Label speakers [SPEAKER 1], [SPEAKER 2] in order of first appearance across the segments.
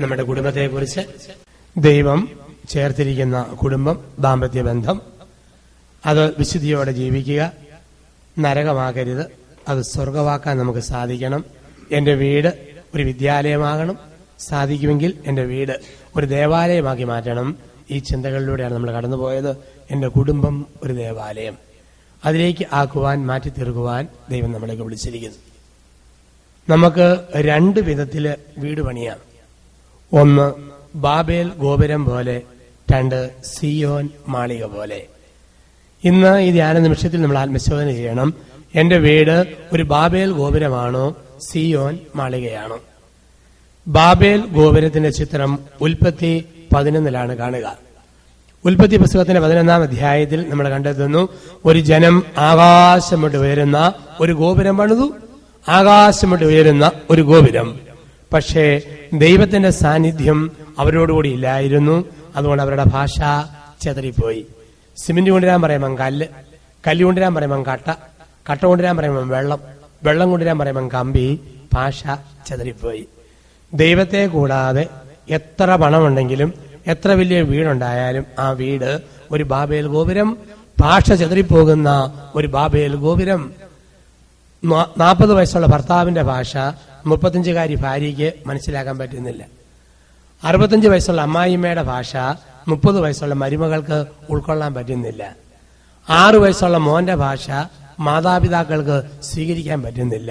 [SPEAKER 1] നമ്മുടെ കുടുംബത്തെക്കുറിച്ച് ദൈവം ചേർത്തിരിക്കുന്ന കുടുംബം, ദാമ്പത്യ ബന്ധം, അത് വിശുദ്ധിയോടെ ജീവിക്കുക, നരകമാകരുത്, അത് സ്വർഗമാക്കാൻ നമുക്ക് സാധിക്കണം. എന്റെ വീട് ഒരു വിദ്യാലയമാകണം, സാധിക്കുമെങ്കിൽ എന്റെ വീട് ഒരു ദേവാലയമാക്കി മാറ്റണം. ഈ ചിന്തകളിലൂടെയാണ് നമ്മൾ കടന്നുപോയത്. എന്റെ കുടുംബം ഒരു ദേവാലയം, അതിലേക്ക് ആക്കുവാൻ, മാറ്റിത്തീർക്കുവാൻ ദൈവം നമ്മളേക്ക് വിളിച്ചിരിക്കുന്നു. നമുക്ക് രണ്ട് വിധത്തില് വീട് പണിയാം. ഒന്ന് ബാബേൽ ഗോപുരം പോലെ, രണ്ട് സിയോൻ മാളിക പോലെ. ഇന്ന് ഈ ധ്യാന നിമിഷത്തിൽ നമ്മൾ ആത്മശോധന ചെയ്യണം. എന്റെ വീട് ഒരു ബാബേൽ ഗോപുരമാണോ, സിയോൻ മാളികയാണോ? ബാബേൽ ഗോപുരത്തിന്റെ ചിത്രം ഉൽപ്പത്തി 11 കാണുക. ഉൽപ്പത്തി പുസ്തകത്തിന്റെ 11 അധ്യായത്തിൽ നമ്മൾ കണ്ടെത്തുന്നു, ഒരു ജനം ആകാശം വിട്ട് ഉയരുന്ന ഒരു ഗോപുരം പണിതു. ആകാശം വിട്ട് ഉയരുന്ന ഒരു ഗോപുരം. പക്ഷേ ദൈവത്തിന്റെ സാന്നിധ്യം അവരോടുകൂടി ഇല്ലായിരുന്നു. അതുകൊണ്ട് അവരുടെ ഭാഷ ചെതറിപ്പോയി. സിമന്റ് കൊണ്ടുവരാൻ പറയുമ്പം കല്ല്, കല്ല് കൊണ്ടുവരാൻ പറയുമ്പം കട്ട, കട്ട കൊണ്ടുവരാൻ പറയുമ്പം വെള്ളം, വെള്ളം കൊണ്ടുവരാൻ പറയുമ്പം കമ്പി. ഭാഷ ചെതറിപ്പോയി. ദൈവത്തെ കൂടാതെ എത്ര പണമുണ്ടെങ്കിലും എത്ര വലിയ വീടുണ്ടായാലും ആ വീട് ഒരു ബാബേൽ ഗോപുരം, ഭാഷ ചെതറിപ്പോകുന്ന ഒരു ബാബേൽ ഗോപുരം. 40 വയസ്സുള്ള ഭർത്താവിന്റെ ഭാഷ 35കാരി ഭാര്യയ്ക്ക് മനസ്സിലാക്കാൻ പറ്റുന്നില്ല. 65 വയസ്സുള്ള അമ്മായിമ്മയുടെ ഭാഷ 30 വയസ്സുള്ള മരുമകൾക്ക് ഉൾക്കൊള്ളാൻ പറ്റുന്നില്ല. 6 വയസ്സുള്ള മോന്റെ ഭാഷ മാതാപിതാക്കൾക്ക് സ്വീകരിക്കാൻ പറ്റുന്നില്ല.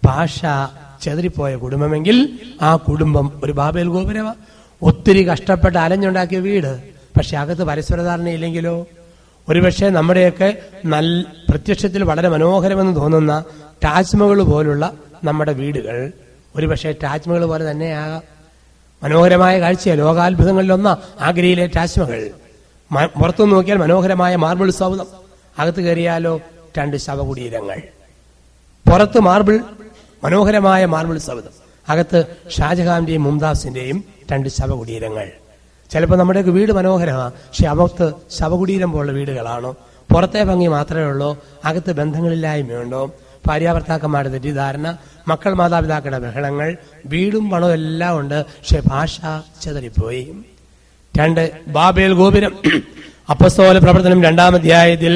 [SPEAKER 1] ഭാഷ ചെതറിപ്പോയ കുടുംബമെങ്കിൽ ആ കുടുംബം ഒരു ബാബേൽ ഗോപുരമാണ്. ഒത്തിരി കഷ്ടപ്പെട്ട് അലഞ്ഞുണ്ടാക്കിയ വീട്, പക്ഷെ അകത്ത് പരസ്പരധാരണയില്ലെങ്കിലോ? ഒരുപക്ഷെ നമ്മുടെയൊക്കെ പ്രത്യക്ഷത്തിൽ വളരെ മനോഹരമെന്ന് തോന്നുന്ന താജ്മഹൽ പോലുള്ള നമ്മുടെ വീടുകൾ ഒരുപക്ഷെ താജ്മഹൽ പോലെ തന്നെയാകാം. മനോഹരമായ കാഴ്ച, ലോകാത്ഭുതങ്ങളിലൊന്ന ആഗ്രയിലെ താജ്മഹൽ. പുറത്തു നോക്കിയാൽ മനോഹരമായ മാർബിൾ സൗധം, അകത്ത് കയറിയാലോ 2 ശവകുടീരങ്ങൾ. പുറത്ത് മാർബിൾ, മനോഹരമായ മാർബിൾ സൗധം, അകത്ത് ഷാജഹാന്റെയും മുംതാസിന്റെയും 2 ശവകുടീരങ്ങൾ. ചിലപ്പോൾ നമ്മുടെയൊക്കെ വീട് മനോഹരമാണ്, പക്ഷെ അകത്ത് ശവകുടീരം പോലുള്ള വീടുകളാണോ? പുറത്തെ ഭംഗി മാത്രമേ ഉള്ളൂ, അകത്ത് ബന്ധങ്ങളില്ലായ്മയുണ്ടോ? ഭാര്യാഭർത്താക്കന്മാരുടെ തെറ്റിദ്ധാരണ, മക്കൾ മാതാപിതാക്കളുടെ ബഹളങ്ങൾ, വീടും പണവും എല്ലാം ഉണ്ട്, പക്ഷെ ഭാഷ ചെതറിപ്പോയി. 2 ബാബേൽ ഗോപുരം. അപ്പോസ്തല പ്രവർത്തനം 2 അധ്യായത്തിൽ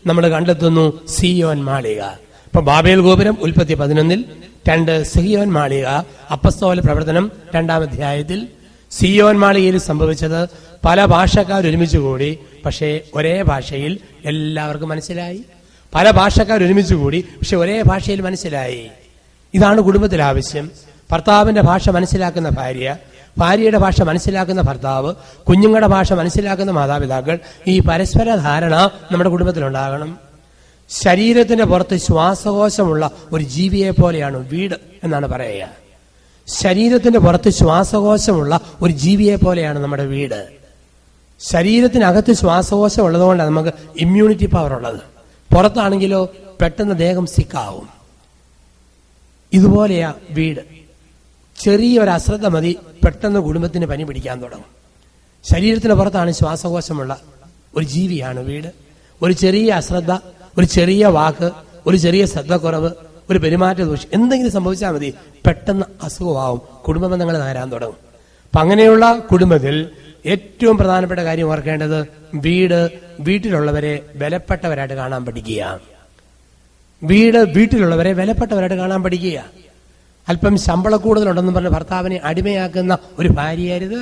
[SPEAKER 1] നമ്മൾ കണ്ടെത്തുന്നു സിയോൻ മാളിക. ഇപ്പൊ ബാബേൽ ഗോപുരം ഉൽപ്പത്തി 11, 2 സിയോൻ മാളിക അപ്പോസ്തല പ്രവർത്തനം 2 അധ്യായത്തിൽ. സിയോൻ മാളികയിൽ സംഭവിച്ചത് പല ഭാഷക്കാർ ഒരുമിച്ച് കൂടി, പക്ഷേ ഒരേ ഭാഷയിൽ എല്ലാവർക്കും മനസ്സിലായി. പല ഭാഷക്കാർ ഒരുമിച്ച് കൂടി, പക്ഷെ ഒരേ ഭാഷയിൽ മനസ്സിലായി. ഇതാണ് കുടുംബത്തിൽ ആവശ്യം. ഭർത്താവിന്റെ ഭാഷ മനസ്സിലാക്കുന്ന ഭാര്യ, ഭാര്യയുടെ ഭാഷ മനസ്സിലാക്കുന്ന ഭർത്താവ്, കുഞ്ഞുങ്ങളുടെ ഭാഷ മനസ്സിലാക്കുന്ന മാതാപിതാക്കൾ. ഈ പരസ്പര ധാരണ നമ്മുടെ കുടുംബത്തിലുണ്ടാകണം. ശരീരത്തിന്റെ പുറത്ത് ശ്വാസകോശമുള്ള ഒരു ജീവിയെ പോലെയാണ് വീട് എന്നാണ് പറയുക. ശരീരത്തിന്റെ പുറത്ത് ശ്വാസകോശമുള്ള ഒരു ജീവിയെ പോലെയാണ് നമ്മുടെ വീട്. ശരീരത്തിനകത്ത് ശ്വാസകോശം ഉള്ളതുകൊണ്ടാണ് നമുക്ക് ഇമ്മ്യൂണിറ്റി പവർ ഉള്ളത്. പുറത്താണെങ്കിലോ പെട്ടെന്ന് ദേഹം സിക്കാവും. ഇതുപോലെയാ വീട്. ചെറിയൊരു അശ്രദ്ധ മതി, പെട്ടെന്ന് കുടുംബത്തിന് പനി പിടിക്കാൻ തുടങ്ങും. ശരീരത്തിന് പുറത്താണ് ശ്വാസകോശമുള്ള ഒരു ജീവിയാണ് വീട്. ഒരു ചെറിയ അശ്രദ്ധ, ഒരു ചെറിയ വാക്ക്, ഒരു ചെറിയ ശ്രദ്ധക്കുറവ്, ഒരു പെരുമാറ്റ ദോഷം, എന്തെങ്കിലും സംഭവിച്ചാൽ മതി, പെട്ടെന്ന് അസുഖമാവും, കുടുംബ ബന്ധങ്ങൾ തകരാൻ തുടങ്ങും. അപ്പൊ അങ്ങനെയുള്ള കുടുംബത്തിൽ ഏറ്റവും പ്രധാനപ്പെട്ട കാര്യം ഓർക്കേണ്ടത്, വീട്ടിലുള്ളവരെ വിലപ്പെട്ടവരായിട്ട് കാണാൻ പഠിക്കുക. വീട്ടിലുള്ളവരെ വിലപ്പെട്ടവരായിട്ട് കാണാൻ പഠിക്കുക. അല്പം ശമ്പള കൂടുതലുണ്ടെന്ന് പറഞ്ഞ് ഭർത്താവിനെ അടിമയാക്കുന്ന ഒരു ഭാര്യയായിരുന്നു.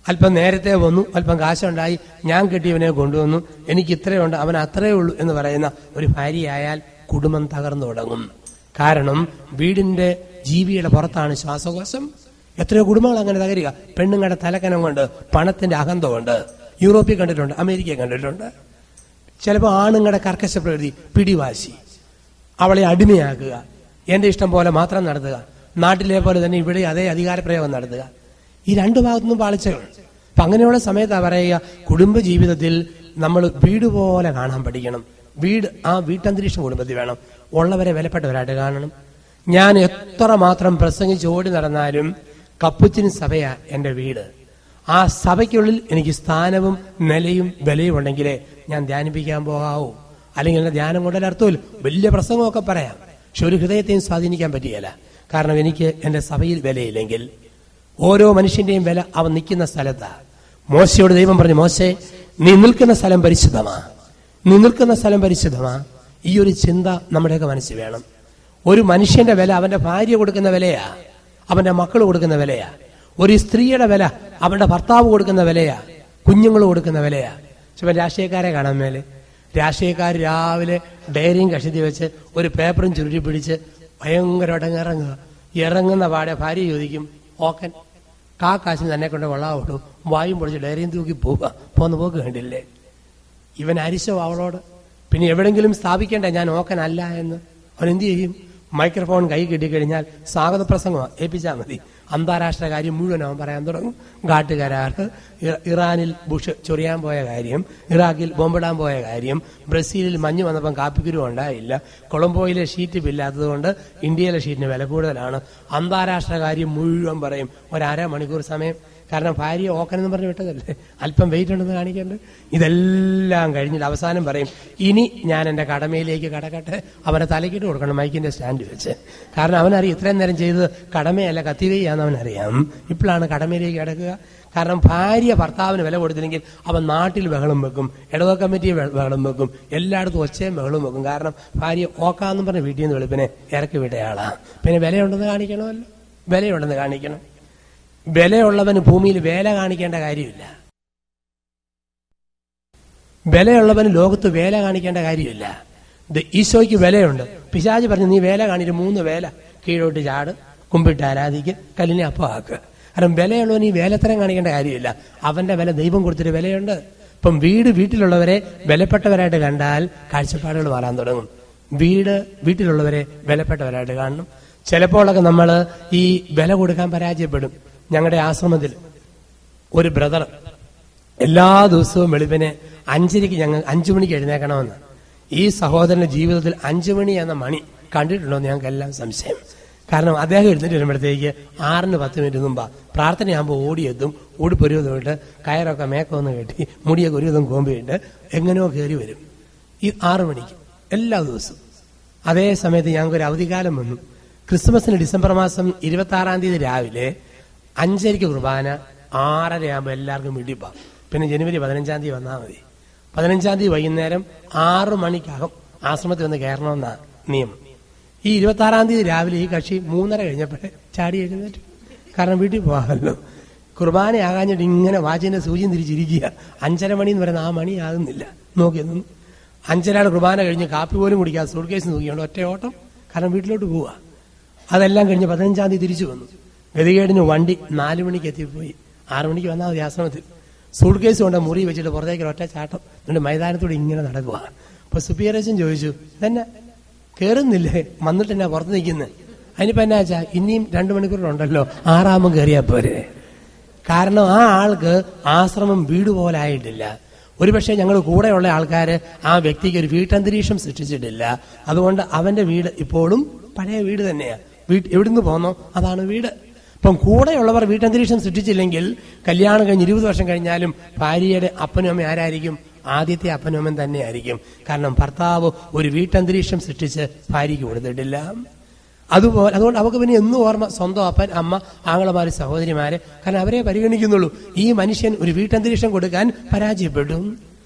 [SPEAKER 1] അല്പം നേരത്തെ വന്നു, അല്പം കാശുണ്ടായി, ഞാൻ കെട്ടിയവനെ കൊണ്ടുവന്നു, എനിക്ക് ഇത്രയുണ്ട്, അവൻ അത്രയേ ഉള്ളൂ എന്ന് പറയുന്ന ഒരു ഭാര്യയായാൽ കുടുംബം തകർന്നു തുടങ്ങും. കാരണം വീടിന്റെ ജീവിയുടെ പുറത്താണ് ശ്വാസകോശം. എത്രയോ കുടുംബങ്ങൾ അങ്ങനെ തകരുക. പെണ്ണുങ്ങളുടെ തലക്കനം കൊണ്ട്, പണത്തിന്റെ അഹന്ത കൊണ്ട്. യൂറോപ്പിൽ കണ്ടിട്ടുണ്ട്, അമേരിക്കയിൽ കണ്ടിട്ടുണ്ട്. ചിലപ്പോൾ ആണുങ്ങളുടെ കർക്കശ പ്രകൃതി, പിടിവാശി, അവളെ അടിമയാക്കുക, എന്റെ ഇഷ്ടം പോലെ മാത്രം നടത്തുക, നാട്ടിലെ പോലെ തന്നെ ഇവിടെ അതേ അധികാരപ്രയോഗം നടത്തുക. ഈ 2 ഭാഗത്തുനിന്നും പാളിച്ചകൾ. അപ്പൊ അങ്ങനെയുള്ള സമയത്താ പറയുക, കുടുംബ ജീവിതത്തിൽ നമ്മൾ വീട് പോലെ കാണാൻ പഠിക്കണം. ആ വീട്ടന്തരീക്ഷം കുടുംബത്തിൽ വേണം. ഉള്ളവരെ വിലപ്പെട്ടവരായിട്ട് കാണണം. ഞാൻ എത്ര മാത്രം പ്രസംഗിച്ച് ഓടി നടന്നാലും കപ്പുച്ചിൻ സഭയാ എന്റെ വീട്. ആ സഭയ്ക്കുള്ളിൽ എനിക്ക് സ്ഥാനവും നിലയും വിലയും ഉണ്ടെങ്കിലേ ഞാൻ ധ്യാനിപ്പിക്കാൻ പോകാവൂ. അല്ലെങ്കിൽ എന്റെ ധ്യാനം കൊണ്ടൊരു അർത്ഥമില്ല. വലിയ പ്രസംഗമൊക്കെ പറയാം, പക്ഷെ ഒരു ഹൃദയത്തെയും സ്വാധീനിക്കാൻ പറ്റുകയില്ല. കാരണം എനിക്ക് എന്റെ സഭയിൽ വിലയില്ലെങ്കിൽ. ഓരോ മനുഷ്യന്റെയും വില അവൻ നിൽക്കുന്ന സ്ഥലത്താണ്. മോശയോട് ദൈവം പറഞ്ഞു, മോശേ, നീ നിൽക്കുന്ന സ്ഥലം പരിശുദ്ധമാ, നീ നിൽക്കുന്ന സ്ഥലം പരിശുദ്ധമാ. ഈ ഒരു ചിന്ത നമ്മുടെയൊക്കെ മനസ്സിൽ വേണം. ഒരു മനുഷ്യന്റെ വില അവന്റെ ഭാര്യ കൊടുക്കുന്ന വിലയാ, അവന്റെ മക്കൾ കൊടുക്കുന്ന വിലയാ. ഒരു സ്ത്രീയുടെ വില അവന്റെ ഭർത്താവ് കൊടുക്കുന്ന വിലയാ, കുഞ്ഞുങ്ങൾ കൊടുക്കുന്ന വിലയാ. ചില രാഷ്ട്രീയക്കാരെ കാണാൻ മേലെ, രാഷ്ട്രീയക്കാർ രാവിലെ ഡയറിയും കഷത്തി വെച്ച് ഒരു പേപ്പറും ചുരുട്ടി പിടിച്ച് ഭയങ്കരമായിട്ട് ഇറങ്ങുന്ന പാടെ ഭാര്യ ചോദിക്കും, ഓക്കൻ കാശിന് തന്നെ കൊണ്ട് കൊള്ളാവുള്ളൂ, വായും പൊടിച്ച് ഡയറിയും തൂക്കി പോന്ന പോക്ക് കണ്ടില്ലേ? ഇവൻ അരിശോ അവളോട്. പിന്നെ എവിടെങ്കിലും സ്ഥാപിക്കേണ്ട ഞാൻ ഓക്കനല്ല എന്ന്. അവൻ എന്ത് ചെയ്യും? മൈക്രോഫോൺ കൈ കിട്ടിക്കഴിഞ്ഞാൽ സ്വാഗത പ്രസംഗം ഏൽപ്പിച്ചാൽ മതി. അന്താരാഷ്ട്ര കാര്യം മുഴുവൻ അവൻ പറയാൻ തുടങ്ങും. ഘാട്ട് കരാറ്, ഇറാനിൽ ബുഷ് ചൊറിയാൻ പോയ കാര്യം, ഇറാഖിൽ ബോംബിടാൻ പോയ കാര്യം, ബ്രസീലിൽ മഞ്ഞ് വന്നപ്പം കാപ്പിക്കുരു ഉണ്ടായില്ല, കൊളംബോയിലെ ഷീറ്റ് ഇല്ലാത്തതുകൊണ്ട് ഇന്ത്യയിലെ ഷീറ്റിന് വില കൂടുതലാണ്. അന്താരാഷ്ട്ര കാര്യം മുഴുവൻ പറയും. ഒരമണിക്കൂർ സമയം. കാരണം ഭാര്യ ഓക്കനെന്ന് പറഞ്ഞ് വിട്ടതല്ലേ, അല്പം വെയിറ്റ് ഉണ്ടെന്ന് കാണിക്കേണ്ടത്. ഇതെല്ലാം കഴിഞ്ഞിട്ട് അവസാനം പറയും, ഇനി ഞാൻ എൻ്റെ കടമയിലേക്ക് കടക്കട്ടെ. അവനെ തലക്കിട്ട് കൊടുക്കണം മൈക്കിന്റെ സ്റ്റാൻഡ് വെച്ച്. കാരണം അവനറിയാം ഇത്രയും നേരം ചെയ്തത് കടമയല്ല കത്തിവെയ്യാന്ന് അവനറിയാം. ഇപ്പോഴാണ് കടമയിലേക്ക് കിടക്കുക. കാരണം ഭാര്യ ഭർത്താവിന് വില കൊടുത്തില്ലെങ്കിൽ അവൻ നാട്ടിൽ ബഹളം വെക്കും, ഇടവ കമ്മിറ്റി ബഹളം വെക്കും, എല്ലായിടത്തും ഒച്ചയും ബഹളം വെക്കും. കാരണം ഭാര്യ ഓക്കാന്നും പറഞ്ഞ് വീട്ടിൽ നിന്ന് വെളുപ്പിനെ ഇറക്കി വിട്ടയാളാ. പിന്നെ വിലയുണ്ടെന്ന് കാണിക്കണമല്ലോ, വിലയുണ്ടെന്ന് കാണിക്കണം. വിലയുള്ളവന് ഭൂമിയിൽ വേല കാണിക്കേണ്ട കാര്യമില്ല. വിലയുള്ളവന് ലോകത്ത് വേല കാണിക്കേണ്ട കാര്യമില്ല. ഈശോയ്ക്ക് വിലയുണ്ട്. പിശാച് പറഞ്ഞു, നീ വേല കാണിട്ട് 3 വേല: കീഴോട്ട് ചാട്, കുമ്പിട്ട് ആരാധിക്ക്, കല്ലിനെ അപ്പമാക്കുക. കാരണം വിലയുള്ളവന് ഈ വേലത്തരം കാണിക്കേണ്ട കാര്യമില്ല. അവന്റെ വില ദൈവം കൊടുത്തിട്ട് വിലയുണ്ട്. ഇപ്പം വീട്ടിലുള്ളവരെ വിലപ്പെട്ടവരായിട്ട് കണ്ടാൽ കാഴ്ചപ്പാടുകൾ മാറാൻ തുടങ്ങും. വീട്ടിലുള്ളവരെ വിലപ്പെട്ടവരായിട്ട് കാണണം. ചിലപ്പോഴൊക്കെ നമ്മൾ ഈ വില കൊടുക്കാൻ പരാജയപ്പെടും. ഞങ്ങളുടെ ആശ്രമത്തിൽ ഒരു ബ്രദർ എല്ലാ ദിവസവും വെളുപ്പിനെ 5 മണിക്ക് എഴുന്നേക്കണമെന്ന്. ഈ സഹോദരന്റെ ജീവിതത്തിൽ 5 മണി എന്ന മണി കണ്ടിട്ടുണ്ടോ എന്ന് ഞങ്ങൾക്കെല്ലാം സംശയം. കാരണം അദ്ദേഹം എഴുന്നേറ്റ് വരുമ്പോഴത്തേക്ക് 6:10 മുമ്പാ പ്രാർത്ഥനയാകുമ്പോൾ ഓടിയെത്തും. ഓടിപ്പൊരുവതുമായിട്ട് കയറൊക്കെ മേക്കൊന്ന് കെട്ടി മുടിയൊക്കെ ഒരുവിധം കോമ്പിയിട്ട് എങ്ങനെയോ കയറി വരും. ഈ 6 മണിക്ക് എല്ലാ ദിവസവും. അതേ സമയത്ത് ഞങ്ങൾക്കൊരു അവധിക്കാലം വന്നു. ക്രിസ്മസിന് ഡിസംബർ മാസം 26-ാം തീയതി രാവിലെ 5:30 കുർബാന, 6:30 എല്ലാവർക്കും വീട്ടിൽ. പിന്നെ ജനുവരി 15-ാം തീയതി വന്നാൽ മതി. 15-ാം തീയതി വൈകുന്നേരം 6 മണിക്കകം ആശ്രമത്തിൽ വന്ന് കയറണമെന്നാണ് നിയമം. ഈ 26-ാം തീയതി രാവിലെ ഈ കക്ഷി 3:30 കഴിഞ്ഞപ്പോഴേ ചാടി എഴുന്നേറ്റു. കാരണം വീട്ടിൽ പോകാമല്ലോ. കുർബാനയാകാഞ്ഞിട്ട് ഇങ്ങനെ വാച്ചിന്റെ സൂചിയും തിരിച്ചിരിക്കുക. 5:30 മണി എന്ന് പറയുന്ന ആ മണിയാകുന്നില്ല. നോക്കിയെന്നു 5:30 കുർബാന കഴിഞ്ഞ് കാപ്പി പോലും കുടിക്കാതെ സൂട്ട് കേസ് നോക്കിയോണ്ട് ഒറ്റ ഓട്ടം. കാരണം വീട്ടിലോട്ട് പോവുക. അതെല്ലാം കഴിഞ്ഞ് 15-ാം തീയതി തിരിച്ചു വന്നു. ഗതികേടിന് വണ്ടി 4 മണിക്ക് എത്തിപ്പോയി. 6 മണിക്ക് വന്നാൽ മതി ആശ്രമത്തിൽ. സൂട്ട് കേസ് കൊണ്ട് മുറി വെച്ചിട്ട് പുറത്തേക്ക് ഒറ്റ ചാട്ടം. എന്നിട്ട് മൈതാനത്തൂടെ ഇങ്ങനെ നടക്കുക. അപ്പൊ സുപ്പിയറേശൻ ചോദിച്ചു, ഇതന്നെ കയറുന്നില്ലേ, വന്നിട്ട് എന്നാ പുറത്ത് നിൽക്കുന്നത്? അതിനിപ്പോ എന്നാ വെച്ചാ ഇനിയും 2 മണിക്കൂറുണ്ടല്ലോ, 6 കയറിയാ പോരെ. കാരണം ആ ആൾക്ക് ആശ്രമം വീട് പോലെ ആയിട്ടില്ല. ഒരുപക്ഷെ ഞങ്ങൾ കൂടെയുള്ള ആൾക്കാര് ആ വ്യക്തിക്ക് ഒരു വീട്ടന്തരീക്ഷം സൃഷ്ടിച്ചിട്ടില്ല. അതുകൊണ്ട് അവന്റെ വീട് ഇപ്പോഴും പഴയ വീട് തന്നെയാ. എവിടുന്ന് പോന്നോ അതാണ് വീട്. ഇപ്പം കൂടെയുള്ളവർ വീട്ടന്തരീക്ഷം സൃഷ്ടിച്ചില്ലെങ്കിൽ കല്യാണം കഴിഞ്ഞ് 20 വർഷം കഴിഞ്ഞാലും ഭാര്യയുടെ അപ്പനും അമ്മയും ആരായിരിക്കും? ആദ്യത്തെ അപ്പനും അമ്മയും തന്നെയായിരിക്കും. കാരണം ഭർത്താവ് ഒരു വീട്ടന്തരീക്ഷം സൃഷ്ടിച്ച് ഭാര്യയ്ക്ക് കൊടുത്തിട്ടില്ല. അതുകൊണ്ട് അവർക്ക് പിന്നെ എന്നും ഓർമ്മ സ്വന്തം അപ്പൻ, അമ്മ, ആങ്ങളമാര്, സഹോദരിമാര്. കാരണം അവരെ പരിഗണിക്കുന്നുള്ളൂ. ഈ മനുഷ്യൻ ഒരു വീട്ടന്തരീക്ഷം കൊടുക്കാൻ പരാജയപ്പെടും.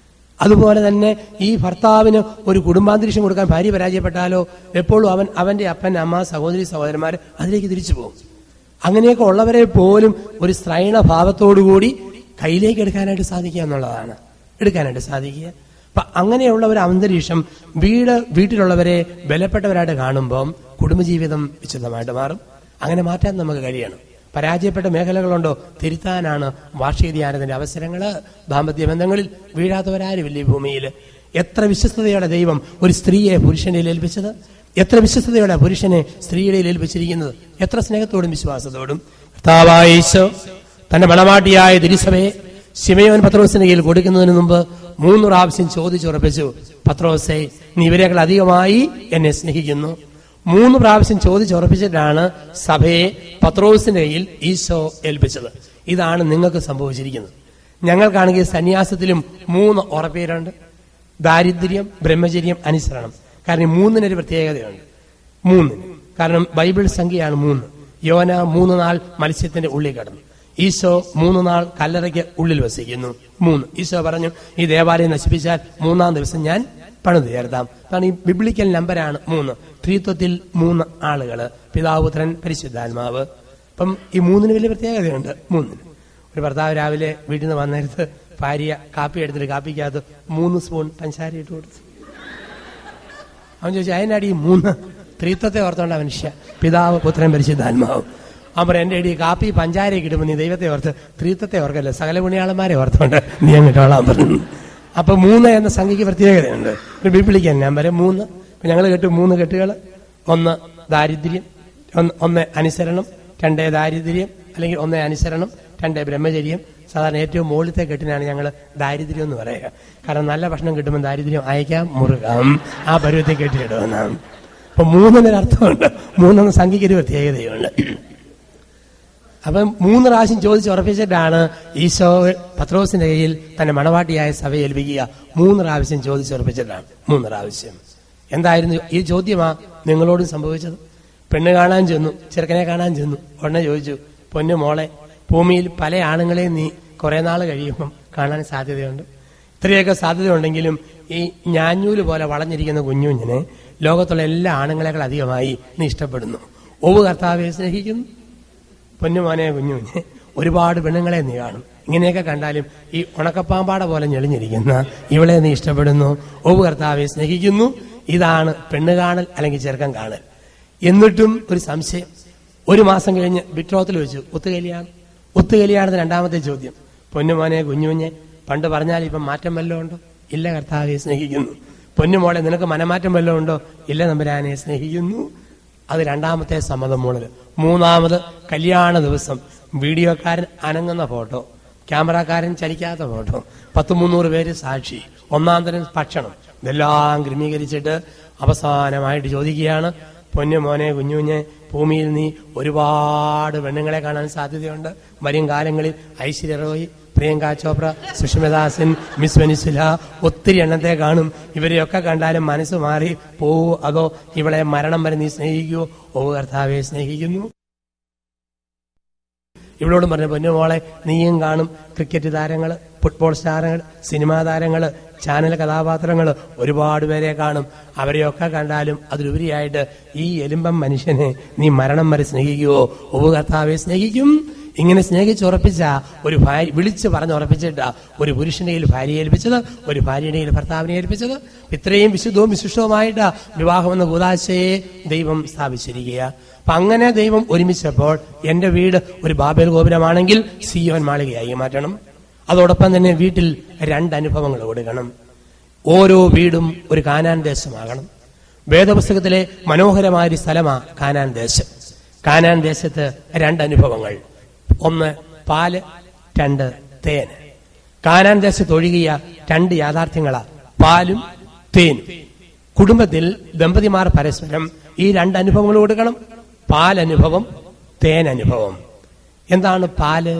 [SPEAKER 1] അതുപോലെ തന്നെ ഈ ഭർത്താവിന് ഒരു കുടുംബാന്തരീക്ഷം കൊടുക്കാൻ ഭാര്യ പരാജയപ്പെട്ടാലോ എപ്പോഴും അവന്റെ അപ്പൻ, അമ്മ, സഹോദരി, സഹോദരന്മാർ അതിലേക്ക് തിരിച്ചു പോകും. അങ്ങനെയൊക്കെ ഉള്ളവരെ പോലും ഒരു സ്ത്രൈണ ഭാവത്തോടുകൂടി കയ്യിലേക്ക് എടുക്കാനായിട്ട് സാധിക്കുക എന്നുള്ളതാണ്. എടുക്കാനായിട്ട് സാധിക്കുക. അപ്പൊ അങ്ങനെയുള്ള ഒരു അന്തരീക്ഷം വീട്ടിലുള്ളവരെ ബലപ്പെട്ടവരായിട്ട് കാണുമ്പം കുടുംബജീവിതം വിശുദ്ധമായിട്ട് മാറും. അങ്ങനെ മാറ്റാൻ നമുക്ക് കഴിയണം. പരാജയപ്പെട്ട മേഖലകളുണ്ടോ തിരുത്താനാണ് വാർഷിക ധ്യാനത്തിന്റെ അവസരങ്ങള്. ദാമ്പത്യ ബന്ധങ്ങളിൽ വീഴാത്തവരാരുമില്ല ഈ ഭൂമിയിൽ. എത്ര വിശ്വസ്തയോടെ ദൈവം ഒരു സ്ത്രീയെ പുരുഷന്റെ ഏൽപ്പിച്ചത്, എത്ര വിശ്വസ്തയോടെ പുരുഷനെ സ്ത്രീയുടെ ഏൽപ്പിച്ചിരിക്കുന്നത്, എത്ര സ്നേഹത്തോടും വിശ്വാസത്തോടും. കർത്താവായ ഈശോ തന്റെ മണവാട്ടിയായ തിരുസഭയെ ശിമയോൻ പത്രോസിന്റെ കയ്യിൽ കൊടുക്കുന്നതിന് മുമ്പ് 3 പ്രാവശ്യം ചോദിച്ചുറപ്പിച്ചു, പത്രോസേ, നീ ഇവരെക്കാൾ അധികമായി എന്നെ സ്നേഹിക്കുന്നു. 3 പ്രാവശ്യം ചോദിച്ചുറപ്പിച്ചിട്ടാണ് സഭയെ പത്രോസിന്റെ കയ്യിൽ ഈശോ ഏൽപ്പിച്ചത്. ഇതാണ് നിങ്ങൾക്ക് സംഭവിച്ചിരിക്കുന്നത്. ഞങ്ങൾക്കാണെങ്കിൽ സന്യാസത്തിലും 3 ഉറപ്പേരുണ്ട്: ദാരിദ്ര്യം, ബ്രഹ്മചര്യം, അനുസരണം. കാരണം 3-നൊരു പ്രത്യേകതയുണ്ട്. 3 കാരണം ബൈബിൾ സംഖ്യയാണ് 3. യോന 3 നാൾ മത്സ്യത്തിന്റെ ഉള്ളിൽ കിടന്നു. ഈശോ 3 നാൾ കല്ലറയ്ക്ക് ഉള്ളിൽ വസിക്കുന്നു. 3 ഈശോ പറഞ്ഞു, ഈ ദേവാലയം നശിപ്പിച്ചാൽ 3-ാം ദിവസം ഞാൻ പണിത് ചേർത്താം. കാരണം ഈ ബിബ്ലിക്കൽ നമ്പരാണ് 3. ത്രിത്വത്തിൽ 3 ആളുകള്, പിതാവ്, പുത്രൻ, പരിശുദ്ധാത്മാവ്. അപ്പം ഈ 3-ന് വലിയ പ്രത്യേകതയുണ്ട്. 3-ന് ഒരു ഭർത്താവ് രാവിലെ വീട്ടിൽ നിന്ന് വന്നേരത്ത് ഭാര്യ കാപ്പി എടുത്തിട്ട് കാപ്പിക്കകത്ത് 3 സ്പൂൺ പഞ്ചസാര ഇട്ട് കൊടുത്തു. അവൻ ചോദിച്ചു, അതിനാടി 3? ത്രിത്വത്തെ ഓർത്തോണ്ട മനുഷ്യ, പിതാവ്, പുത്രൻ, പരിശുദ്ധാത്മാവും. അവൻ പറയും, എന്റെ അടി കാപ്പി പഞ്ചാരയൊക്കെ ഇടുമ്പോൾ നീ ദൈവത്തെ ഓർത്ത് ത്രിത്വത്തെ ഓർക്കല്ലേ, സകല പുണ്യാളന്മാരെ ഓർത്തോണ്ട് നീ അങ്ങോട്ടോളാൻ പറഞ്ഞു. അപ്പൊ 3 എന്ന സംഖ്യക്ക് പ്രത്യേകതയുണ്ട്. ഒരു ബിബ്ലിക്കൽ നമ്പർ 3. ഞങ്ങൾ കേട്ടു 3 കെട്ടുകൾ. 1 ദാരിദ്ര്യം, 1 അനുസരണം, 2 ദാരിദ്ര്യം, അല്ലെങ്കിൽ 1 അനുസരണം, 2 ബ്രഹ്മചര്യം. സാധാരണ ഏറ്റവും മുകളിലത്തെ കെട്ടിനാണ് ഞങ്ങൾ ദാരിദ്ര്യം എന്ന് പറയുക. കാരണം നല്ല ഭക്ഷണം കിട്ടുമ്പോൾ ദാരിദ്ര്യം അയക്കാം, മുറുകാം, ആ പരുവത്തിൽ കെട്ടിയിടുമെന്നാണ്. അപ്പൊ 3-ന് അർത്ഥമുണ്ട്. 3 എന്ന സംഖ്യയ്ക്ക് ഒരു പ്രത്യേകതയുണ്ട്. അപ്പം 3 പ്രാവശ്യം ചോദിച്ചുറപ്പിച്ചിട്ടാണ് ഈശോ പത്രോസിന്റെ കയ്യിൽ തന്റെ മണവാട്ടിയായ സഭയെ ഏൽപ്പിക്കുക. 3 പ്രാവശ്യം ചോദിച്ചുറപ്പിച്ചിട്ടാണ്. 3 പ്രാവശ്യം. എന്തായിരുന്നു ഈ ചോദ്യമാ നിങ്ങളോടും സംഭവിച്ചത്? പെണ്ണ് കാണാൻ ചെന്നു, ചെറുക്കനെ കാണാൻ ചെന്നു. ഉടനെ ചോദിച്ചു, പൊന്നു മോളെ, ഭൂമിയിൽ പല ആണുങ്ങളെയും നീ കുറെ നാൾ കഴിയുമ്പം കാണാൻ സാധ്യതയുണ്ട്. ഇത്രയൊക്കെ സാധ്യതയുണ്ടെങ്കിലും ഈ ഞാഞ്ഞൂല് പോലെ വളഞ്ഞിരിക്കുന്ന കുഞ്ഞുഞ്ഞിനെ ലോകത്തുള്ള എല്ലാ ആണുങ്ങളെക്കാൾ അധികമായി നീ ഇഷ്ടപ്പെടുന്നു. കർത്താവെ സ്നേഹിക്കുന്നു. പൊന്നുമോനെ, കുഞ്ഞുഞ്ഞെ, ഒരുപാട് പെണ്ണുങ്ങളെ നീ കാണും. ഇങ്ങനെയൊക്കെ കണ്ടാലും ഈ ഉണക്കപ്പാമ്പാട പോലെ ഞെളിഞ്ഞിരിക്കുന്ന ഇവളെ നീ ഇഷ്ടപ്പെടുന്നു. കർത്താവെ സ്നേഹിക്കുന്നു. ഇതാണ് പെണ്ണ് കാണൽ അല്ലെങ്കിൽ ചെറുക്കൻ കാണൽ. എന്നിട്ടും ഒരു സംശയം. 1 മാസം കഴിഞ്ഞ് ബിട്രോത്തിൽ വെച്ചു ഒത്തുകല്യാണത്തിന് 2ാമത്തെ ചോദ്യം, പൊന്നുമോനെ, കുഞ്ഞുഞ്ഞെ, പണ്ട് പറഞ്ഞാൽ ഇപ്പം മാറ്റം വല്ലതും ഉണ്ടോ? ഇല്ല കർത്താവെ സ്നേഹിക്കുന്നു. പൊന്നുമോളെ, നിനക്ക് മനമാറ്റം വല്ലതും ഉണ്ടോ? ഇല്ല തമ്പുരാനെ സ്നേഹിക്കുന്നു. അത് 2ാമത്തെ സമ്മതം മൂളല്. 3ാമത് കല്യാണ ദിവസം വീഡിയോക്കാരൻ അനങ്ങുന്ന ഫോട്ടോ, ക്യാമറക്കാരൻ ചലിക്കാത്ത ഫോട്ടോ, 10-300 പേര് സാക്ഷി, 1-ാം തരം ഭക്ഷണം, ഇതെല്ലാം ക്രമീകരിച്ചിട്ട് അവസാനമായിട്ട് ചോദിക്കുകയാണ്, പൊന്നുമോനെ, കുഞ്ഞുഞ്ഞെ, ഭൂമിയിൽ നീ ഒരുപാട് പെണ്ണുങ്ങളെ കാണാൻ സാധ്യതയുണ്ട്. വരും കാലങ്ങളിൽ ഐശ്വര്യ റോയ്, പ്രിയങ്ക ചോപ്ര, സുഷ്മിത സെൻ, മിസ് വെനിസുല, ഒത്തിരി എണ്ണത്തെ കാണും. ഇവരെയൊക്കെ കണ്ടാലും മനസ്സ് മാറി പോവോ, അതോ ഇവളെ മരണം വരെ നീ സ്നേഹിക്കുവോ? കർത്താവെ സ്നേഹിക്കുന്നു. ഇവളോടും പറഞ്ഞു, പൊന്നുമോളെ, നീയും കാണും ക്രിക്കറ്റ് താരങ്ങള്, ഫുട്ബോൾ താരങ്ങൾ, സിനിമാ താരങ്ങള്, ചാനൽ കഥാപാത്രങ്ങള്, ഒരുപാട് പേരെ കാണും. അവരെയൊക്കെ കണ്ടാലും അതിലുപരിയായിട്ട് ഈ എലുമ്പം മനുഷ്യനെ നീ മരണം വരെ സ്നേഹിക്കുവോ? കർത്താവെ സ്നേഹിക്കും. ഇങ്ങനെ സ്നേഹിച്ചുറപ്പിച്ച ഒരു ഭാര്യ, വിളിച്ച് പറഞ്ഞുറപ്പിച്ചിട്ട് ഒരു പുരുഷന്റെ കയ്യിൽ ഭാര്യയെ ഏൽപ്പിച്ചത്, ഒരു ഭാര്യയുടെ കയ്യിൽ ഭർത്താവിനെ ഏൽപ്പിച്ചത്. ഇത്രയും വിശുദ്ധവും വിശിഷ്ടവുമായിട്ട് വിവാഹമെന്ന കൂദാശയെ ദൈവം സ്ഥാപിച്ചിരിക്കുക. അപ്പൊ അങ്ങനെ ദൈവം ഒരുമിച്ചപ്പോൾ എന്റെ വീട് ഒരു ബാബേൽ ഗോപുരമാണെങ്കിൽ സിയോൻ മാളികയായി മാറ്റണം. അതോടൊപ്പം തന്നെ വീട്ടിൽ 2 അനുഭവങ്ങൾ കൊടുക്കണം. ഓരോ വീടും ഒരു കാനാൻ ദേശമാകണം. വേദപുസ്തകത്തിലെ മനോഹരമായ സ്ഥലമാ കാനാൻ ദേശം. കാനാൻ ദേശത്ത് 2 അനുഭവങ്ങൾ. 1 പാല്, 2 തേന്. കാനാൻ ദേശത്ത് ഒഴുകിയ 2 യാഥാർത്ഥ്യങ്ങളാ പാലും തേനും. കുടുംബത്തിൽ ദമ്പതിമാർ പരസ്പരം ഈ 2 അനുഭവങ്ങൾ കൊടുക്കണം. പാലനുഭവം, തേനനുഭവം. എന്താണ് പാല്?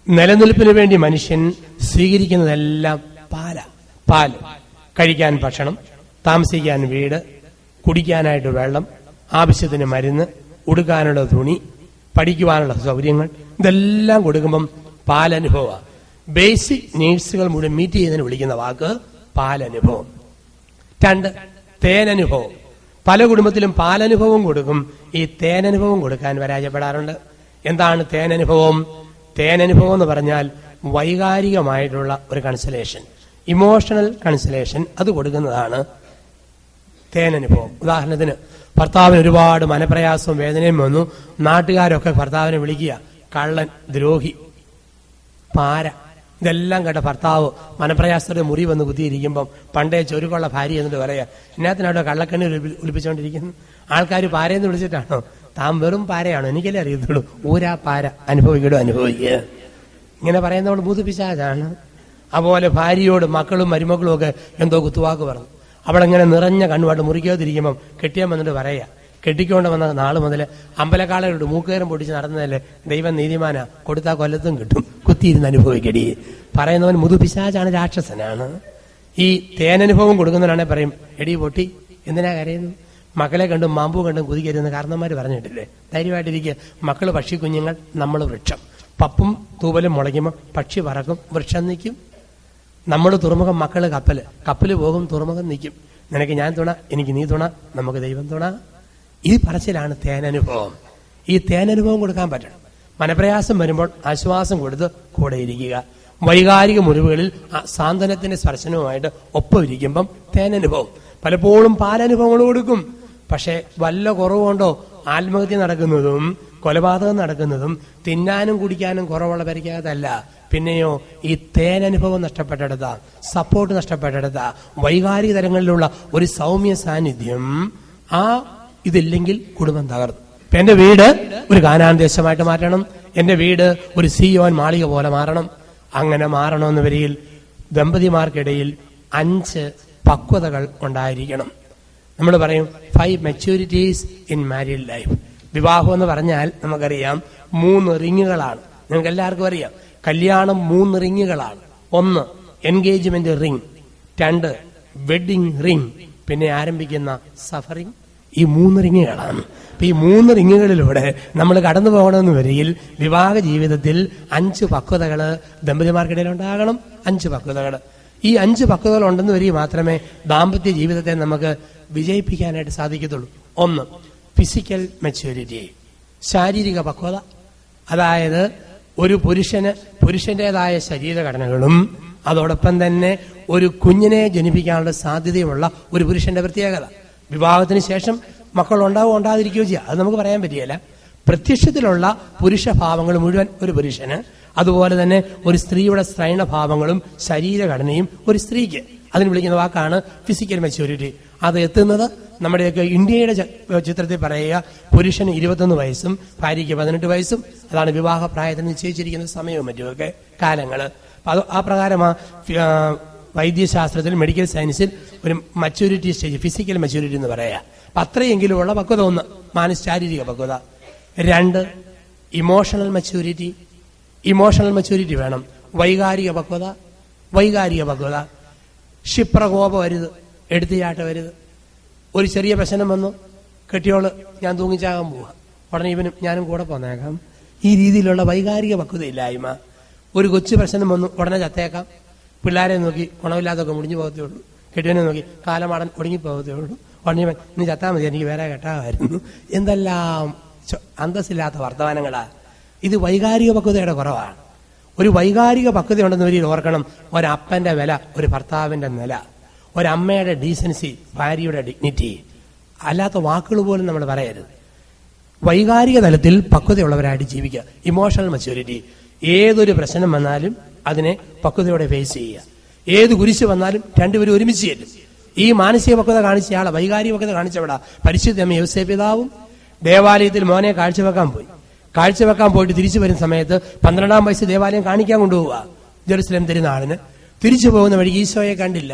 [SPEAKER 1] നിലനിൽപ്പിന് വേണ്ടി മനുഷ്യൻ സ്വീകരിക്കുന്നതെല്ലാം പാല്. കഴിക്കാൻ ഭക്ഷണം, താമസിക്കാൻ വീട്, കുടിക്കാനായിട്ട് വെള്ളം, ആവശ്യത്തിന് മരുന്ന്, ഉടുക്കാനുള്ള തുണി, പഠിക്കുവാനുള്ള സൗകര്യങ്ങൾ, ഇതെല്ലാം കൊടുക്കുമ്പം പാലനുഭവം. ബേസിക് നീഡ്സുകൾ മുഴുവൻ മീറ്റ് ചെയ്യുന്നതിന് വിളിക്കുന്ന വാക്ക് പാലനുഭവം. 2 തേനനുഭവം. പല കുടുംബത്തിലും പാലനുഭവം കൊടുക്കും, ഈ തേനനുഭവം കൊടുക്കാൻ പരാജയപ്പെടാറുണ്ട്. എന്താണ് തേനനുഭവം? തേനനുഭവം എന്ന് പറഞ്ഞാൽ വൈകാരികമായിട്ടുള്ള ഒരു കൺസലേഷൻ, ഇമോഷണൽ കൺസലേഷൻ, അത് കൊടുക്കുന്നതാണ് തേനനുഭവം. ഉദാഹരണത്തിന്, ഭർത്താവിന് ഒരുപാട് മനപ്രയാസവും വേദനയും വന്നു. നാട്ടുകാരൊക്കെ ഭർത്താവിനെ വിളിക്കുക കള്ളൻ, ദ്രോഹി, പാര. ഇതെല്ലാം കേട്ട ഭർത്താവ് മനപ്രയാസത്തോടെ മുറി വന്ന് കുത്തിയിരിക്കുമ്പം പണ്ടേ ചൊരുക്കുള്ള ഭാര്യ എന്നിട്ട് പറയാ, എന്നാത്തിനാട്ടോ കള്ളക്കണ്ണി ഒളിപ്പിച്ചുകൊണ്ടിരിക്കുന്നു? ആൾക്കാർ പാരയെന്ന് വിളിച്ചിട്ടാണോ? താൻ വെറും പാരയാണോ? എനിക്കല്ലേ അറിയത്തുള്ളൂ. ഊരാ പാര, അനുഭവിക്കുക. ഇങ്ങനെ പറയുന്നവൾ ബുദ്ധിപ്പിച്ചാണ്. അതുപോലെ ഭാര്യയോട് മക്കളും മരുമക്കളും ഒക്കെ എന്തോ കുത്തുവാക്ക് പറഞ്ഞു. അവളെങ്ങനെ നിറഞ്ഞ കണ്ണുമായിട്ട് മുറിക്കാതിരിക്കുമ്പം കെട്ടിയാൻ വന്നിട്ട് പറയാ, കെട്ടിക്കൊണ്ട് വന്ന നാള് മുതൽ അമ്പലക്കാളോട് മൂക്കേരം പൊട്ടിച്ച് നടന്നതല്ലേ, ദൈവം നീതിമാനാ, കൊടുത്താൽ കൊല്ലത്തും കിട്ടും, കുത്തിയിരുന്ന് അനുഭവിക്കടി. പറയുന്നവൻ മുതുപിശാചാണ്, രാക്ഷസനാണ്. ഈ തേനനുഭവം കൊടുക്കുന്നവരാണെ പറയും, എടി പൊട്ടി എന്തിനാ കരയുന്നു? മക്കളെ കണ്ടും മാമ്പൂ കണ്ടും കുതിക്കരുതെന്ന് കാരണന്മാർ പറഞ്ഞിട്ടില്ലേ? ധൈര്യമായിട്ടിരിക്കുക. മക്കള് പക്ഷി കുഞ്ഞുങ്ങൾ, നമ്മൾ വൃക്ഷം. പപ്പും തൂവലും മുളയ്ക്കുമ്പോൾ പക്ഷി പറക്കും, വൃക്ഷം നിൽക്കും. നമ്മൾ തുറമുഖം, മക്കള് കപ്പല്. കപ്പല് പോകും, തുറമുഖം നിൽക്കും. നിനക്ക് ഞാൻ തുണ, എനിക്ക് നീ തുണ, നമുക്ക് ദൈവം തുണ. ഈ പറച്ചിലാണ് തേനനുഭവം. ഈ തേനനുഭവം കൊടുക്കാൻ പറ്റണം. മനപ്രയാസം വരുമ്പോൾ ആശ്വാസം കൊടുത്ത് കൂടെ ഇരിക്കുക. വൈകാരിക മുറിവുകളിൽ സാന്ത്വനത്തിന്റെ സ്പർശനവുമായിട്ട് ഒപ്പം ഇരിക്കുമ്പം തേനനുഭവം. പലപ്പോഴും പാലനുഭവങ്ങൾ കൊടുക്കും. പക്ഷെ വല്ല കുറവുകൊണ്ടോ ആത്മഹത്യ നടക്കുന്നതും കൊലപാതകം നടക്കുന്നതും തിന്നാനും കുടിക്കാനും കുറവുള്ള പരിക്കാതല്ല. പിന്നെയോ ഈ തേനനുഭവം നഷ്ടപ്പെട്ടെടുത്ത, സപ്പോർട്ട് നഷ്ടപ്പെട്ടെടുത്ത, വൈകാരിക തലങ്ങളിലുള്ള ഒരു സൗമ്യ സാന്നിധ്യം, ഇതില്ലെങ്കിൽ കുടുംബം തകർന്നു. ഇപ്പൊ എന്റെ വീട് ഒരു കാനാൻ ദേശമായിട്ട് മാറ്റണം. എന്റെ വീട് ഒരു സിയോൻ മാളിക പോലെ മാറണം. അങ്ങനെ മാറണമെന്ന് വരിയിൽ ദമ്പതിമാർക്കിടയിൽ 5 പക്വതകൾ ഉണ്ടായിരിക്കണം. നമ്മൾ പറയും 5 മെച്യൂരിറ്റീസ് ഇൻ മാരീഡ് ലൈഫ്. വിവാഹം എന്ന് പറഞ്ഞാൽ നമുക്കറിയാം 3 റിങ്ങുകളാണ്. നിങ്ങൾക്ക് എല്ലാവർക്കും അറിയാം, കല്യാണം 3 റിങ്ങുകളാണ്. 1 എൻഗേജ്മെന്റ് റിംഗ്, 2 വെഡിങ് റിംഗ്, പിന്നെ ആരംഭിക്കുന്ന സഫറിംഗ്. ഈ 3 റിങ്ങുകളാണ്. അപ്പൊ ഈ 3 റിങ്ങുകളിലൂടെ നമ്മൾ കടന്നു പോകണമെന്ന് വരികിൽ വിവാഹ ജീവിതത്തിൽ 5 പക്വതകള് ദമ്പതിമാർക്കിടയിൽ ഉണ്ടാകണം. 5 പക്വതകള്. ഈ 5 പക്വതകൾ ഉണ്ടെന്ന് വരിക മാത്രമേ ദാമ്പത്യ ജീവിതത്തെ നമുക്ക് വിജയിപ്പിക്കാനായിട്ട് സാധിക്കത്തുള്ളൂ. 1 ഫിസിക്കൽ മെച്യൂരിറ്റി, ശാരീരിക പക്വത. അതായത് ഒരു പുരുഷന്റേതായ ശരീരഘടനകളും അതോടൊപ്പം തന്നെ ഒരു കുഞ്ഞിനെ ജനിപ്പിക്കാനുള്ള സാധ്യതയുമുള്ള ഒരു പുരുഷന്റെ പ്രത്യേകത. വിവാഹത്തിന് ശേഷം മക്കൾ ഉണ്ടാവുകയോ ഉണ്ടാതിരിക്കുകയോ ചെയ്യുക, അത് നമുക്ക് പറയാൻ പറ്റിയല്ല. പ്രത്യക്ഷത്തിലുള്ള പുരുഷഭാവങ്ങൾ മുഴുവൻ ഒരു പുരുഷന്, അതുപോലെ തന്നെ ഒരു സ്ത്രീയുടെ സ്ത്രൈണഭാവങ്ങളും ശരീരഘടനയും ഒരു സ്ത്രീക്ക്. അതിന് വിളിക്കുന്ന വാക്കാണ് ഫിസിക്കൽ മെച്യൂരിറ്റി. അത് എത്തുന്നത് നമ്മുടെയൊക്കെ ഇന്ത്യയുടെ ചിത്രത്തിൽ പറയുക, പുരുഷന് 21 വയസ്സും ഭാര്യയ്ക്ക് 18 വയസ്സും. അതാണ് വിവാഹ പ്രായത്തിന് നിശ്ചയിച്ചിരിക്കുന്ന സമയവും മറ്റുമൊക്കെ കാലങ്ങള്. അത് ആ പ്രകാരം വൈദ്യശാസ്ത്രത്തിൽ, മെഡിക്കൽ സയൻസിൽ ഒരു മച്യൂരിറ്റി സ്റ്റേജ്, ഫിസിക്കൽ മച്യൂരിറ്റി എന്ന് പറയാ. അപ്പൊ അത്രയെങ്കിലുമുള്ള പക്വത. 1 ശാരീരിക പക്വത. 2 ഇമോഷണൽ മച്യൂരിറ്റി. ഇമോഷണൽ മച്യൂരിറ്റി വേണം. വൈകാരിക പക്വത. ക്ഷിപ്രകോപം വരുത്, എടുത്തിയാട്ട വരുത്. ഒരു ചെറിയ പ്രശ്നം വന്നു, കെട്ടിയോള് ഞാൻ തൂങ്ങിച്ചാകാൻ പോവാ, ഉടനെ ഇവനും ഞാനും കൂടെ പോന്നേക്കാം. ഈ രീതിയിലുള്ള വൈകാരിക പക്വതയില്ലായ്മ. ഒരു കൊച്ചു പ്രശ്നം വന്നു, ഉടനെ ചത്തേക്കാം. പിള്ളേരെ നോക്കി ഗുണമില്ലാതൊക്കെ മുടിഞ്ഞു പോകത്തേ ഉള്ളൂ. കെട്ടിയവനെ നോക്കി കാലമാടൻ ഒടുങ്ങിപ്പോകത്തേ ഉള്ളൂ. ഉടനെ നീ ചത്താൽ മതി, എനിക്ക് വേറെ കെട്ടാമായിരുന്നു. എന്തെല്ലാം അന്തസ്സില്ലാത്ത വർത്തമാനങ്ങളാ. ഇത് വൈകാരിക പക്വതയുടെ കുറവാണ്. ഒരു വൈകാരിക പക്വത ഉണ്ടെന്ന് വരിയിൽ ഓർക്കണം. ഒരപ്പന്റെ വില ഒരു ഭർത്താവിന്റെ നില, ഒരമ്മയുടെ ഡീസൻസി, ഭാര്യയുടെ ഡിഗ്നിറ്റി. അല്ലാത്ത വാക്കുകൾ പോലും നമ്മൾ പറയരുത്. വൈകാരിക തലത്തിൽ പക്വതയുള്ളവരായിട്ട് ജീവിക്കുക. Emotional maturity. ഏതൊരു പ്രശ്നം വന്നാലും അതിനെ പക്വതയോടെ ഫേസ് ചെയ്യുക. ഏത് കുരിശ് വന്നാലും രണ്ടുപേരും ഒരുമിച്ച് ചെല്ലും. ഈ മാനസിക പക്വത കാണിച്ചയാളെ, വൈകാരിക പക്വത കാണിച്ചവിടാ പരിശുദ്ധ അമ്മ യോസേപ്പ് പിതാവും ദേവാലയത്തിൽ മോനെ കാഴ്ചവെക്കാൻ പോയിട്ട് തിരിച്ചു വരുന്ന സമയത്ത് 12-ാം വയസ്സ് ദേവാലയം കാണിക്കാൻ കൊണ്ടുപോവുക ജെറുസലേം തിരുനാളിന്. തിരിച്ചു പോകുന്ന വഴി ഈശോയെ കണ്ടില്ല.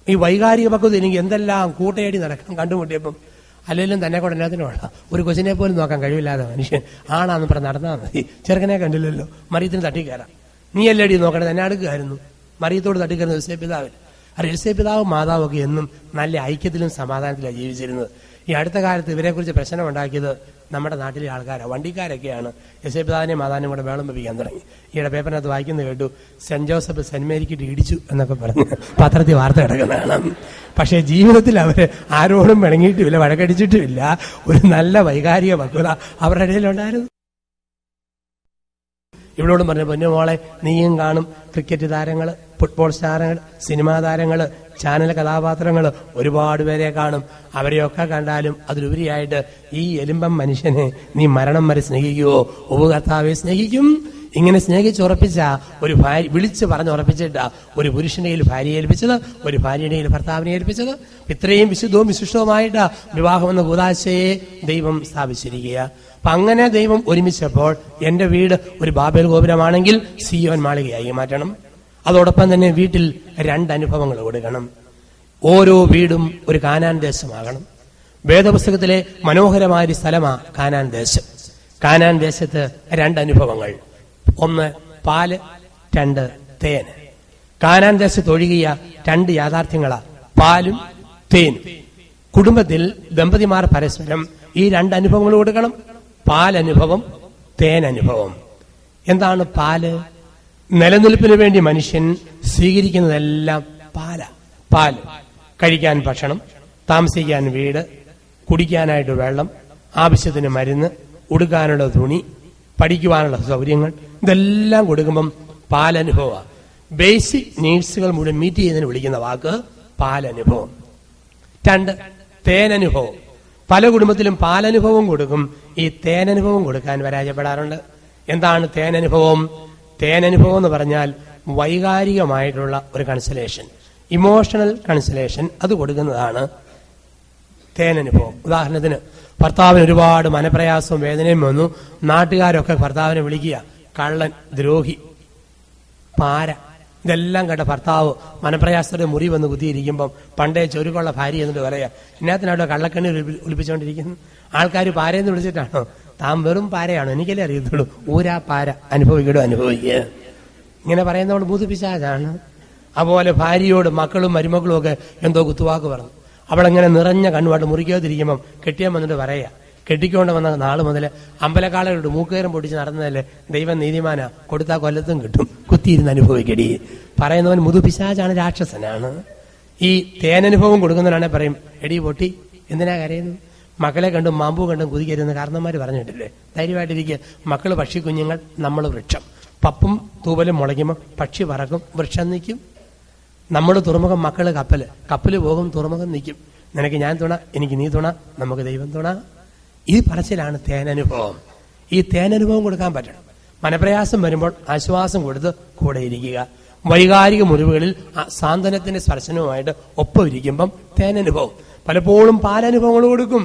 [SPEAKER 1] ഈ വൈകാരിക പക്വത എനിക്ക് എന്തെല്ലാം കൂട്ടയടി നടക്കാൻ കണ്ടുമുട്ടിയപ്പം. അല്ലെങ്കിലും തന്നെ കൂടെ എന്നാത്തിനുള്ള ഒരു കൊച്ചിനെ പോലും നോക്കാൻ കഴിവില്ലാതെ മനുഷ്യൻ ആണാന്ന് പറഞ്ഞ് നടന്നാൽ മതി. ചെറുക്കനെ കണ്ടില്ലല്ലോ, മറിയത്തിന് തട്ടിക്കയറാം. നീ അല്ലേടി നോക്കണേ, തന്നെ അടുക്കുകയായിരുന്നു. മറിയത്തോട് തട്ടിക്കയറുന്ന യോസേപ്പ് പിതാവിൽ. യോസേപ്പ് പിതാവും മാതാവും ഒക്കെ എന്നും നല്ല ഐക്യത്തിലും സമാധാനത്തിലാണ് ജീവിച്ചിരുന്നത്. ഈ അടുത്ത കാലത്ത് ഇവരെക്കുറിച്ച് പ്രശ്നം ഉണ്ടാക്കിയത് നമ്മുടെ നാട്ടിലെ ആൾക്കാരാണ്, വണ്ടിക്കാരൊക്കെയാണ്. യോസേപ്പ് പിതാവിനെയും മാതാവിനെയും കൂടെ വേളം വെപ്പിക്കാൻ തുടങ്ങി. ഈയിടെ പേപ്പറിനകത്ത് വായിക്കുന്നത് കേട്ടു, സെന്റ് ജോസഫ് സെന്റ് മേരിക്കിട്ട് ഇടിച്ചു എന്നൊക്കെ പറഞ്ഞ് പത്രത്തിൽ വാർത്ത കിടക്കുന്നതാണ്. പക്ഷേ ജീവിതത്തിൽ അവര് ആരോടും പിണങ്ങിയിട്ടുമില്ല, വഴക്കടിച്ചിട്ടുമില്ല. ഒരു നല്ല വൈകാരിക പക്വത അവരുടെ ഇടയിലുണ്ടായിരുന്നു. ഇവളോടും പറഞ്ഞു, പൊന്നുമോളെ നീയും കാണും ക്രിക്കറ്റ് താരങ്ങള്, ഫുട്ബോൾ താരങ്ങൾ, സിനിമാ താരങ്ങള്, ചാനൽ കഥാപാത്രങ്ങൾ, ഒരുപാട് പേരെ കാണും. അവരെയൊക്കെ കണ്ടാലും അതിലുപരിയായിട്ട് ഈ എലുമ്പം മനുഷ്യനെ നീ മരണം വരെ സ്നേഹിക്കുവോ? ഉപകർത്താവെ സ്നേഹിക്കും. ഇങ്ങനെ സ്നേഹിച്ചുറപ്പിച്ച ഒരു ഭാര്യ, വിളിച്ച് പറഞ്ഞുറപ്പിച്ചിട്ടാ ഒരു പുരുഷന്റെ കയ്യിൽ ഭാര്യയെ ഏൽപ്പിച്ചത്, ഒരു ഭാര്യയുടെ കയ്യിൽ ഭർത്താവിനെ ഏൽപ്പിച്ചത്. ഇത്രയും വിശുദ്ധവും വിശിഷ്ടവുമായിട്ട് വിവാഹമെന്ന കൂദാശയെ ദൈവം സ്ഥാപിച്ചിരിക്കുക. അപ്പൊ അങ്ങനെ ദൈവം ഒരുമിച്ചപ്പോൾ എന്റെ വീട് ഒരു ബാബേൽ ഗോപുരമാണെങ്കിൽ സിയോൻ മാളികയായി മാറ്റണം. അതോടൊപ്പം തന്നെ വീട്ടിൽ 2 അനുഭവങ്ങൾ കൊടുക്കണം. ഓരോ വീടും ഒരു കാനാൻ ദേശമാകണം. വേദപുസ്തകത്തിലെ മനോഹരമായ സ്ഥലമാ കാനാൻ ദേശം. കാനാൻ ദേശത്ത് 2 അനുഭവങ്ങൾ. 1 പാല്, 2 തേന്. കാനാൻ ദേശത്ത് ഒഴുകിയ 2 യാഥാർത്ഥ്യങ്ങളാ പാലും തേനും. കുടുംബത്തിൽ ദമ്പതിമാർ പരസ്പരം ഈ രണ്ട് അനുഭവങ്ങൾ കൊടുക്കണം. പാലനുഭവം, തേനനുഭവം. എന്താണ് പാല്? നിലനിൽപ്പിന് വേണ്ടി മനുഷ്യൻ സ്വീകരിക്കുന്നതെല്ലാം പാല്. കഴിക്കാൻ ഭക്ഷണം, താമസിക്കാൻ വീട്, കുടിക്കാനായിട്ട് വെള്ളം, ആവശ്യത്തിന് മരുന്ന്, ഉടുക്കാനുള്ള തുണി, പഠിക്കുവാനുള്ള സൗകര്യങ്ങൾ, ഇതെല്ലാം കൊടുക്കുമ്പം പാലനുഭവമാണ്. ബേസിക് നീഡ്സുകൾ മുഴുവൻ മീറ്റ് ചെയ്യുന്നതിന് വിളിക്കുന്ന വാക്ക് പാലനുഭവം. 2, തേനനുഭവം. പല കുടുംബത്തിലും പാലനുഭവം കൊടുക്കും, ഈ തേനനുഭവം കൊടുക്കാൻ പരാജയപ്പെടാറുണ്ട്. എന്താണ് തേനനുഭവം? തേനനുഭവം എന്ന് പറഞ്ഞാൽ വൈകാരികമായിട്ടുള്ള ഒരു കൺസലേഷൻ, ഇമോഷണൽ കൺസലേഷൻ, അത് കൊടുക്കുന്നതാണ് തേനനുഭവം. ഉദാഹരണത്തിന്, ഭർത്താവിന് ഒരുപാട് മനപ്രയാസവും വേദനയും വന്നു. നാട്ടുകാരൊക്കെ ഭർത്താവിനെ വിളിക്കുക കള്ളൻ, ദ്രോഹി, പാര. ഇതെല്ലാം കേട്ട ഭർത്താവ് മനപ്രയാസത്തോടെ മുറി വന്ന് കുത്തിയിരിക്കുമ്പം പണ്ടേ ചൊരുക്കുള്ള ഭാര്യ എന്നിട്ട് പറയാ, ഇതിനകത്തിനാട്ടോ കള്ളക്കണ്ണി ഒളിപ്പിച്ചുകൊണ്ടിരിക്കുന്നു. ആൾക്കാർ പാരയെന്ന് വിളിച്ചിട്ടാണോ? താൻ വെറും പാരയാണോ? എനിക്കല്ലേ അറിയത്തുള്ളൂ. ഊരാ പാര, അനുഭവിക്കുക. ഇങ്ങനെ പറയുന്നവൾ ഭൂതപിശാചാണ്. അതുപോലെ ഭാര്യയോട് മക്കളും മരുമക്കളും ഒക്കെ എന്തോ കുത്തുവാക്ക് പറഞ്ഞു. അവളെങ്ങനെ നിറഞ്ഞ കണ്ണുമായിട്ട് മുറിക്കാതിരിക്കുമ്പം കെട്ടിയാൻ വന്നിട്ട് പറയാ, കെട്ടിക്കൊണ്ട് വന്ന നാള് മുതൽ അമ്പലക്കാളോട് മൂക്കേരം പൊട്ടിച്ച് നടന്നതല്ലേ, ദൈവം നീതിമാനാ, കൊടുത്താൽ കൊല്ലത്തും കിട്ടും, കുത്തിയിരുന്ന് അനുഭവിക്കടി. പറയുന്നവൻ മുതുപിശാചാണ്, രാക്ഷസനാണ്. ഈ തേനനുഭവം കൊടുക്കുന്നവരാണെ പറയും, എടി പൊട്ടി എന്തിനാ കരയുന്നു? മക്കളെ കണ്ടും മാമ്പൂ കണ്ടും കുതിക്കരുതെന്ന് കാരണന്മാർ പറഞ്ഞിട്ടില്ലേ? ധൈര്യമായിട്ടിരിക്കുക. മക്കള് പക്ഷി കുഞ്ഞുങ്ങൾ, നമ്മൾ വൃക്ഷം. പപ്പും തൂവലും മുളയ്ക്കുമ്പോൾ പക്ഷി പറക്കും, വൃക്ഷം നിൽക്കും. നമ്മൾ തുറമുഖം, മക്കള് കപ്പല് പോകും, തുറമുഖം നിൽക്കും. നിനക്ക് ഞാൻ തുണ, എനിക്ക് നീ തുണ, നമുക്ക് ദൈവം തുണ. ഈ പറച്ചിലാണ് തേനനുഭവം. ഈ തേനനുഭവം കൊടുക്കാൻ പറ്റണം. മനപ്രയാസം വരുമ്പോൾ ആശ്വാസം കൊടുത്ത് കൂടെ ഇരിക്കുക. വൈകാരിക മുറിവുകളിൽ സാന്ത്വനത്തിന്റെ സ്പർശനവുമായിട്ട് ഒപ്പം ഇരിക്കുമ്പം തേനനുഭവം. പലപ്പോഴും പാലനുഭവങ്ങൾ കൊടുക്കും.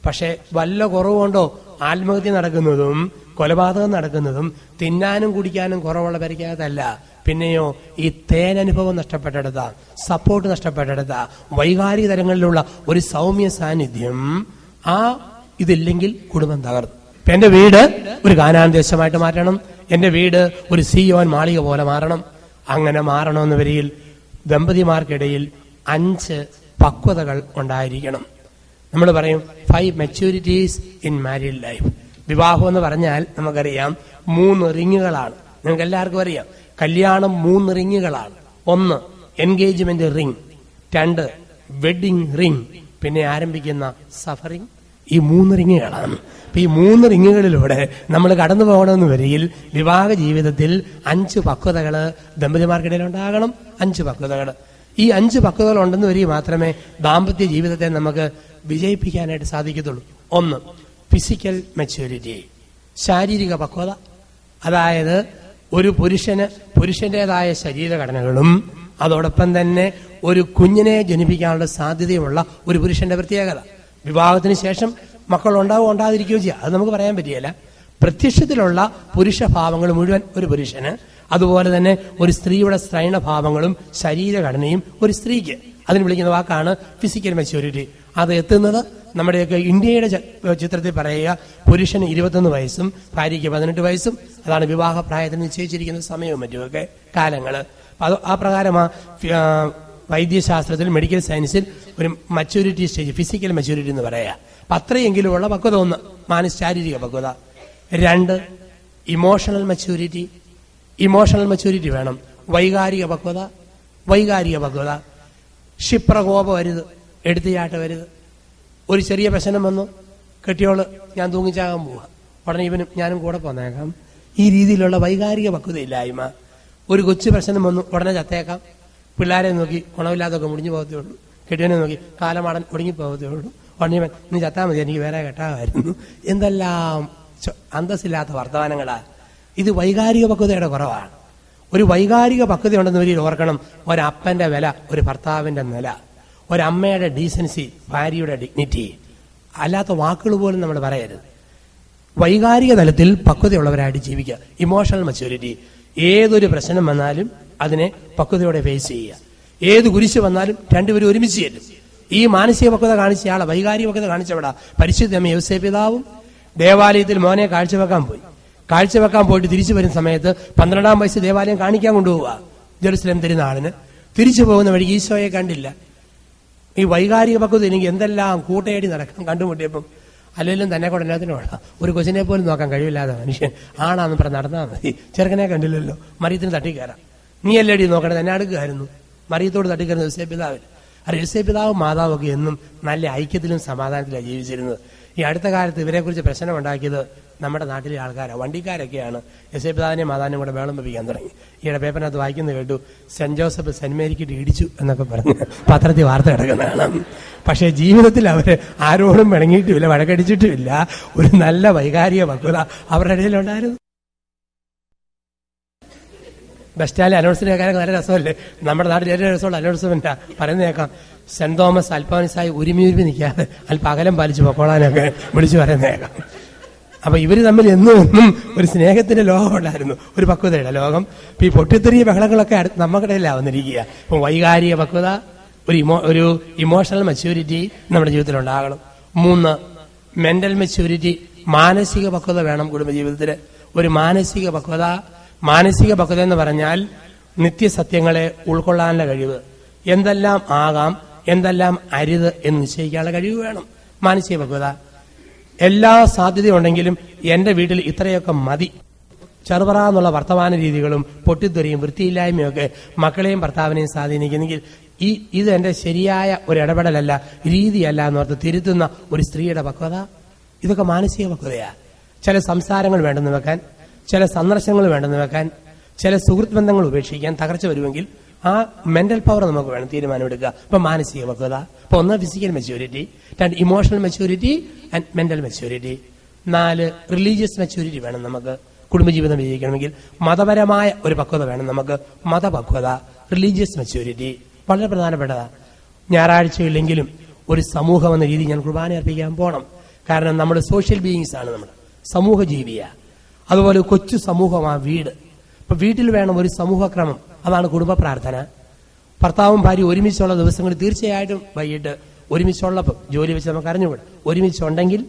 [SPEAKER 1] പക്ഷെ വല്ല കുറവുകൊണ്ടോ ആത്മഹത്യ നടക്കുന്നതും കൊലപാതകം നടക്കുന്നതും തിന്നാനും കുടിക്കാനും കുറവുള്ള പരിക്കാത്തല്ല. പിന്നെയോ ഈ തേനനുഭവം നഷ്ടപ്പെട്ടെടുത്ത, സപ്പോർട്ട് നഷ്ടപ്പെട്ടെടുത്ത, വൈകാരിക തലങ്ങളിലുള്ള ഒരു സൗമ്യ സാന്നിധ്യം, ഇതില്ലെങ്കിൽ കുടുംബം തകർന്നു. ഇപ്പൊ എന്റെ വീട് ഒരു കാനാന്തേശമായിട്ട് മാറ്റണം, എന്റെ വീട് ഒരു സിയോൻ മാളിക പോലെ മാറണം. അങ്ങനെ മാറണമെന്ന് വരിയിൽ ദമ്പതിമാർക്കിടയിൽ 5 പക്വതകൾ ഉണ്ടായിരിക്കണം. നമ്മൾ പറയും 5 മെച്യൂരിറ്റീസ് ഇൻ മാരീഡ് ലൈഫ്. വിവാഹം എന്ന് പറഞ്ഞാൽ നമുക്കറിയാം 3 റിങ്ങുകളാണ്. നിങ്ങൾക്ക് എല്ലാവർക്കും അറിയാം, കല്യാണം 3 റിങ്ങുകളാണ്. 1 എൻഗേജ്മെന്റ് റിംഗ്, 2 വെഡിങ് റിംഗ്, പിന്നെ ആരംഭിക്കുന്ന സഫറിംഗ്. ഈ 3 റിങ്ങുകളാണ്. അപ്പൊ ഈ 3 റിങ്ങുകളിലൂടെ നമ്മൾ കടന്നു പോകണമെന്ന് വരിയിൽ വിവാഹ ജീവിതത്തിൽ 5 പക്വതകള് ദമ്പതിമാർക്കിടയിൽ ഉണ്ടാകണം. 5 പക്വതകൾ. ഈ 5 പക്വതകൾ ഉണ്ടെന്ന് വരിക മാത്രമേ ദാമ്പത്യ ജീവിതത്തെ നമുക്ക് വിജയിപ്പിക്കാനായിട്ട് സാധിക്കത്തുള്ളൂ. 1 ഫിസിക്കൽ മെച്യൂരിറ്റി, ശാരീരിക പക്വത. അതായത് ഒരു പുരുഷന്റേതായ ശരീരഘടനകളും അതോടൊപ്പം തന്നെ ഒരു കുഞ്ഞിനെ ജനിപ്പിക്കാനുള്ള സാധ്യതയുമുള്ള ഒരു പുരുഷന്റെ പ്രത്യേകത. വിവാഹത്തിന് ശേഷം മക്കൾ ഉണ്ടാവുകയോ ഉണ്ടാതിരിക്കുകയോ ചെയ്യുക, അത് നമുക്ക് പറയാൻ പറ്റിയല്ല. പ്രത്യക്ഷത്തിലുള്ള പുരുഷഭാവങ്ങൾ മുഴുവൻ ഒരു പുരുഷന്, അതുപോലെ തന്നെ ഒരു സ്ത്രീയുടെ സ്ത്രൈണഭാവങ്ങളും ശരീരഘടനയും ഒരു സ്ത്രീക്ക്. അതിന് വിളിക്കുന്ന വാക്കാണ് ഫിസിക്കൽ മെച്യൂരിറ്റി. അത് എത്തുന്നത് നമ്മുടെയൊക്കെ ഇന്ത്യയുടെ ചിത്രത്തിൽ പറയുക, പുരുഷന് 21 വയസ്സും ഭാര്യയ്ക്ക് 18 വയസ്സും. അതാണ് വിവാഹ പ്രായത്തിന് നിശ്ചയിച്ചിരിക്കുന്ന സമയവും മറ്റുമൊക്കെ കാലങ്ങള്. അത് ആ പ്രകാരമാ വൈദ്യശാസ്ത്രത്തിൽ, മെഡിക്കൽ സയൻസിൽ ഒരു മച്യൂരിറ്റി സ്റ്റേജ്, ഫിസിക്കൽ മച്യൂരിറ്റി എന്ന് പറയാ. അപ്പൊ അത്രയെങ്കിലുമുള്ള പക്വത. 1 ശാരീരിക പക്വത. 2 ഇമോഷണൽ മച്യൂരിറ്റി. ഇമോഷണൽ മച്യൂരിറ്റി വേണം. വൈകാരിക പക്വത. ക്ഷിപ്രകോപം വരുത്, എടുത്തുചാട്ടം വരുത്. ഒരു ചെറിയ പ്രശ്നം വന്നു, കെട്ടിയോള് ഞാൻ തൂങ്ങിച്ചാകാൻ പോവാ, ഉടനെ ഇവനും ഞാനും കൂടെ പോന്നേക്കാം. ഈ രീതിയിലുള്ള വൈകാരിക പക്വതയില്ലായ്മ. ഒരു കൊച്ചു പ്രശ്നം വന്നു, ഉടനെ ചത്തേക്കാം. പിള്ളേരെ നോക്കി ഗുണമില്ലാതൊക്കെ മുടിഞ്ഞു പോകത്തേ ഉള്ളൂ. കെട്ടിയവനെ നോക്കി കാലമാടൻ ഒടുങ്ങി പോകത്തേ ഉള്ളൂ. ഉടനെ നീ ചത്താൽ മതി, എനിക്ക് വേറെ കെട്ടാമായിരുന്നു. എന്തെല്ലാം അന്തസ്സില്ലാത്ത വർത്തമാനങ്ങളാ. ഇത് വൈകാരിക പക്വതയുടെ കുറവാണ്. ഒരു വൈകാരിക പക്വത ഉണ്ടെന്ന് വരിയിൽ ഓർക്കണം. ഒരപ്പന്റെ വില ഒരു ഭർത്താവിന്റെ നില, ഒരമ്മയുടെ ഡീസൻസി, ഭാര്യയുടെ ഡിഗ്നിറ്റി. അല്ലാത്ത വാക്കുകൾ പോലും നമ്മൾ പറയരുത്. വൈകാരിക തലത്തിൽ പക്വതയുള്ളവരായിട്ട് ജീവിക്കുക. Emotional maturity. ഏതൊരു പ്രശ്നം വന്നാലും അതിനെ പക്വതയോടെ ഫേസ് ചെയ്യുക. ഏത് കുരിശ് വന്നാലും രണ്ടുപേരും ഒരുമിച്ച് ചെല്ലും. ഈ മാനസിക പക്വത കാണിച്ചയാളെ വൈകാരിക പക്വത കാണിച്ചവിടാ പരിശുദ്ധ അമ്മ യോസേപ്പ് പിതാവും ദേവാലയത്തിൽ മോനെ കാഴ്ചവെക്കാൻ പോയിട്ട് തിരിച്ചു വരുന്ന സമയത്ത് 12-ാം വയസ്സ് ദേവാലയം കാണിക്കാൻ കൊണ്ടുപോവുക ജെറുസലേം തിരുനാളിന്. തിരിച്ചു പോകുന്ന വഴി ഈശോയെ കണ്ടില്ല. ഈ വൈകാരിക പക്വത എനിക്ക് എന്തെല്ലാം കൂട്ടയടി നടക്കണം കണ്ടുമുട്ടിയപ്പം. അല്ലെങ്കിലും തന്നെ കൊണ്ട് എല്ലാത്തിനും വേണം. ഒരു കൊച്ചിനെ പോലും നോക്കാൻ കഴിവില്ലാതെ മനുഷ്യൻ ആണാന്ന് പറഞ്ഞ് നടന്നാൽ മതി. ചെറുക്കനെ കണ്ടില്ലല്ലോ, മറിയത്തിന് തട്ടിക്കയറാം. നീ അല്ലേടി നോക്കണേ, തന്നെ അടുക്കുകയായിരുന്നു. മറിയത്തോട് തട്ടിക്കയറുന്ന യോസേപ്പ് പിതാവിൽ. യോസേപ്പ് പിതാവും മാതാവും ഒക്കെ എന്നും നല്ല ഐക്യത്തിലും സമാധാനത്തിലാണ് ജീവിച്ചിരുന്നത്. ഈ അടുത്ത കാലത്ത് ഇവരെക്കുറിച്ച് പ്രശ്നം ഉണ്ടാക്കിയത് നമ്മുടെ നാട്ടിലെ ആൾക്കാരാണ്, വണ്ടിക്കാരൊക്കെയാണ്. യോസേപ്പ് പിതാവിനെയും മാതാവിനെയും കൂടെ വേളം വെപ്പിക്കാൻ തുടങ്ങി. ഈയിടെ പേപ്പറിനകത്ത് വായിക്കുന്നത് കേട്ടു, സെന്റ് ജോസഫ് സെന്റ് മേരിക്കിട്ട് ഇടിച്ചു എന്നൊക്കെ പറഞ്ഞ് പത്രത്തിൽ വാർത്ത കിടക്കുന്നതാണ്. പക്ഷേ ജീവിതത്തിൽ അവര് ആരോടും പിണങ്ങിയിട്ടുമില്ല, വഴക്കടിച്ചിട്ടുമില്ല. ഒരു നല്ല വൈകാരിക പക്വത അവരുടെ ഇടയിലുണ്ടായിരുന്നു. ബസ് സ്റ്റാൻഡിൽ അനൗൺസ്മെന്റ് കേൾക്കാനൊക്കെ നല്ല രസമല്ലേ? നമ്മുടെ നാട്ടിൽ ഏറ്റവും രസമുള്ള അനൗൺസ്മെന്റാ പറയുന്നത് കേൾക്കാം. സെന്റ് തോമസ് അൽഫോൻസായി ഉരുമി നിൽക്കാതെ അല്പം അകലം പാലിച്ച് പൊക്കോളാനൊക്കെ വിളിച്ചു പറയുന്നത് കേൾക്കാം. അപ്പൊ ഇവര് തമ്മിൽ എന്നും ഒരു സ്നേഹത്തിന്റെ ലോകം ഉണ്ടായിരുന്നു, ഒരു പക്വതയുടെ ലോകം. ഇപ്പൊ ഈ പൊട്ടിത്തെറിയ ബഹളങ്ങളൊക്കെ നമ്മുടെ ഇടയിലാണ് വന്നിരിക്കുക. ഇപ്പൊ വൈകാരിക പക്വത, ഒരു ഇമോഷണൽ മെച്യൂരിറ്റി നമ്മുടെ ജീവിതത്തിൽ ഉണ്ടാകണം. 3, മെന്റൽ മെച്യൂരിറ്റി, മാനസിക പക്വത വേണം കുടുംബജീവിതത്തിൽ. ഒരു മാനസിക പക്വത എന്ന് പറഞ്ഞാൽ നിത്യസത്യങ്ങളെ ഉൾക്കൊള്ളാനുള്ള കഴിവ്. എന്തെല്ലാം ആകാം, എന്തെല്ലാം അരുത് എന്ന് നിശ്ചയിക്കാനുള്ള കഴിവ് വേണം. മാനസിക പക്വത. എല്ലാ സാധ്യതയുണ്ടെങ്കിലും എന്റെ വീട്ടിൽ ഇത്രയൊക്കെ മതി, ചെറുപറ എന്നുള്ള വർത്തമാന രീതികളും പൊട്ടിത്തെറിയും വൃത്തിയില്ലായ്മയൊക്കെ മക്കളെയും ഭർത്താവിനെയും സ്വാധീനിക്കുന്നെങ്കിൽ ഇത് എന്റെ ശരിയായ ഒരു ഇടപെടലല്ല, രീതിയല്ല എന്നോർത്ത് തിരുത്തുന്ന ഒരു സ്ത്രീയുടെ പക്വത. ഇതൊക്കെ മാനസിക പക്വതയാ. ചില സംസാരങ്ങൾ വേണ്ടെന്ന് വെക്കാൻ, ചില സന്ദർശനങ്ങൾ വേണ്ടെന്ന് വെക്കാൻ, ചില സുഹൃത്ത് ബന്ധങ്ങൾ ഉപേക്ഷിക്കാൻ തകർച്ച വരുമെങ്കിൽ ആ മെന്റൽ പവർ നമുക്ക് വേണം തീരുമാനമെടുക്കുക. ഇപ്പൊ മാനസിക പക്വത. ഇപ്പൊ 1 physical maturity, 2 emotional maturity and mental maturity, 4 religious maturity വേണം നമുക്ക് കുടുംബജീവിതം വിജയിക്കണമെങ്കിൽ. മതപരമായ ഒരു പക്വത വേണം നമുക്ക്, മതപക്വത, റിലീജിയസ് മെച്യൂരിറ്റി വളരെ പ്രധാനപ്പെട്ടതാണ്. ഞായറാഴ്ചയില്ലെങ്കിലും ഒരു സമൂഹം എന്ന രീതി ഞാൻ കുർബാന അർപ്പിക്കാൻ പോകണം. കാരണം നമ്മൾ സോഷ്യൽ ബീയിങ്സ് ആണ്, നമ്മൾ സമൂഹ ജീവിയാ. അതുപോലെ കൊച്ചു സമൂഹമാണ് വീട്. ഇപ്പൊ വീട്ടിൽ വേണം ഒരു സമൂഹക്രമം, അതാണ് കുടുംബ പ്രാർത്ഥന. ഭർത്താവും ഭാര്യ ഒരുമിച്ചുള്ള ദിവസങ്ങളിൽ തീർച്ചയായിട്ടും വൈകിട്ട് ഒരുമിച്ചുള്ളപ്പോൾ ജോലി വെച്ച് നമുക്ക് അറിഞ്ഞുകൂടാ, ഒരുമിച്ചുണ്ടെങ്കിൽ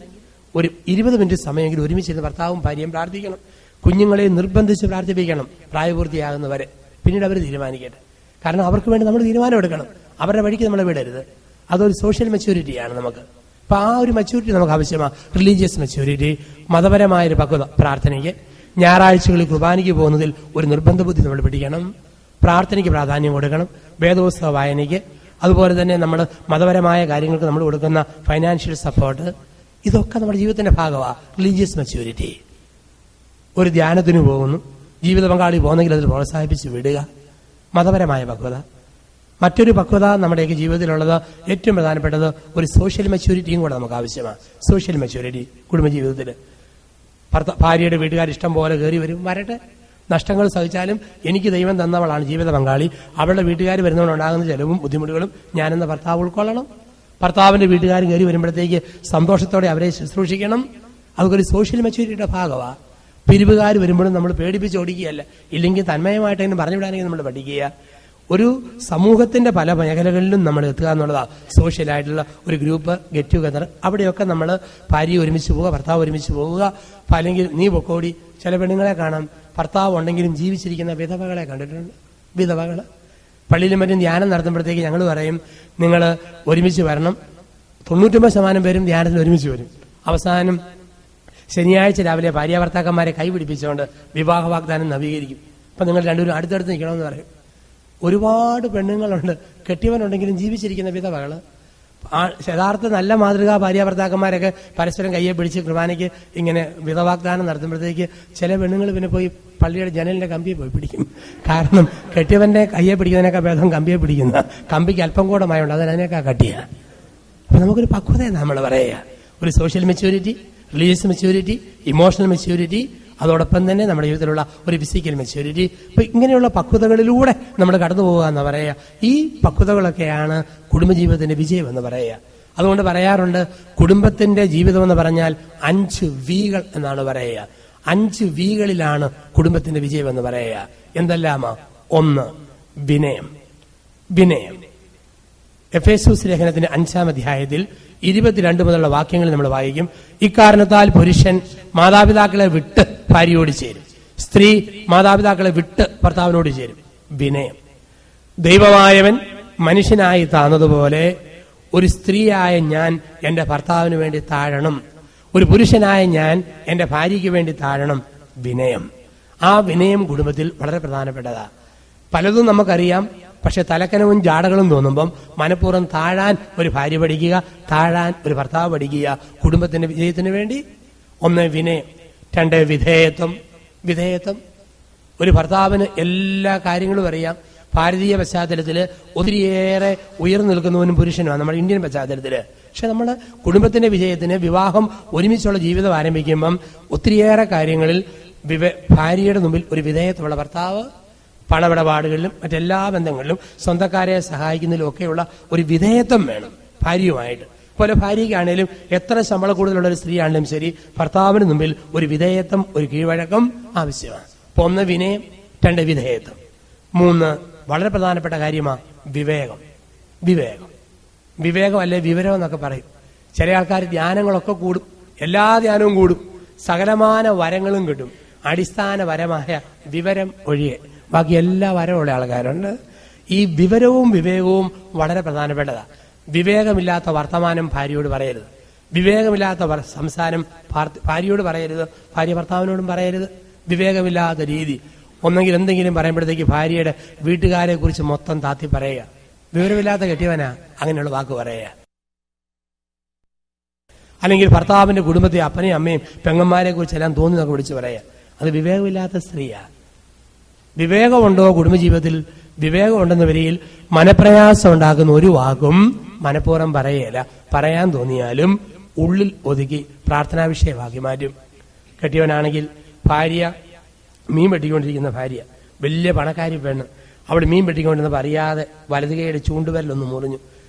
[SPEAKER 1] ഒരു 20 മിനിറ്റ് സമയമെങ്കിലും ഒരുമിച്ചിരുന്ന് ഭർത്താവും ഭാര്യയും പ്രാർത്ഥിക്കണം. കുഞ്ഞുങ്ങളെ നിർബന്ധിച്ച് പ്രാർത്ഥിപ്പിക്കണം പ്രായപൂർത്തിയാകുന്നവരെ. പിന്നീട് അവർ തീരുമാനിക്കട്ടെ. കാരണം അവർക്ക് വേണ്ടി നമ്മൾ തീരുമാനം എടുക്കണം, അവരുടെ വഴിക്ക് നമ്മളെ വിടരുത്. അതൊരു സോഷ്യൽ മെച്യൂരിറ്റിയാണ് നമുക്ക്. അപ്പൊ ആ ഒരു മെച്യൂരിറ്റി നമുക്ക് ആവശ്യമാണ്. റിലീജിയസ് മെച്യൂരിറ്റി, മതപരമായൊരു പക്വത പ്രാർത്ഥനയ്ക്ക്. ഞായറാഴ്ചകളിൽ കുർബാനയ്ക്ക് പോകുന്നതിൽ ഒരു നിർബന്ധ ബുദ്ധി നമ്മൾ പിടിക്കണം. പ്രാർത്ഥനയ്ക്ക് പ്രാധാന്യം കൊടുക്കണം, വേദപുസ്തക വായനയ്ക്ക്. അതുപോലെ തന്നെ നമ്മൾ മതപരമായ കാര്യങ്ങൾക്ക് നമ്മൾ കൊടുക്കുന്ന ഫൈനാൻഷ്യൽ സപ്പോർട്ട്, ഇതൊക്കെ നമ്മുടെ ജീവിതത്തിന്റെ ഭാഗമാണ്. Religious maturity. ഒരു ധ്യാനത്തിന് പോകുന്നു, ജീവിത പങ്കാളി പോകുന്നെങ്കിൽ അതിൽ പ്രോത്സാഹിപ്പിച്ച് വിടുക, മതപരമായ പക്വത. മറ്റൊരു പക്വത നമ്മുടെയൊക്കെ ജീവിതത്തിലുള്ളത് ഏറ്റവും പ്രധാനപ്പെട്ടത് ഒരു സോഷ്യൽ മെച്യൂരിറ്റിയും കൂടെ നമുക്ക് ആവശ്യമാണ്. സോഷ്യൽ മെച്യൂരിറ്റി കുടുംബജീവിതത്തിൽ. ഭാര്യയുടെ വീട്ടുകാർ ഇഷ്ടം പോലെ കയറി വരും, വരട്ടെ. നഷ്ടങ്ങൾ സഹിച്ചാലും എനിക്ക് ദൈവം തന്നവളാണ് ജീവിത പങ്കാളി. അവളുടെ വീട്ടുകാർ വരുന്നവരുണ്ടാകുന്ന ചെലവും ബുദ്ധിമുട്ടുകളും ഞാനെന്ന ഭർത്താവ് ഉൾക്കൊള്ളണം. ഭർത്താവിന്റെ വീട്ടുകാർ കയറി വരുമ്പോഴത്തേക്ക് സന്തോഷത്തോടെ അവരെ ശുശ്രൂഷിക്കണം. അതൊക്കെ ഒരു സോഷ്യൽ മെച്യൂരിറ്റിയുടെ ഭാഗമാണ്. പിരിവുകാർ വരുമ്പോഴും നമ്മൾ പേടിപ്പിച്ച് ഓടിക്കുകയല്ല, ഇല്ലെങ്കിൽ തന്മയമായിട്ട് അതിന് പറഞ്ഞുവിടാനെങ്കിൽ നമ്മൾ പഠിക്കുക. ഒരു സമൂഹത്തിന്റെ പല മേഖലകളിലും നമ്മൾ എത്തുക എന്നുള്ളതാണ് സോഷ്യലായിട്ടുള്ള ഒരു ഗ്രൂപ്പ് ഗെറ്റ് ടുഗദർ. അവിടെയൊക്കെ നമ്മൾ ഭാര്യ ഒരുമിച്ച് പോവുക, ഭർത്താവ് ഒരുമിച്ച് പോവുക. അല്ലെങ്കിൽ നീ പൊക്കോടി. ചില പെണ്ണുങ്ങളെ കാണാം ഭർത്താവ് ഉണ്ടെങ്കിലും ജീവിച്ചിരിക്കുന്ന വിധവകളെ കണ്ടിട്ടുണ്ട്. വിധവകൾ പള്ളിയിലും മറ്റും ധ്യാനം നടത്തുമ്പോഴത്തേക്ക് ഞങ്ങൾ പറയും, നിങ്ങൾ ഒരുമിച്ച് വരണം. 99% പേരും ധ്യാനത്തിൽ ഒരുമിച്ച് വരും. അവസാനം ശനിയാഴ്ച രാവിലെ ഭാര്യ ഭർത്താക്കന്മാരെ കൈപിടിപ്പിച്ചുകൊണ്ട് വിവാഹ വാഗ്ദാനം നവീകരിക്കും. അപ്പൊ നിങ്ങൾ രണ്ടുപേരും അടുത്തടുത്ത് നിൽക്കണമെന്ന് പറയും. ഒരുപാട് പെണ്ണുങ്ങളുണ്ട് കെട്ടിയവനുണ്ടെങ്കിലും ജീവിച്ചിരിക്കുന്ന വിധവകള്. യഥാർത്ഥ നല്ല മാതൃകാ ഭാര്യ ഭർത്താക്കന്മാരൊക്കെ പരസ്പരം കയ്യെ പിടിച്ച് കുർബാനയ്ക്ക് ഇങ്ങനെ വിധവാഗ്ദാനം നടത്തുമ്പോഴത്തേക്ക് ചില പെണ്ണുങ്ങൾ പിന്നെ പോയി പള്ളിയുടെ ജനലിന്റെ കമ്പിയെ പോയി പിടിക്കും. കാരണം കെട്ടിയവന്റെ കയ്യെ പിടിക്കുന്നതിനേക്കാൾ ഭേദം കമ്പിയെ പിടിക്കുന്ന, കമ്പിക്ക് അല്പം കൂടെ മയമുണ്ട്, അതിനേക്കാൾ കട്ടിയ. അപ്പൊ നമുക്കൊരു പക്വത നമ്മൾ പറയുക. ഒരു social maturity, religious maturity, emotional maturity, അതോടൊപ്പം തന്നെ നമ്മുടെ ജീവിതത്തിലുള്ള ഒരു ഫിസിക്കൽ മെച്യൂരിറ്റി. അപ്പൊ ഇങ്ങനെയുള്ള പക്വതകളിലൂടെ നമ്മൾ കടന്നു പോകുക എന്ന് പറയുക. ഈ പക്വതകളൊക്കെയാണ് കുടുംബജീവിതത്തിന്റെ വിജയം എന്ന് പറയുക. അതുകൊണ്ട് പറയാറുണ്ട്, കുടുംബത്തിന്റെ ജീവിതം എന്ന് പറഞ്ഞാൽ 5 വീകൾ എന്നാണ് പറയുക. 5 വീകളിലാണ് കുടുംബത്തിന്റെ വിജയം എന്ന് പറയുക. എന്തെല്ലാമാ? 1 വിനയം. വിനയം. എഫേസ്യൂസ് ലേഖനത്തിന്റെ 5-ാം അധ്യായത്തിൽ 22 മുതലുള്ള വാക്യങ്ങൾ നമ്മൾ വായിക്കും. ഇക്കാരണത്താൽ പുരുഷൻ മാതാപിതാക്കളെ വിട്ട് ഭാര്യയോട് ചേരും, സ്ത്രീ മാതാപിതാക്കളെ വിട്ട് ഭർത്താവിനോട് ചേരും. വിനയം. ദൈവമായവൻ മനുഷ്യനായി താന്നതുപോലെ ഒരു സ്ത്രീയായ ഞാൻ എന്റെ ഭർത്താവിന് വേണ്ടി താഴണം, ഒരു പുരുഷനായ ഞാൻ എന്റെ ഭാര്യയ്ക്ക് വേണ്ടി താഴണം. വിനയം. ആ വിനയം കുടുംബത്തിൽ വളരെ പ്രധാനപ്പെട്ടതാ. പലതും നമുക്കറിയാം, പക്ഷെ തലക്കനവും ജാടകളും തോന്നുമ്പം മനഃപൂർവ്വം താഴാൻ ഒരു ഭാര്യ പഠിക്കുക, താഴാൻ ഒരു ഭർത്താവ് പഠിക്കുക, കുടുംബത്തിന്റെ വിജയത്തിന് വേണ്ടി. ഒന്ന് വിനയം, രണ്ട് വിധേയത്വം. ഒരു ഭർത്താവിന് എല്ലാ കാര്യങ്ങളും അറിയാം. ഭാരതീയ പശ്ചാത്തലത്തിൽ ഒത്തിരിയേറെ ഉയർന്നു നിൽക്കുന്നവനും പുരുഷനുമാണ് നമ്മുടെ ഇന്ത്യൻ പശ്ചാത്തലത്തിൽ. പക്ഷെ നമ്മൾ കുടുംബത്തിന്റെ വിജയത്തിന്, വിവാഹം ഒരുമിച്ചുള്ള ജീവിതം ആരംഭിക്കുമ്പം ഒത്തിരിയേറെ കാര്യങ്ങളിൽ ഭാര്യയുടെ മുമ്പിൽ ഒരു വിധേയത്വമുള്ള ഭർത്താവ്, പണമിടപാടുകളിലും മറ്റെല്ലാ ബന്ധങ്ങളിലും സ്വന്തക്കാരെ സഹായിക്കുന്നതിലും ഒക്കെയുള്ള ഒരു വിധേയത്വം വേണം ഭാര്യയുമായിട്ട്. പോലെ ഭാര്യയ്ക്കാണേലും എത്ര ശമ്പള കൂടുതലുള്ള ഒരു സ്ത്രീ ആണെങ്കിലും ശരി, ഭർത്താവിന് മുമ്പിൽ ഒരു വിധേയത്വം, ഒരു കീഴ്വഴക്കം ആവശ്യമാണ്. അപ്പൊ ഒന്ന് വിനയം, രണ്ട് വിധേയത്വം, മൂന്ന് വളരെ പ്രധാനപ്പെട്ട കാര്യമാണ് വിവേകം അല്ലെ വിവരം എന്നൊക്കെ പറയും. ചില ആൾക്കാർ ധ്യാനങ്ങളൊക്കെ കൂടും, എല്ലാ ധ്യാനവും കൂടും, സകലമാന വരങ്ങളും കിട്ടും, അടിസ്ഥാന വരമായ വിവരം ഒഴികെ ബാക്കി എല്ലാ വരമുള്ള ആൾക്കാരുണ്ട്. ഈ വിവരവും വിവേകവും വളരെ പ്രധാനപ്പെട്ടതാണ്. വിവേകമില്ലാത്ത വർത്തമാനം ഭാര്യയോട് പറയരുത്, വിവേകമില്ലാത്ത സംസാരം ഭാര്യയോട് പറയരുത്, ഭാര്യ ഭർത്താവിനോടും പറയരുത്. വിവേകമില്ലാത്ത രീതി, ഒന്നെങ്കിൽ എന്തെങ്കിലും പറയുമ്പോഴത്തേക്ക് ഭാര്യയുടെ വീട്ടുകാരെ കുറിച്ച് മൊത്തം താത്തി പറയുക. വിവരമില്ലാത്ത കെട്ടിയവനാ അങ്ങനെയുള്ള വാക്ക് പറയുക. അല്ലെങ്കിൽ ഭർത്താവിന്റെ കുടുംബത്തെ, അപ്പനെയും അമ്മയും പെങ്ങന്മാരെ കുറിച്ചെല്ലാം തോന്നിയൊക്കെ വിളിച്ച് പറയുക. അത് വിവേകമില്ലാത്ത സ്ത്രീയാ. വിവേകമുണ്ടോ കുടുംബജീവിതത്തിൽ? വിവേകമുണ്ടെന്ന വരിയിൽ മനപ്രയാസം ഉണ്ടാക്കുന്ന ഒരു വാക്കും മനഃപൂർവ്വം പറയുകയില്ല. പറയാൻ തോന്നിയാലും ഉള്ളിൽ ഒതുക്കി പ്രാർത്ഥനാ വിഷയമാക്കി മാറ്റും. കെട്ടിയവനാണെങ്കിൽ ഭാര്യ മീൻ വെട്ടിക്കൊണ്ടിരിക്കുന്ന ഭാര്യ, വലിയ പണക്കാരി പെണ്ണ്, അവിടെ മീൻ വെട്ടിക്കൊണ്ടിരുന്നപ്പോൾ അറിയാതെ വലതുകൈയുടെ ചൂണ്ടുവരലൊന്ന് മുറിഞ്ഞു.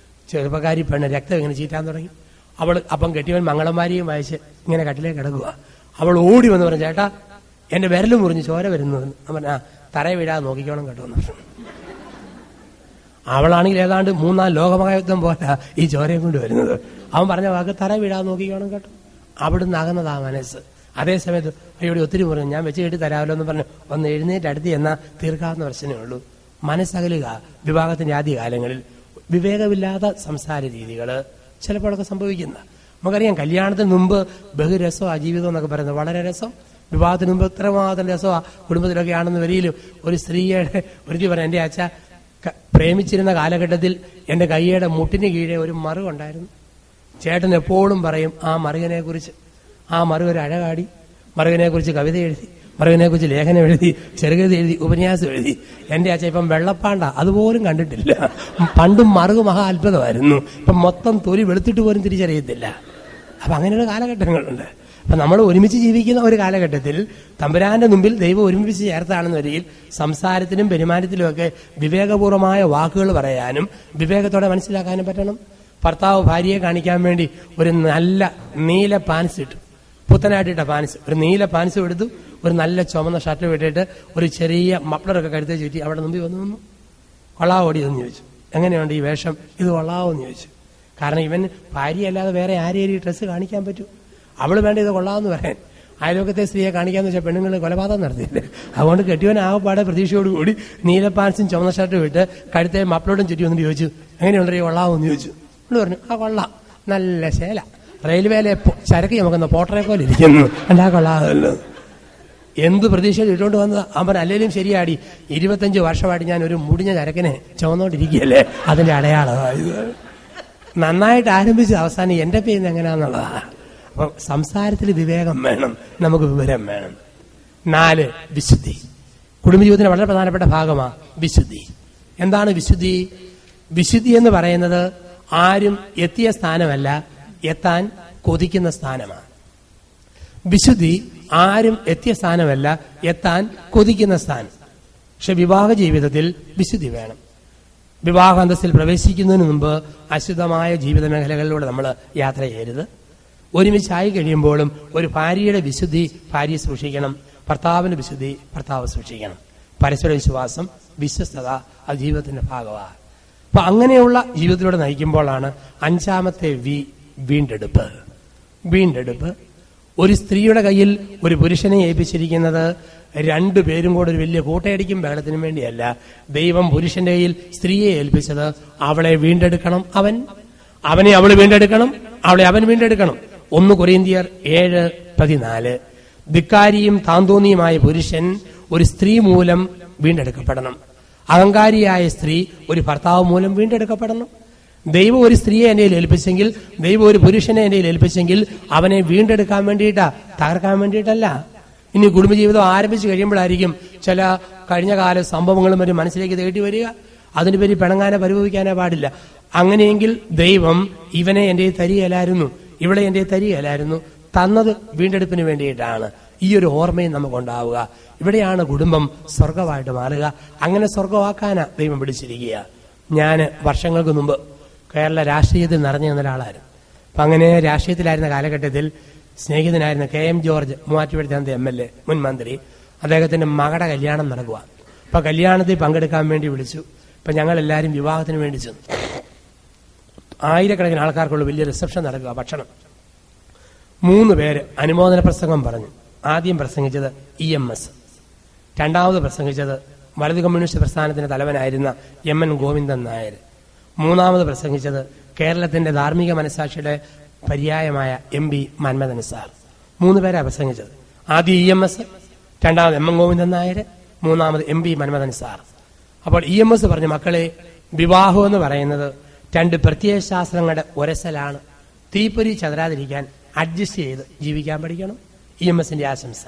[SPEAKER 1] ചെറുപ്പക്കാരി പെണ്ണ് രക്തം ഇങ്ങനെ ചീറ്റാൻ തുടങ്ങി. അപ്പം കെട്ടിയവൻ മംഗളമാരിയും വായിച്ച് ഇങ്ങനെ കട്ടിലേക്ക് കിടക്കുക. അവൾ ഓടി വന്ന് പറഞ്ഞു, ചേട്ടാ എന്റെ വിരല് മുറിഞ്ഞ് ചോര വരുന്നത്. അവൻ തറയെ വീഴാതെ നോക്കിക്കോണം കേട്ടോ എന്ന് പറഞ്ഞു. അവളാണെങ്കിൽ ഏതാണ്ട് 3-4 ലോകമഹായുദ്ധം പോലെ ഈ ചോരയും കൊണ്ട് വരുന്നത്. അവൻ പറഞ്ഞ വാക്ക് തറ വീഴാതെ നോക്കിക്കോണം കേട്ടോ. അവിടുന്ന് അകന്നതാ മനസ്സ്. അതേസമയത്ത് അയ്യോടി ഒത്തിരി പറഞ്ഞു, ഞാൻ വെച്ച് കെട്ടി തരാമല്ലോ എന്ന് പറഞ്ഞു ഒന്ന് എഴുന്നേറ്റ് അടുത്ത് എന്നാൽ തീർക്കാവുന്ന പ്രശ്നമേ ഉള്ളൂ. മനസ്സകലുക. വിവാഹത്തിന്റെ ആദ്യ കാലങ്ങളിൽ വിവേകമില്ലാത്ത സംസാര രീതികൾ ചിലപ്പോഴൊക്കെ സംഭവിക്കുന്ന നമുക്കറിയാം. കല്യാണത്തിന് മുമ്പ് ബഹുരസമാണ് ജീവിതം എന്നൊക്കെ പറയുന്നത്, വളരെ രസം. വിവാഹത്തിന് മുമ്പ് എത്രമാത്രം രസമാണ് കുടുംബത്തിലൊക്കെ ആണെന്ന് വരിയിലും ഒരു സ്ത്രീയുടെ ഒരുത്തി പറഞ്ഞു, എൻ്റെ അച്ഛ പ്രേമിച്ചിരുന്ന കാലഘട്ടത്തിൽ എൻ്റെ കൈയുടെ മുട്ടിന് കീഴെ ഒരു മറുകുണ്ടായിരുന്നു. ചേട്ടൻ എപ്പോഴും പറയും ആ മറുകനെ കുറിച്ച്. ആ മറുകൊരു അഴകാടി, മറുകനെ കുറിച്ച് കവിത എഴുതി, മറുകനെ കുറിച്ച് ലേഖനം എഴുതി, ചെറുകഥ എഴുതി, ഉപന്യാസം എഴുതി. എൻ്റെ അച്ഛൻ ഇപ്പം വെള്ളപ്പാണ്ട അതുപോലും കണ്ടിട്ടില്ല. പണ്ടും മറുക് മഹാ അത്ഭുതമായിരുന്നു. ഇപ്പം മൊത്തം തൊലി വെളുത്തിട്ട് പോലും തിരിച്ചറിയത്തില്ല. അപ്പൊ അങ്ങനെയുള്ള കാലഘട്ടങ്ങളുണ്ട്. അപ്പൊ നമ്മൾ ഒരുമിച്ച് ജീവിക്കുന്ന ഒരു കാലഘട്ടത്തിൽ തമ്പുരാന്റെ മുമ്പിൽ ദൈവം ഒരുമിച്ച് ചേർത്താണെന്ന വരിയിൽ സംസാരത്തിനും പെരുമാറ്റത്തിലുമൊക്കെ വിവേകപൂർവമായ വാക്കുകൾ പറയാനും വിവേകത്തോടെ മനസ്സിലാക്കാനും പറ്റണം. ഭർത്താവ് ഭാര്യയെ കാണിക്കാൻ വേണ്ടി ഒരു നല്ല നീല പാൻസ് ഇട്ടു, പുത്തനായിട്ടിട്ട പാൻസ്, ഒരു നീല പാൻസും എടുത്തു, ഒരു നല്ല ചുമന്ന ഷർട്ട് വിട്ടിട്ട് ഒരു ചെറിയ മഫ്ലറൊക്കെ കഴുത്തേ ചുറ്റി അവിടെ മുമ്പിൽ വന്നു. കൊള്ളാവോടി എന്ന് ചോദിച്ചു. എങ്ങനെയുണ്ട് ഈ വേഷം, ഇത് കൊള്ളാവോ എന്ന് ചോദിച്ചു. കാരണം ഇവൻ ഭാര്യയല്ലാതെ വേറെ ആരെയും ഈ ഡ്രസ്സ് കാണിക്കാൻ പറ്റൂ? അവള് വേണ്ട ഇത് കൊള്ളാമെന്ന് പറയാൻ. അയൽവക്കത്തെ സ്ത്രീയെ കാണിക്കാന്ന് വെച്ചാൽ പെണ്ണുങ്ങൾ കൊലപാതകം നടത്തിയില്ലേ. അതുകൊണ്ട് കെട്ടിയവൻ ആകപ്പാടെ പ്രതീക്ഷയോടുകൂടി നീല പാൻസും ചുമന്ന ഷർട്ടും വിട്ട് കഴുത്തെ മഫ്ലറും ചുറ്റി വന്നിട്ട് ചോദിച്ചു, എങ്ങനെയുണ്ടോ കൊള്ളാവോ എന്ന് ചോദിച്ചു. അവള് പറഞ്ഞു, ആ കൊള്ളാം, നല്ല ശേല, റെയിൽവേയിലെ ചരക്ക് ചുമക്കുന്ന പോട്ടറെ പോലെ ഇരിക്കുന്നു, അല്ലാ കൊള്ളാമല്ലോ. എന്ത് പ്രതീക്ഷ ഇട്ടുകൊണ്ട് വന്നത്? അവൻ അല്ലെങ്കിലും ശരിയാടി, 25 വർഷമായിട്ട് ഞാൻ ഒരു മുടിഞ്ഞ ചരക്കിനെ ചുമന്നോണ്ടിരിക്കുകയല്ലേ, അതിന്റെ അടയാളമായത്. നന്നായിട്ട് ആരംഭിച്ച അവസാനം എന്റെ പേര് എങ്ങനെയാന്നുള്ളതാണ്. അപ്പൊ സംസാരത്തിൽ വിവേകം വേണം, നമുക്ക് വിവരം വേണം. 4, വിശുദ്ധി. കുടുംബജീവിതത്തിന് വളരെ പ്രധാനപ്പെട്ട ഭാഗമാണ് വിശുദ്ധി. എന്താണ് വിശുദ്ധി? വിശുദ്ധി എന്ന് പറയുന്നത് ആരും എത്തിയ സ്ഥാനമല്ല, എത്താൻ കൊതിക്കുന്ന സ്ഥാനമാണ്. വിശുദ്ധി ആരും എത്തിയ സ്ഥാനമല്ല, എത്താൻ കൊതിക്കുന്ന സ്ഥാനം. പക്ഷെ വിവാഹ ജീവിതത്തിൽ വിശുദ്ധി വേണം. വിവാഹ അന്തസ്സിൽ പ്രവേശിക്കുന്നതിന് മുമ്പ് അശുദ്ധമായ ജീവിത മേഖലകളിലൂടെ നമ്മൾ യാത്ര ചെയ്യരുത്. ഒരുമിച്ചായി കഴിയുമ്പോഴും ഒരു ഭാര്യയുടെ വിശുദ്ധി ഭാര്യ സൂക്ഷിക്കണം, ഭർത്താവിന്റെ വിശുദ്ധി ഭർത്താവ് സൂക്ഷിക്കണം. പരസ്പര വിശ്വാസം, വിശ്വസ്തത അത് ജീവിതത്തിന്റെ ഭാഗമാണ്. അപ്പൊ അങ്ങനെയുള്ള ജീവിതത്തിലൂടെ നയിക്കുമ്പോഴാണ് 5ാമത്തെ വീണ്ടെടുപ്പ്. വീണ്ടെടുപ്പ്. ഒരു സ്ത്രീയുടെ കയ്യിൽ ഒരു പുരുഷനെ ഏൽപ്പിച്ചിരിക്കുന്നത് 2 പേരും കൂടെ ഒരു വലിയ കൂട്ടയടിക്കും ബഹളത്തിനും വേണ്ടിയല്ല. ദൈവം പുരുഷന്റെ കയ്യിൽ സ്ത്രീയെ ഏൽപ്പിച്ചത് അവളെ വീണ്ടെടുക്കണം. അവൻ അവനെ അവൾ വീണ്ടെടുക്കണം, അവളെ അവൻ വീണ്ടെടുക്കണം. 1 കൊരിന്ത്യർ 7:14. ധിക്കാരിയും താന്തോന്നിയുമായ പുരുഷൻ ഒരു സ്ത്രീ മൂലം വീണ്ടെടുക്കപ്പെടണം. അഹങ്കാരിയായ സ്ത്രീ ഒരു ഭർത്താവ് മൂലം വീണ്ടെടുക്കപ്പെടണം. ദൈവം ഒരു സ്ത്രീയെ എന്റെ ഏൽപ്പിച്ചെങ്കിൽ, ദൈവം ഒരു പുരുഷനെ എന്റെ ഏൽപ്പിച്ചെങ്കിൽ അവനെ വീണ്ടെടുക്കാൻ വേണ്ടിയിട്ടാ, തകർക്കാൻ വേണ്ടിയിട്ടല്ല. ഇനി കുടുംബജീവിതം ആരംഭിച്ചു കഴിയുമ്പോഴായിരിക്കും ചില കഴിഞ്ഞ കാല സംഭവങ്ങളും ഒരു മനസ്സിലേക്ക് തേടി വരിക. അതിന് പേര് പിണങ്ങാനോ പരിഭവിക്കാനോ പാടില്ല. അങ്ങനെയെങ്കിൽ ദൈവം ഇവനെ എന്റെ തരികയിലായിരുന്നു, ഇവളെ എന്റെ തരികയിലായിരുന്നു, തന്നത് വീണ്ടെടുപ്പിന് വേണ്ടിയിട്ടാണ്. ഈ ഒരു ഓർമ്മയും നമുക്കുണ്ടാവുക. ഇവിടെയാണ് കുടുംബം സ്വർഗമായിട്ട് മാറുക. അങ്ങനെ സ്വർഗമാക്കാനാ ദൈവം പിടിച്ചിരിക്കുക. ഞാൻ വർഷങ്ങൾക്ക് മുമ്പ് കേരള രാഷ്ട്രീയത്തിൽ നിറഞ്ഞു നിന്ന ഒരാളായിരുന്നു. അപ്പം അങ്ങനെ രാഷ്ട്രീയത്തിലായിരുന്ന കാലഘട്ടത്തിൽ സ്നേഹിതനായിരുന്ന KM ജോർജ്, മൂവാറ്റുപുഴത്തെ MLA, മുൻ മന്ത്രി, അദ്ദേഹത്തിന്റെ മകളുടെ കല്യാണം നടക്കുക. അപ്പൊ കല്യാണത്തിൽ പങ്കെടുക്കാൻ വേണ്ടി വിളിച്ചു. അപ്പൊ ഞങ്ങളെല്ലാവരും വിവാഹത്തിന് വേണ്ടി ചെന്നു. 1000കണക്കിന് ആൾക്കാർക്കുള്ള വലിയ റിസപ്ഷൻ നടക്കുക, ഭക്ഷണം. 3 പേര് അനുമോദന പ്രസംഗം പറഞ്ഞു. ആദ്യം പ്രസംഗിച്ചത് EMS, രണ്ടാമത് പ്രസംഗിച്ചത് വലതു കമ്മ്യൂണിസ്റ്റ് പ്രസ്ഥാനത്തിന്റെ തലവനായിരുന്ന MN ഗോവിന്ദൻ നായർ, മൂന്നാമത് പ്രസംഗിച്ചത് കേരളത്തിന്റെ ധാർമ്മിക മനസാക്ഷിയുടെ പര്യായമായ MP മന്മഥൻ സാർ. 3 പേരാ പ്രസംഗിച്ചത്. ആദ്യം EMS, രണ്ടാമത് MN ഗോവിന്ദൻ നായർ, മൂന്നാമത് MP മന്മഥൻ സാർ. അപ്പോൾ EMS പറഞ്ഞു, മക്കളെ, വിവാഹം എന്ന് പറയുന്നത് 2 പ്രത്യയ ശാസ്ത്രങ്ങളുടെ ഒരസലാണ്. തീപ്പൊരി ചതരാതിരിക്കാൻ അഡ്ജസ്റ്റ് ചെയ്ത് ജീവിക്കാൻ പഠിക്കണം. EMSന്റെ ആശംസ.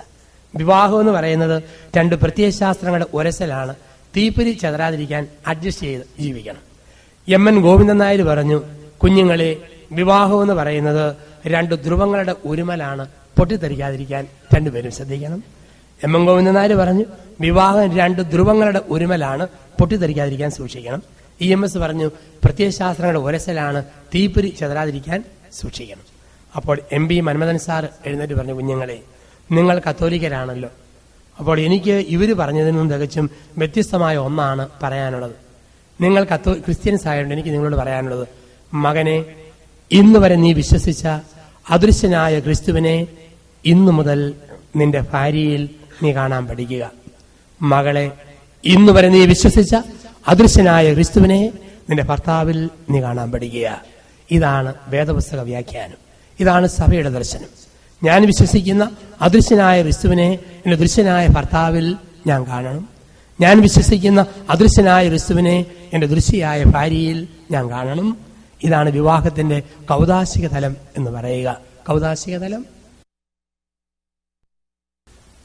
[SPEAKER 1] വിവാഹം എന്ന് പറയുന്നത് 2 പ്രത്യയ ശാസ്ത്രങ്ങളുടെ ഒരസലാണ്. തീപ്പൊരി ചതരാതിരിക്കാൻ അഡ്ജസ്റ്റ് ചെയ്ത് ജീവിക്കണം. MN ഗോവിന്ദൻ നായർ പറഞ്ഞു, കുഞ്ഞുങ്ങളെ, വിവാഹം എന്ന് പറയുന്നത് 2 ധ്രുവങ്ങളുടെ ഉരുമലാണ്. പൊട്ടിത്തെറിക്കാതിരിക്കാൻ 2 പേരും ശ്രദ്ധിക്കണം. MN ഗോവിന്ദൻ നായർ പറഞ്ഞു, വിവാഹം 2 ധ്രുവങ്ങളുടെ ഉരുമലാണ്, പൊട്ടിത്തെറിക്കാതിരിക്കാൻ സൂക്ഷിക്കണം. EMS പറഞ്ഞു, പ്രത്യയശാസ്ത്രങ്ങളുടെ ഒരസലാണ്, തീപ്പൊരി ചതരാതിരിക്കാൻ സൂക്ഷിക്കണം. അപ്പോൾ MP മന്മഥൻ സാർ എഴുന്നേറ്റ് പറഞ്ഞു, കുഞ്ഞുങ്ങളെ, നിങ്ങൾ കത്തോലിക്കരാണല്ലോ. അപ്പോൾ എനിക്ക് ഇവർ പറഞ്ഞതിൽ നിന്നും തികച്ചും വ്യത്യസ്തമായ ഒന്നാണ് പറയാനുള്ളത്. നിങ്ങൾ ക്രിസ്ത്യൻസ് ആയതുകൊണ്ട് എനിക്ക് നിങ്ങളോട് പറയാനുള്ളത്, മകനെ, ഇന്ന് വരെ നീ വിശ്വസിച്ച അദൃശ്യനായ ക്രിസ്തുവിനെ ഇന്നു മുതൽ നിന്റെ ഭാര്യയിൽ നീ കാണാൻ പഠിക്കുക. മകളെ, ഇന്നു വരെ നീ വിശ്വസിച്ച അദൃശ്യനായ ക്രിസ്തുവിനെ നിന്റെ ഭർത്താവിൽ നീ കാണാൻ പഠിക്കുക. ഇതാണ് വേദപുസ്തക വ്യാഖ്യാനം. ഇതാണ് സഭയുടെ ദർശനം. ഞാൻ വിശ്വസിക്കുന്ന അദൃശ്യനായ ക്രിസ്തുവിനെ എന്റെ ദൃശ്യനായ ഭർത്താവിൽ ഞാൻ കാണണം. ഞാൻ വിശ്വസിക്കുന്ന അദൃശ്യനായ ക്രിസ്തുവിനെ എന്റെ ദൃശ്യയായ ഭാര്യയിൽ ഞാൻ കാണണം. ഇതാണ് വിവാഹത്തിന്റെ കൗദാശിക തലം എന്ന് പറയുക. കൗദാശിക തലം.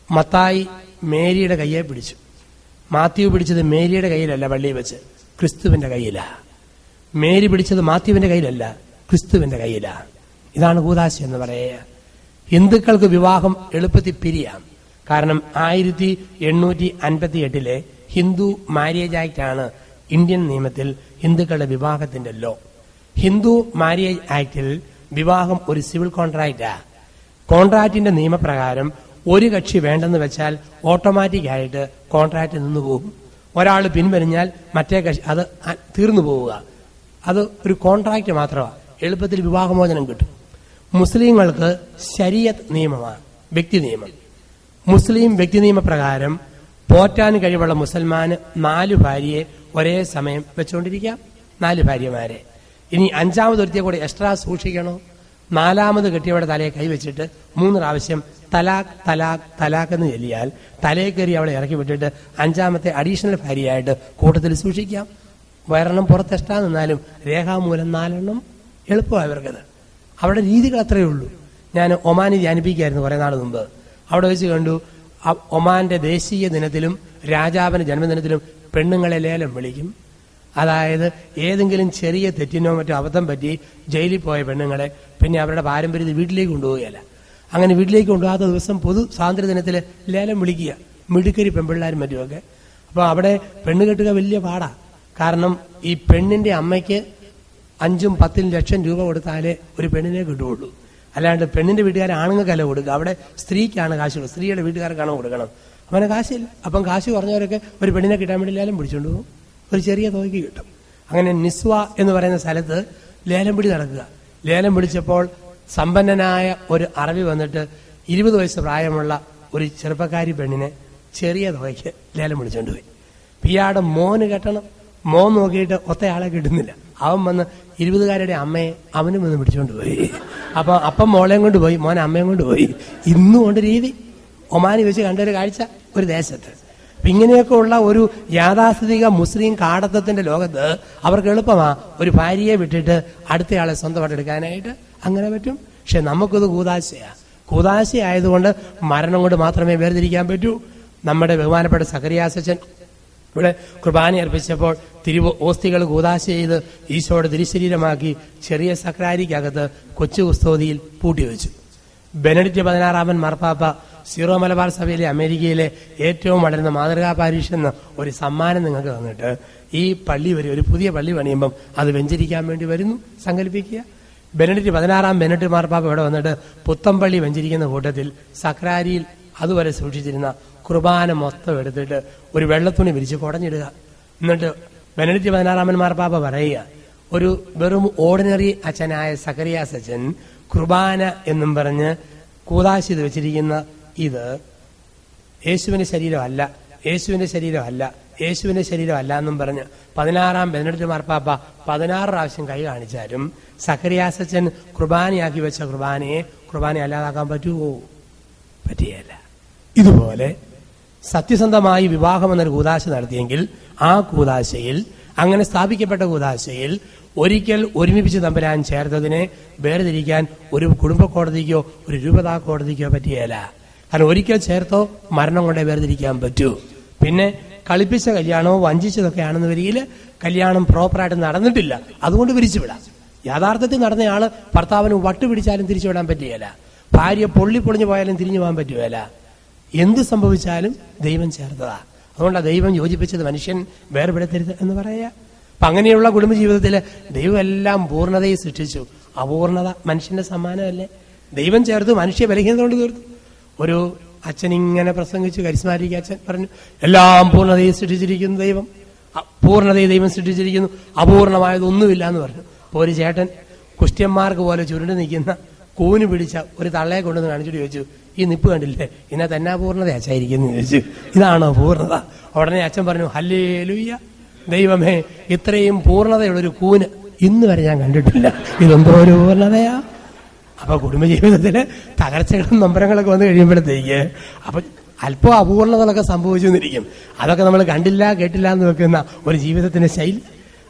[SPEAKER 1] മത്തായി മേരിയുടെ കയ്യെ പിടിച്ചു. മാത്യു പിടിച്ചത് മേരിയുടെ കയ്യിലല്ല, പള്ളിയിൽ വെച്ച് ക്രിസ്തുവിന്റെ കയ്യിലാ. മേരി പിടിച്ചത് മാത്യുവിന്റെ കയ്യിലല്ല, ക്രിസ്തുവിന്റെ കയ്യിലാ. ഇതാണ് കൂദാശ എന്ന് പറയുക. ഹിന്ദുക്കൾക്ക് വിവാഹം എളുപ്പത്തിൽ പിരിയാം. കാരണം 1858 ഹിന്ദു മാരേജ് ആക്ട് ആണ് ഇന്ത്യൻ നിയമത്തിൽ ഹിന്ദുക്കളുടെ വിവാഹത്തിന്റെ ലോ. ഹിന്ദു മാരേജ് ആക്ടിൽ വിവാഹം ഒരു സിവിൽ കോൺട്രാക്റ്റാ. കോൺട്രാക്റ്റിന്റെ നിയമപ്രകാരം ഒരു കക്ഷി വേണ്ടെന്ന് വെച്ചാൽ ഓട്ടോമാറ്റിക് ആയിട്ട് കോൺട്രാക്ട് നിന്ന് പോകും. ഒരാൾ പിൻവലിഞ്ഞാൽ മറ്റേ കക്ഷി അത് തീർന്നു പോവുക. അത് ഒരു കോൺട്രാക്ട് മാത്രമാണ്. എളുപ്പത്തിൽ വിവാഹമോചനം കിട്ടും. മുസ്ലിങ്ങൾക്ക് ശരീഅത്ത് നിയമമാണ്, വ്യക്തി നിയമം. മുസ്ലിം വ്യക്തി നിയമപ്രകാരം പോറ്റാൻ കഴിവുള്ള മുസൽമാന് 4 ഭാര്യയെ ഒരേ സമയം വെച്ചുകൊണ്ടിരിക്കാം. 4 ഭാര്യമാരെ. ഇനി 5ാമതൊരുത്തിയെ കൂടെ എക്സ്ട്രാ സൂക്ഷിക്കണോ? 4ാമത് കെട്ടിയവരുടെ തലയെ കൈവച്ചിട്ട് 3 പ്രാവശ്യം തലാഖ് തലാഖ് തലാഖ് എന്ന് ചൊല്ലിയാൽ തലയെ കയറി അവളെ ഇറക്കി വിട്ടിട്ട് 5ാമത്തെ അഡീഷണൽ ഭാര്യയായിട്ട് കൂട്ടത്തിൽ സൂക്ഷിക്കാം. ഒരെണ്ണം പുറത്ത് എക്സ്ട്രാ നിന്നാലും രേഖാമൂലം 4 എണ്ണം എളുപ്പമാണ് ഇവർക്കത്. അവരുടെ രീതികൾ അത്രയേ ഉള്ളൂ. ഞാൻ ഒമാനിൽ ധ്യാനിപ്പിക്കുകയായിരുന്നു കുറേ നാൾ മുമ്പ്. അവിടെ വെച്ച് കണ്ടു, ഒമാന്റെ ദേശീയ ദിനത്തിലും രാജാവിന്റെ ജന്മദിനത്തിലും പെണ്ണുങ്ങളെ ലേലം വിളിക്കും. അതായത് ഏതെങ്കിലും ചെറിയ തെറ്റിനോ മറ്റോ അബദ്ധം പറ്റി ജയിലിൽ പോയ പെണ്ണുങ്ങളെ പിന്നെ അവരുടെ പാരമ്പര്യത്തിൽ വീട്ടിലേക്ക് കൊണ്ടുപോവുകയല്ല. അങ്ങനെ വീട്ടിലേക്ക് കൊണ്ടുപോകാത്ത ദിവസം പൊതു സ്വാതന്ത്ര്യ ദിനത്തിൽ ലേലം വിളിക്കുക, മിടുക്കരി പെൺപിള്ളാരും മറ്റുമൊക്കെ. അപ്പോൾ അവിടെ പെണ്ണ് കെട്ടുക വലിയ പാടാ. കാരണം ഈ പെണ്ണിന്റെ അമ്മയ്ക്ക് 5ഉം 10ഉം ലക്ഷം രൂപ കൊടുത്താലേ ഒരു പെണ്ണിനെ കിട്ടുകയുള്ളൂ. അല്ലാണ്ട് പെണ്ണിന്റെ വീട്ടുകാർ ആണുങ്ങൾക്കല്ല കൊടുക്കുക. അവിടെ സ്ത്രീക്കാണ് കാശുള്ളത്, സ്ത്രീയുടെ വീട്ടുകാർക്കാണ് കൊടുക്കണം. അവനെ കാശില്ല. അപ്പം കാശ് കുറഞ്ഞവരൊക്കെ ഒരു പെണ്ണിനെ കിട്ടാൻ വേണ്ടി ലേലം പിടിച്ചുകൊണ്ട് പോകും. ഒരു ചെറിയ തുകയ്ക്ക് കിട്ടും. അങ്ങനെ നിസ്വ എന്ന് പറയുന്ന സ്ഥലത്ത് ലേലം പിടി നടക്കുക. ലേലം പിടിച്ചപ്പോൾ സമ്പന്നനായ ഒരു അറബി വന്നിട്ട് 20 വയസ്സ് പ്രായമുള്ള ഒരു ചെറുപ്പക്കാരി പെണ്ണിനെ ചെറിയ തുകയ്ക്ക് ലേലം പിടിച്ചുകൊണ്ട് പോയി. ഇയാളുടെ മോന് കെട്ടണം, മോൻ നോക്കിയിട്ട് ഒത്തയാളെ കിട്ടുന്നില്ല. അവൻ വന്ന് 20കാരുടെ അമ്മയെ അവനും വന്ന് പിടിച്ചോണ്ട് പോയി. അപ്പൊ അപ്പം മോളെയും കൊണ്ട് പോയി, മോൻ അമ്മയും കൊണ്ട് പോയി. ഇന്നും കൊണ്ട് രീതി ഒമാനി വെച്ച് കണ്ടൊരു കാഴ്ച ഒരു ദേശത്ത്. ഇങ്ങനെയൊക്കെ ഉള്ള ഒരു യാഥാസ്ഥിതിക മുസ്ലിം കാടത്തത്തിന്റെ ലോകത്ത് അവർക്ക് എളുപ്പമാ ഒരു ഭാര്യയെ വിട്ടിട്ട് അടുത്തയാളെ സ്വന്തമായിട്ട് എടുക്കാനായിട്ട്. അങ്ങനെ പറ്റും. പക്ഷെ നമുക്കിത് കൂതാശയായതുകൊണ്ട് മരണം കൊണ്ട് മാത്രമേ വേർതിരിക്കാൻ പറ്റൂ. നമ്മുടെ ബഹുമാനപ്പെട്ട സഖറിയാസച്ചൻ ഇവിടെ കുർബാന അർപ്പിച്ചപ്പോൾ ഓസ്തികൾ കൂതാശ ചെയ്ത് ഈശോയുടെ തിരുശരീരമാക്കി ചെറിയ സക്രാരിക്കകത്ത് കൊച്ചു കുസ്തോതിയിൽ പൂട്ടിവെച്ചു. ബെനഡിക്ട് 16 മാർപ്പാപ്പ സീറോ മലബാർ സഭയിലെ അമേരിക്കയിലെ ഏറ്റവും വളരുന്ന മാതൃകാ പാരീഷ് എന്ന ഒരു സമ്മാനം നിങ്ങൾക്ക് തന്നിട്ട് ഈ പള്ളി ഒരു പുതിയ പള്ളി പണിയുമ്പം അത് വെഞ്ചരിക്കാൻ വേണ്ടി വരുന്നു. സങ്കല്പിക്കുക. ബെനഡിക്ട് 16 മാർപ്പാപ്പ ഇവിടെ വന്നിട്ട് പുത്തമ്പള്ളി വെഞ്ചരിക്കുന്ന കൂട്ടത്തിൽ സക്രാരിയിൽ അതുവരെ സൂക്ഷിച്ചിരുന്ന കുർബാന മൊത്തം എടുത്തിട്ട് ഒരു വെള്ളത്തുണി വിരിച്ച് കുടഞ്ഞിടുക. എന്നിട്ട് ബെനഡിക്ട് 16 മാർപ്പാപ്പ പറയുക, ഒരു വെറും ഓർഡിനറി അച്ഛനായ സഖറിയാസ് അച്ഛൻ കുർബാന എന്നും പറഞ്ഞ് കൂതാശ ചെയ്ത് വെച്ചിരിക്കുന്ന ഇത് യേശുവിന്റെ ശരീരമല്ല, യേശുവിന്റെ ശരീരമല്ല, യേശുവിന്റെ ശരീരമല്ല എന്നും പറഞ്ഞ് 16 ബെനഡിക്ട് മാർപ്പാപ്പ 16 പ്രാവശ്യം കൈ കാണിച്ചാലും സഖറിയാസ് അച്ഛൻ കുർബാനയാക്കി വെച്ച കുർബാന അല്ലാതാക്കാൻ പറ്റുമോ? പറ്റിയല്ല. ഇതുപോലെ സത്യസന്ധമായി വിവാഹം എന്നൊരു കൂതാശ നടത്തിയെങ്കിൽ ആ കൂതാശയിൽ, അങ്ങനെ സ്ഥാപിക്കപ്പെട്ട കൂതാശയിൽ ഒരിക്കൽ ഒരുമിപ്പിച്ച് തമ്പുരാൻ ചേർത്തതിനെ വേർതിരിക്കാൻ ഒരു കുടുംബ കോടതിക്കോ ഒരു രൂപതാ കോടതിക്കോ പറ്റിയല്ല. കാരണം ഒരിക്കൽ ചേർത്തോ മരണം കൊണ്ടേ വേർതിരിക്കാൻ പറ്റൂ. പിന്നെ കളിപ്പിച്ച കല്യാണമോ വഞ്ചിച്ചതൊക്കെ ആണെന്ന് വരികിൽ കല്യാണം പ്രോപ്പറായിട്ട് നടന്നിട്ടില്ല, അതുകൊണ്ട് പിരിച്ചുവിടാം. യാഥാർത്ഥത്തിൽ നടന്നയാള് ഭർത്താവിന് വട്ടുപിടിച്ചാലും തിരിച്ചുവിടാൻ പറ്റുകയില്ല. ഭാര്യ പൊളിഞ്ഞു പോയാലും തിരിഞ്ഞു പോകാൻ പറ്റുകയില്ല. എന്ത് സംഭവിച്ചാലും ദൈവം ചേർത്തതാ. അതുകൊണ്ടാണ് ദൈവം യോജിപ്പിച്ചത് മനുഷ്യൻ വേർപെടുത്തരുത് എന്ന് പറയാ. അപ്പൊ അങ്ങനെയുള്ള കുടുംബജീവിതത്തിൽ ദൈവം എല്ലാം പൂർണ്ണതയെ സൃഷ്ടിച്ചു. അപൂർണത മനുഷ്യന്റെ സമ്മാനമല്ലേ? ദൈവം ചേർത്ത് മനുഷ്യ ബലഹീനത കൊണ്ട് തീർത്തു. ഒരു അച്ഛൻ ഇങ്ങനെ പ്രസംഗിച്ചു, കരിസ്മാറ്റിക് അച്ഛൻ പറഞ്ഞു, എല്ലാം പൂർണ്ണതയെ സൃഷ്ടിച്ചിരിക്കുന്നു ദൈവം, പൂർണ്ണതയെ ദൈവം സൃഷ്ടിച്ചിരിക്കുന്നു, അപൂർണമായതൊന്നുമില്ല എന്ന് പറഞ്ഞു. അപ്പൊ ഒരു ചേട്ടൻ കുഷ്ട്യന്മാർക്ക് പോലെ ചുരുണ്ട് നിൽക്കുന്ന കൂന് പിടിച്ച ഒരു തള്ളയെ കൊണ്ടുവന്ന് കാണിച്ചിട്ട് ചോദിച്ചു, ഈ നിപ്പ് കണ്ടില്ലേ, ഇതിനകത്ത് എന്നാ പൂർണ്ണത അച്ഛായിരിക്കുന്നു ചോദിച്ചു. ഇതാണോ പൂർണ്ണത? ഉടനെ അച്ഛൻ പറഞ്ഞു, ഹല്ലേലൂയ, ദൈവമേ, ഇത്രയും പൂർണ്ണതയുള്ളൊരു കൂന് ഇന്ന് വരെ ഞാൻ കണ്ടിട്ടില്ല, ഇതെന്തോ ഒരു പൂർണ്ണതയാ. അപ്പൊ കുടുംബജീവിതത്തില് തകർച്ചകളും നമ്പരങ്ങളൊക്കെ വന്നു കഴിയുമ്പോഴത്തേക്ക് അപ്പൊ അല്പം അപൂർണതകളൊക്കെ സംഭവിച്ചു എന്നിരിക്കും. അതൊക്കെ നമ്മൾ കണ്ടില്ല കേട്ടില്ല എന്ന് വെക്കുന്ന ഒരു ജീവിതത്തിന്റെ ശൈലി,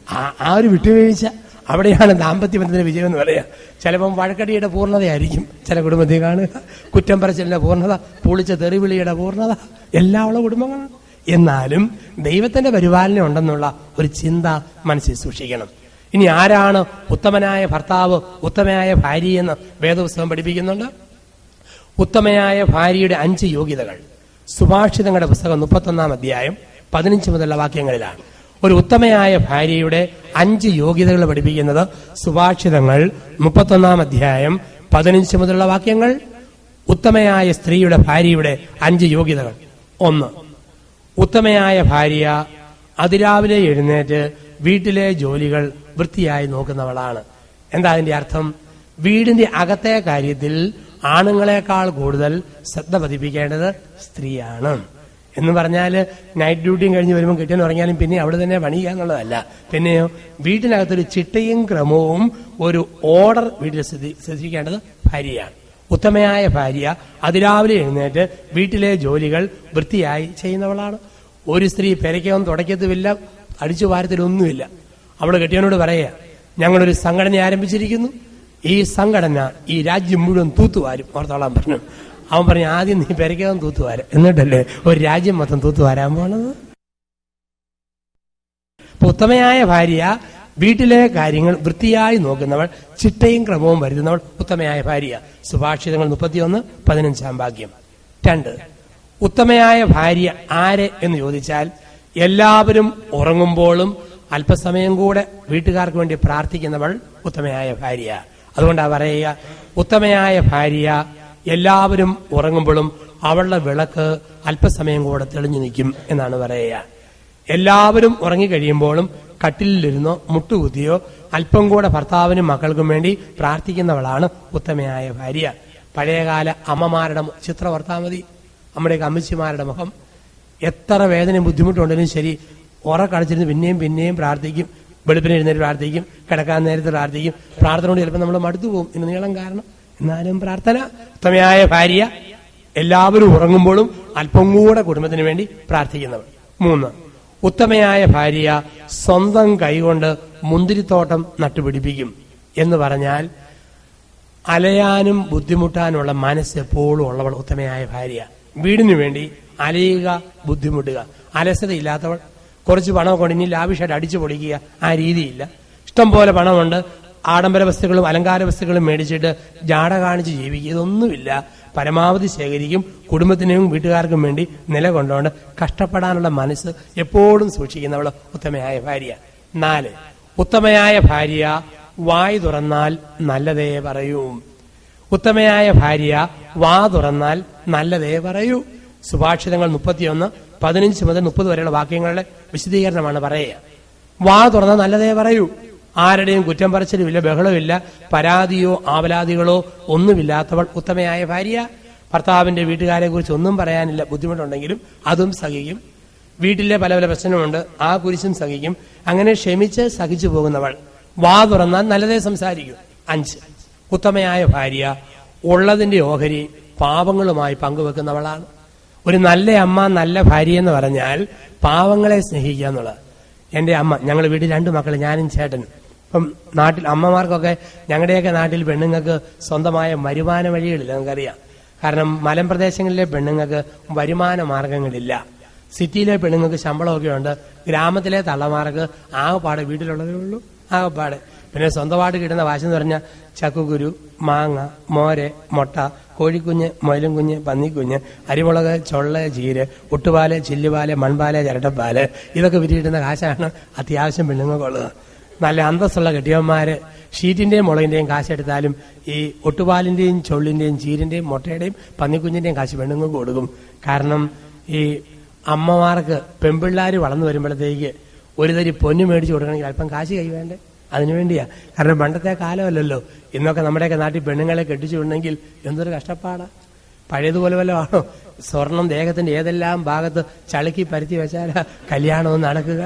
[SPEAKER 1] ആ ഒരു വിട്ടുവീഴ്ച, അവിടെയാണ് ദാമ്പത്യ ബന്ധത്തിന്റെ വിജയം എന്ന് പറയാ. ചിലപ്പം വഴക്കടിയുടെ പൂർണ്ണതയായിരിക്കും ചില കുടുംബത്തിൽ കാണുക, കുറ്റം പറച്ചിലിന്റെ പൂർണ്ണത, പൊളിച്ച തെറിവിളിയുടെ പൂർണ്ണത, എല്ലാം ഉള്ള കുടുംബങ്ങളാണ്. എന്നാലും ദൈവത്തിന്റെ പരിപാലനം ഉണ്ടെന്നുള്ള ഒരു ചിന്ത മനസ്സിൽ സൂക്ഷിക്കണം. ഇനി ആരാണ് ഉത്തമനായ ഭർത്താവ്, ഉത്തമയായ ഭാര്യ എന്ന് വേദപുസ്തകം പഠിപ്പിക്കുന്നുണ്ട്. ഉത്തമയായ ഭാര്യയുടെ 5 യോഗ്യതകൾ സുഭാഷിതങ്ങളുടെ പുസ്തകം 31 അധ്യായം 15 മുതലുള്ള വാക്യങ്ങളിലാണ്. ഒരു ഉത്തമയായ ഭാര്യയുടെ 5 യോഗ്യതകൾ പഠിപ്പിക്കുന്നത് സുഭാഷിതങ്ങൾ 31 അധ്യായം 15 മുതലുള്ള വാക്യങ്ങൾ. ഉത്തമയായ സ്ത്രീയുടെ ഭാര്യയുടെ 5 യോഗ്യതകൾ. 1. ഉത്തമയായ ഭാര്യ അതിരാവിലെ എഴുന്നേറ്റ് വീട്ടിലെ ജോലികൾ വൃത്തിയായി നോക്കുന്നവളാണ്. എന്താ അതിന്റെ അർത്ഥം? വീടിന്റെ അകത്തെ കാര്യത്തിൽ ആണുങ്ങളെക്കാൾ കൂടുതൽ ശ്രദ്ധ പതിപ്പിക്കേണ്ടത് സ്ത്രീയാണ് എന്ന് പറഞ്ഞാൽ നൈറ്റ് ഡ്യൂട്ടിയും കഴിഞ്ഞ് വരുമ്പോൾ കിട്ടിയാൻ ഉറങ്ങിയാലും പിന്നെ അവിടെ തന്നെ പണിയുക എന്നുള്ളതല്ല. പിന്നെയോ വീട്ടിനകത്തൊരു ചിട്ടയും ക്രമവും ഒരു ഓർഡർ വീട്ടിൽ ശ്രദ്ധിക്കേണ്ടത് ഭാര്യയാണ്. ഉത്തമയായ ഭാര്യ അതിരാവിലെ എഴുന്നേറ്റ് വീട്ടിലെ ജോലികൾ വൃത്തിയായി ചെയ്യുന്നവളാണ്. ഒരു സ്ത്രീ പെരയ്ക്കവും തുടക്കത്തുമില്ല, അടിച്ചു വാരത്തിലൊന്നുമില്ല. അവള് കെട്ടിയവനോട് പറയുക, ഞങ്ങളൊരു സംഘടന ആരംഭിച്ചിരിക്കുന്നു, ഈ സംഘടന ഈ രാജ്യം മുഴുവൻ തൂത്തുവാരും ഓർത്തോളാൻ പറഞ്ഞു. അവൻ പറഞ്ഞു, ആദ്യം നീ പെരയ്ക്കകം തൂത്തുവാരം, എന്നിട്ടല്ലേ ഒരു രാജ്യം മൊത്തം തൂത്തുവാരാൻ പോണത്. ഉത്തമയായ ഭാര്യ വീട്ടിലെ കാര്യങ്ങൾ വൃത്തിയായി നോക്കുന്നവൾ, ചിട്ടയും ക്രമവും വരുത്തുന്നവൾ ഉത്തമയായ ഭാര്യ. സുഭാഷിതങ്ങൾ 31:15 വാക്യം. 2. ഉത്തമയായ ഭാര്യ ആര് എന്ന് ചോദിച്ചാൽ എല്ലാവരും ഉറങ്ങുമ്പോഴും അല്പസമയം കൂടെ വീട്ടുകാർക്ക് വേണ്ടി പ്രാർത്ഥിക്കുന്നവൾ ഉത്തമയായ ഭാര്യ. അതുകൊണ്ടാ പറയുക, ഉത്തമയായ ഭാര്യ എല്ലാവരും ഉറങ്ങുമ്പോഴും അവളുടെ വിളക്ക് അല്പസമയം കൂടെ തെളിഞ്ഞു നിൽക്കും എന്നാണ് പറയുക. എല്ലാവരും ഉറങ്ങിക്കഴിയുമ്പോഴും കട്ടിലിരുന്നോ മുട്ടുകുത്തിയോ അല്പം കൂടെ ഭർത്താവിനും മക്കൾക്കും വേണ്ടി പ്രാർത്ഥിക്കുന്നവളാണ് ഉത്തമയായ ഭാര്യ. പഴയകാല അമ്മമാരുടെ ചിത്രം ഓർത്താൽ മതി. നമ്മുടെയൊക്കെ അമ്മച്ചിമാരുടെ മുഖം എത്ര വേദനയും ബുദ്ധിമുട്ടുണ്ടെങ്കിലും ശരി, ഉറക്കടച്ചിരുന്ന് പിന്നെയും പിന്നെയും പ്രാർത്ഥിക്കും. വെളുപ്പിന് എഴുന്നേറ്റ് പ്രാർത്ഥിക്കും, കിടക്കാൻ നേരത്ത് പ്രാർത്ഥിക്കും. പ്രാർത്ഥനയോട് ചിലപ്പോൾ നമ്മൾ മടുത്തു പോകും. ഇന്ന് നീളം കാരണം എന്നാലും പ്രാർത്ഥന. ഉത്തമയായ ഭാര്യ എല്ലാവരും ഉറങ്ങുമ്പോഴും അല്പം കൂടെ കുടുംബത്തിന് വേണ്ടി പ്രാർത്ഥിക്കുന്നവർ. 3, ഉത്തമയായ ഭാര്യ സ്വന്തം കൈകൊണ്ട് മുന്തിരിത്തോട്ടം നട്ടുപിടിപ്പിക്കും. എന്ന് പറഞ്ഞാൽ അലയാനും ബുദ്ധിമുട്ടാനുള്ള മനസ്സ് എപ്പോഴും ഉള്ളവൾ ഉത്തമയായ ഭാര്യ. വീടിനു വേണ്ടി അലയുക, ബുദ്ധിമുട്ടുക, അലസതയില്ലാത്തവൾ. കുറച്ച് പണം കൊണ്ട് ഇനി ലാവിഷായിട്ട് അടിച്ചു പൊളിക്കുക, ആ രീതിയില്ല. ഇഷ്ടം പോലെ പണമുണ്ട്, ആഡംബര വസ്തുക്കളും അലങ്കാര വസ്തുക്കളും മേടിച്ചിട്ട് ജാട കാണിച്ച് ജീവിക്കുക, ഇതൊന്നുമില്ല. പരമാവധി ശേഖരിക്കും. കുടുംബത്തിനും വീട്ടുകാർക്കും വേണ്ടി നിലകൊണ്ടുകൊണ്ട് കഷ്ടപ്പെടാനുള്ള മനസ്സ് എപ്പോഴും സൂക്ഷിക്കുന്നവൾ ഉത്തമയായ ഭാര്യ. 4, ഉത്തമയായ ഭാര്യ വായ് തുറന്നാൽ നല്ലതേ പറയൂ. ഉത്തമയായ ഭാര്യ വാ തുറന്നാൽ നല്ലതേ പറയൂ. സുഭാഷിതങ്ങൾ 31, 15 മുതൽ 30 വരെയുള്ള വാക്യങ്ങളുടെ വിശദീകരണമാണ് പറയുക. വാ തുറന്നാൽ നല്ലതേ പറയൂ. ആരുടെയും കുറ്റം പറച്ചിലുമില്ല, ബഹളമില്ല, പരാതിയോ ആവലാതികളോ ഒന്നുമില്ലാത്തവൾ ഉത്തമയായ ഭാര്യ. ഭർത്താവിന്റെ വീട്ടുകാരെ കുറിച്ച് ഒന്നും പറയാനില്ല, ബുദ്ധിമുട്ടുണ്ടെങ്കിലും അതും സഹിക്കും. വീട്ടിലെ പല പല പ്രശ്നമുണ്ട്, ആ കുരിശും സഹിക്കും. അങ്ങനെ ക്ഷമിച്ച് സഹിച്ചു പോകുന്നവൾ. വാ തുറന്നാൽ നല്ലതേ സംസാരിക്കും. 5, ഉത്തമയായ ഭാര്യ ഉള്ളതിന്റെ ഓഹരി പാവങ്ങളുമായി പങ്കുവെക്കുന്നവളാണ്. ഒരു നല്ല അമ്മ, നല്ല ഭാര്യ എന്ന് പറഞ്ഞാൽ പാവങ്ങളെ സ്നേഹിക്കുക എന്നുള്ളത്. എന്റെ അമ്മ, ഞങ്ങൾ വീട്ടിൽ 2 മക്കൾ, ഞാനും ചേട്ടനും. ഇപ്പം നാട്ടിൽ അമ്മമാർക്കൊക്കെ, ഞങ്ങളുടെയൊക്കെ നാട്ടിൽ പെണ്ണുങ്ങൾക്ക് സ്വന്തമായ വരുമാന വഴികളില്ല, നമുക്കറിയാം. കാരണം മലമ്പ്രദേശങ്ങളിലെ പെണ്ണുങ്ങൾക്ക് വരുമാന മാർഗങ്ങളില്ല. സിറ്റിയിലെ പെണ്ണുങ്ങൾക്ക് ശമ്പളമൊക്കെ ഉണ്ട്. ഗ്രാമത്തിലെ തള്ളമാർക്ക് ആകെപ്പാടെ വീട്ടിലുള്ളതേ ഉള്ളൂ, ആകെപ്പാടെ. പിന്നെ സ്വന്തമായിട്ട് കിട്ടുന്ന വാശെന്ന് പറഞ്ഞാൽ ചക്കുകുരു, മാങ്ങ, മോര്, മുട്ട, കോഴിക്കുഞ്ഞ്, മൊയിലും കുഞ്ഞ്, പന്നിക്കുഞ്ഞ്, അരിമുളക്, ചൊള്ള, ചീര്, ഒട്ടുപാല്, ചില്ലുപാല്, മൺപാല്, ചിരട്ടപ്പാല്, ഇതൊക്കെ വിരിയിടുന്ന കാശാണ് അത്യാവശ്യം പെണ്ണുങ്ങൾക്കുള്ളത്. നല്ല അന്തസ്സുള്ള കെട്ടിയന്മാര് ഷീറ്റിന്റെയും മുളകിന്റെയും കാശെടുത്താലും ഈ ഒട്ടുപാലിന്റെയും ചൊള്ളിന്റെയും ചീരിന്റെയും മുട്ടയുടെയും പന്നിക്കുഞ്ഞിന്റെയും കാശ് പെണ്ണുങ്ങൾക്ക് കൊടുക്കും. കാരണം ഈ അമ്മമാർക്ക് പെൺപിള്ളാര് വളർന്നു വരുമ്പോഴത്തേക്ക് ഒരു തരി പൊന്നു മേടിച്ചു കൊടുക്കണമെങ്കിൽ അല്പം കാശ് കൈ വേണ്ടേ? അതിനുവേണ്ടിയാ. കാരണം പണ്ടത്തെ കാലമല്ലല്ലോ. ഇന്നൊക്കെ നമ്മുടെയൊക്കെ നാട്ടിൽ പെണ്ണുങ്ങളെ കെട്ടിച്ചു വിടണമെങ്കിൽ എന്തൊരു കഷ്ടപ്പാടാ. പഴയതുപോലെ വല്ലതും ആണോ? സ്വർണം ദേഹത്തിന്റെ ഏതെല്ലാം ഭാഗത്ത് ചളുക്കി പരുത്തി വെച്ചാലാ കല്യാണവും നടക്കുക.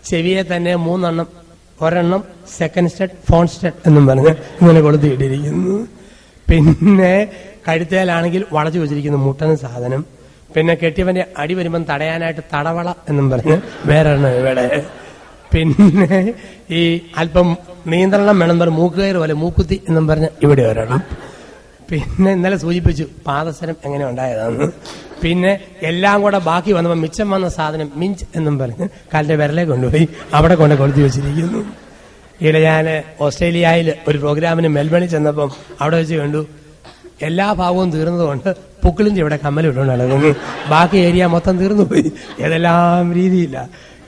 [SPEAKER 1] ചെവിയെ തന്നെ 3 എണ്ണം, ഒരെണ്ണം സെക്കൻഡ് സ്റ്റഡ്, ഫോൺ സ്റ്റഡ് എന്നും പറഞ്ഞ് ഇങ്ങനെ കൊളുത്തിയിട്ടിരിക്കുന്നു. പിന്നെ കഴുത്തേലാണെങ്കിൽ വളച്ചു വെച്ചിരിക്കുന്നു മുട്ടന് സാധനം. പിന്നെ കെട്ടിയവന്റെ അടി വരുമ്പം തടയാനായിട്ട് തടവള എന്നും പറഞ്ഞ് വേറെ എണ്ണം ഇവിടെ. പിന്നെ ഈ അല്പം നിയന്ത്രണം വേണം പറഞ്ഞ് മൂക്കുകയർ പോലെ മൂക്കുത്തി എന്നും പറഞ്ഞ് ഇവിടെ ഒരെണ്ണം. പിന്നെ ഇന്നലെ സൂചിപ്പിച്ചു പാദസരം എങ്ങനെ ഉണ്ടായതാന്ന്. പിന്നെ എല്ലാം കൂടെ ബാക്കി വന്നപ്പോൾ മിച്ചം വന്ന സാധനം മിഞ്ച് എന്നും പറഞ്ഞ് കാലിന്റെ വിരലെ കൊണ്ടുപോയി അവിടെ കൊണ്ട് കൊളുത്തി വെച്ചിരിക്കുന്നു. ഇവിടെ ഞാൻ ഓസ്ട്രേലിയയിൽ ഒരു പ്രോഗ്രാമിന് മെൽബണിൽ ചെന്നപ്പം അവിടെ വെച്ച് കണ്ടു എല്ലാ ഭാഗവും തീർന്നതുകൊണ്ട് പുക്കിളിന്റെ ഇവിടെ കമ്മലിട്ടുകൊണ്ട് നടക്കുന്നു. ബാക്കി ഏരിയ മൊത്തം തീർന്നുപോയി. ഏതെല്ലാം രീതിയില്ല.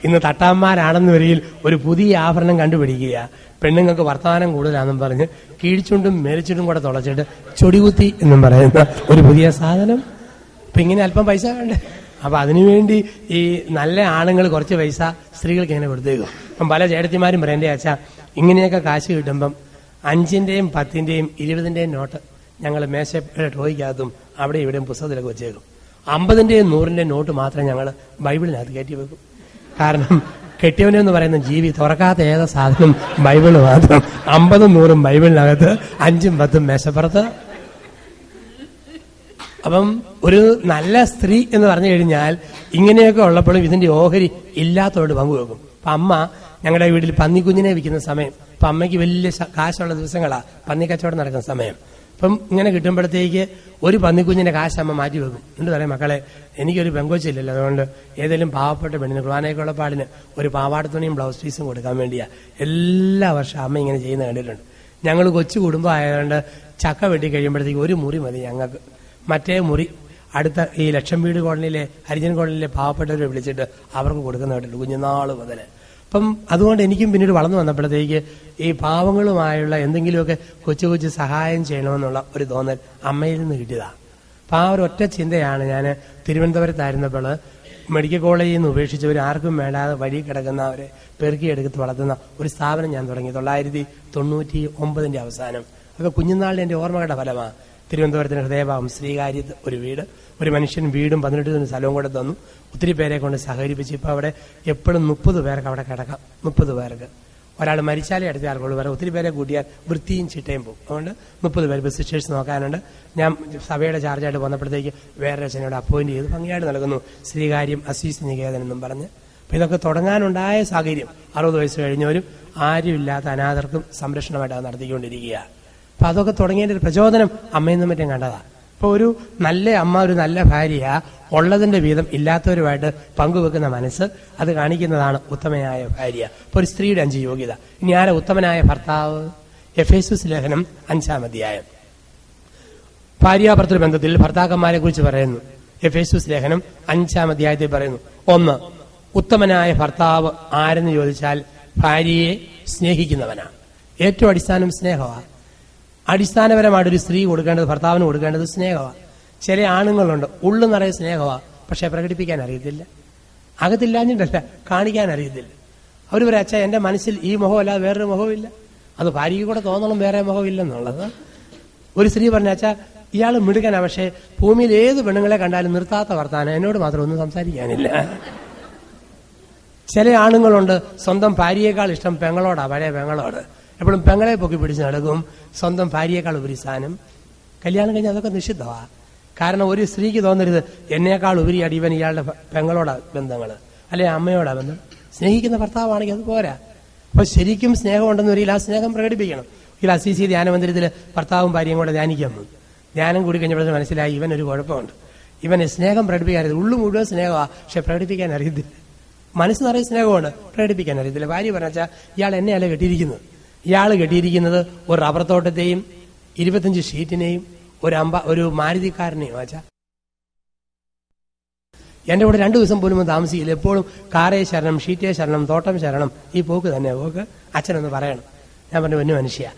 [SPEAKER 1] ഇന്ന് തട്ടാന്മാരാണെന്ന് വരിയിൽ ഒരു പുതിയ ആഭരണം കണ്ടുപിടിക്കുക. പെണ്ണുങ്ങൾക്ക് വർത്തമാനം കൂടുതലാണെന്നും പറഞ്ഞ് കീഴ്ച്ചുണ്ടും മേലിച്ചുണ്ടും കൂടെ തുളച്ചിട്ട് ചൊടികുത്തി എന്നും പറയുന്ന ഒരു പുതിയ സാധനം. അപ്പൊ ഇങ്ങനെ അല്പം പൈസ വേണ്ടേ? അപ്പൊ അതിനുവേണ്ടി ഈ നല്ല ആണുങ്ങൾ കുറച്ച് പൈസ സ്ത്രീകൾക്ക് ഇങ്ങനെ കൊടുത്തേക്കും. അപ്പം പല ചേട്ടത്തിമാരും പറയും, എന്റെ അച്ഛാ ഇങ്ങനെയൊക്കെ കാശ് കിട്ടുമ്പം 5-ന്റെയും 10-ന്റെയും 20-ന്റെയും നോട്ട് ഞങ്ങൾ മേശയുടെ ടോയ്ക്കകത്തും അവിടെ ഇവിടെയും പുസ്തകത്തിലൊക്കെ വെച്ചേക്കും. 50-ന്റെയും 100-ന്റെയും നോട്ട് മാത്രം ഞങ്ങൾ ബൈബിളിനകത്ത് കയറ്റി വെക്കും. കാരണം കെട്ടിയവനെന്ന് പറയുന്ന ജീവി തുറക്കാത്ത ഏക സാധനം ബൈബിള് മാത്രം. 50-ഉം 100-ഉം ബൈബിളിനകത്ത്, 5-ഉം 10-ഉം മേശപ്പുറത്ത്. അപ്പം ഒരു നല്ല സ്ത്രീ എന്ന് പറഞ്ഞു കഴിഞ്ഞാൽ ഇങ്ങനെയൊക്കെ ഉള്ളപ്പോഴും ഇതിന്റെ ഓഹരി ഇല്ലാത്തവരോട് പങ്കുവെക്കും. അപ്പൊ അമ്മ ഞങ്ങളുടെ വീട്ടിൽ പന്നിക്കുഞ്ഞിനെ വിൽക്കുന്ന സമയം, അപ്പൊ അമ്മയ്ക്ക് വലിയ കാശുള്ള ദിവസങ്ങളാ പന്നി കച്ചവടം നടക്കുന്ന സമയം. അപ്പം ഇങ്ങനെ കിട്ടുമ്പോഴത്തേക്ക് ഒരു പന്നിക്കുഞ്ഞിന്റെ കാശ് അമ്മ മാറ്റി വെക്കും. എന്നിട്ട് പറയാം, മക്കളെ എനിക്കൊരു പെങ്കൊച്ചില്ലല്ലോ, അതുകൊണ്ട് ഏതെങ്കിലും പാവപ്പെട്ട പെണ്ണിന് കുർബാനയ്ക്കുള്ള പാടിന് ഒരു പാവാടത്തുണിയും ബ്ലൗസ് പീസും കൊടുക്കാൻ വേണ്ടിയാ എല്ലാ വർഷം അമ്മ ഇങ്ങനെ ചെയ്യുന്ന കണ്ടിട്ടുണ്ട്. ഞങ്ങൾ കൊച്ചു കുടുംബം ആയതുകൊണ്ട് ചക്ക വെട്ടി കഴിയുമ്പോഴത്തേക്ക് ഒരു മുറി മതി ഞങ്ങൾക്ക്. മറ്റേ മുറി അടുത്ത ഈ ലക്ഷം വീട് കോളനിയിലെ ഹരിജൻ കോളനിയിലെ പാവപ്പെട്ടവരെ വിളിച്ചിട്ട് അവർക്ക് കൊടുക്കുന്ന കേട്ടിട്ടുണ്ട് കുഞ്ഞുനാള് മുതൽ. അപ്പം അതുകൊണ്ട് എനിക്കും പിന്നീട് വളർന്നു വന്നപ്പോഴത്തേക്ക് ഈ പാവങ്ങളുമായുള്ള എന്തെങ്കിലുമൊക്കെ കൊച്ചു കൊച്ചു സഹായം ചെയ്യണമെന്നുള്ള ഒരു തോന്നൽ അമ്മയിൽ നിന്ന് കിട്ടിയതാണ്. അപ്പം ആ ഒരു ഒറ്റ ചിന്തയാണ് ഞാൻ തിരുവനന്തപുരത്തായിരുന്നപ്പോൾ മെഡിക്കൽ കോളേജിൽ നിന്ന് ഉപേക്ഷിച്ചവർ ആർക്കും വേണ്ടാതെ വഴി കിടക്കുന്നവരെ പെറുക്കിയെടുത്ത് വളർത്തുന്ന ഒരു സ്ഥാപനം ഞാൻ തുടങ്ങി 1999 അവസാനം. അതൊക്കെ കുഞ്ഞുനാളിൽ എൻ്റെ ഓർമ്മകളുടെ ഫലമാണ്. തിരുവനന്തപുരത്തിന് ഹൃദയഭാവം ശ്രീകാര്യത്ത് ഒരു വീട്, ഒരു മനുഷ്യൻ വീടും 18 സെന്റ് സ്ഥലവും കൂടെ തന്നു. ഒത്തിരി പേരെ കൊണ്ട് സഹകരിപ്പിച്ച് ഇപ്പോൾ അവിടെ എപ്പോഴും 30 പേർക്ക് അവിടെ കിടക്കാം. 30 പേർക്ക് ഒരാൾ മരിച്ചാലേ അടുത്ത ആൾക്കുള്ളൂ. വേറെ ഒത്തിരി പേരെ കൂട്ടിയാൽ വൃത്തിയും ചിട്ടയും പോകും. അതുകൊണ്ട് 30 പേര് സിസ്റ്റേഴ്സ് നോക്കാനുണ്ട്. ഞാൻ സഭയുടെ ചാർജായിട്ട് വന്നപ്പോഴത്തേക്ക് വേറെ അച്ഛനോട് അപ്പോയിന്റ് ചെയ്ത് ഭംഗിയായിട്ട് നൽകുന്നു. ശ്രീകാര്യം അസീസ് നികേതൻ എന്നും പറഞ്ഞ്. അപ്പം ഇതൊക്കെ തുടങ്ങാനുണ്ടായ സാഹചര്യം 60 വയസ്സ് കഴിഞ്ഞവരും ആരുമില്ലാത്ത അനാഥർക്കും സംരക്ഷണമായിട്ട് അത് നടത്തിക്കൊണ്ടിരിക്കുക. അപ്പം അതൊക്കെ തുടങ്ങിയതിൻ്റെ ഒരു പ്രചോദനം അമ്മയിൽ നിന്നും മറ്റും കണ്ടതാണ്. ഇപ്പോൾ ഒരു നല്ല അമ്മ, ഒരു നല്ല ഭാര്യ ഉള്ളതിന്റെ വീതം ഇല്ലാത്തവരുമായിട്ട് പങ്കുവെക്കുന്ന മനസ്സ്, അത് കാണിക്കുന്നതാണ് ഉത്തമയായ ഭാര്യ. ഇപ്പോൾ ഒരു സ്ത്രീയുടെ 5 യോഗ്യത. ഇനി ആരെ ഉത്തമനായ ഭർത്താവ്? എഫേസ്യസ് ലേഖനം 5-ാം അധ്യായം ഭാര്യാഭർത്തൃ ബന്ധത്തിൽ ഭർത്താക്കന്മാരെ കുറിച്ച് പറയുന്നു. എഫേസ്യസ് ലേഖനം 5-ാം അധ്യായത്തിൽ പറയുന്നു, 1, ഉത്തമനായ ഭർത്താവ് ആരെന്ന് ചോദിച്ചാൽ ഭാര്യയെ സ്നേഹിക്കുന്നവനാണ്. ഏറ്റവും അടിസ്ഥാനം സ്നേഹമാണ്. അടിസ്ഥാനപരമായിട്ട് ഒരു സ്ത്രീ കൊടുക്കേണ്ടത്, ഭർത്താവിന് കൊടുക്കേണ്ടത് സ്നേഹമാണ്. ചില ആണുങ്ങളുണ്ട് ഉള്ളു നിറയെ സ്നേഹമാണ്, പക്ഷെ പ്രകടിപ്പിക്കാൻ അറിയത്തില്ല. അകത്തില്ലാഞ്ഞിട്ടല്ല, കാണിക്കാൻ അറിയത്തില്ല. അവർ പറയും, അച്ഛാ എന്റെ മനസ്സിൽ ഈ മുഖമല്ലാതെ വേറൊരു മുഖമില്ല. അത് ഭാര്യയ്ക്ക് കൂടെ തോന്നണം വേറെ മുഖമില്ലെന്നുള്ളത്. ഒരു സ്ത്രീ പറഞ്ഞ, അച്ഛാ ഇയാൾ മിടുക്കനാ, പക്ഷെ ഭൂമിയിൽ ഏത് പെണ്ണുങ്ങളെ കണ്ടാലും നിർത്താത്ത വർത്താനം, എന്നോട് മാത്രം ഒന്നും സംസാരിക്കാനില്ല. ചില ആണുങ്ങളുണ്ട് സ്വന്തം ഭാര്യയേക്കാൾ ഇഷ്ടം പെങ്ങളോടാ, പഴയ പെങ്ങളോട്. എപ്പോഴും പെങ്ങളെ പൊക്കി പിടിച്ച് നടക്കും, സ്വന്തം ഭാര്യയേക്കാൾ ഉപരി സ്ഥാനം. കല്യാണം കഴിഞ്ഞാൽ അതൊക്കെ നിഷിദ്ധമാണ്. കാരണം ഒരു സ്ത്രീക്ക് തോന്നരുത് എന്നേക്കാൾ ഉപരിയായിട്ട് ഇവൻ ഇയാളുടെ പെങ്ങളോടാ ബന്ധങ്ങൾ, അല്ലെ അമ്മയോടാ ബന്ധം. സ്നേഹിക്കുന്ന ഭർത്താവാണെങ്കിൽ അത് പോരാ. അപ്പൊ ശരിക്കും സ്നേഹമുണ്ടെന്ന് വരില്ല, ആ സ്നേഹം പ്രകടിപ്പിക്കണം. ഇതിൽ അസീസി ധ്യാനമന്ദിരത്തിൽ ഭർത്താവും ഭാര്യയും കൂടെ ധ്യാനിക്കാൻ പോകും. ധ്യാനം കൂടി കഴിഞ്ഞപ്പോഴത്തെ മനസ്സിലായി ഇവനൊരു കുഴപ്പമുണ്ട്. ഇവന് സ്നേഹം പ്രകടിപ്പിക്കാൻ അറിയത്തില്ല. ഉള്ളു മുഴുവൻ സ്നേഹമാണ്, പക്ഷെ പ്രകടിപ്പിക്കാൻ അറിയത്തില്ല. മനസ്സ് നിറയെ സ്നേഹമാണ്, പ്രകടിപ്പിക്കാൻ അറിയത്തില്ല. ഭാര്യ പറഞ്ഞാൽ ഇയാൾ എന്നെയല്ല കെട്ടിയിരിക്കുന്നത്. ഇയാൾ കെട്ടിയിരിക്കുന്നത് ഒരു റബ്ബർ തോട്ടത്തെയും 25 ഷീറ്റിനെയും ഒരു മാരുതിക്കാരനെയും. ആച്ചാ എന്റെ കൂടെ 2 ദിവസം പോലും താമസിക്കില്ല. എപ്പോഴും കാറേ ശരണം, ഷീറ്റേ ശരണം, തോട്ടം ശരണം, ഈ പോക്ക് തന്നെ പോക്ക്. അച്ഛനൊന്ന് പറയണം. ഞാൻ പറഞ്ഞു, പൊന്നു മനുഷ്യ,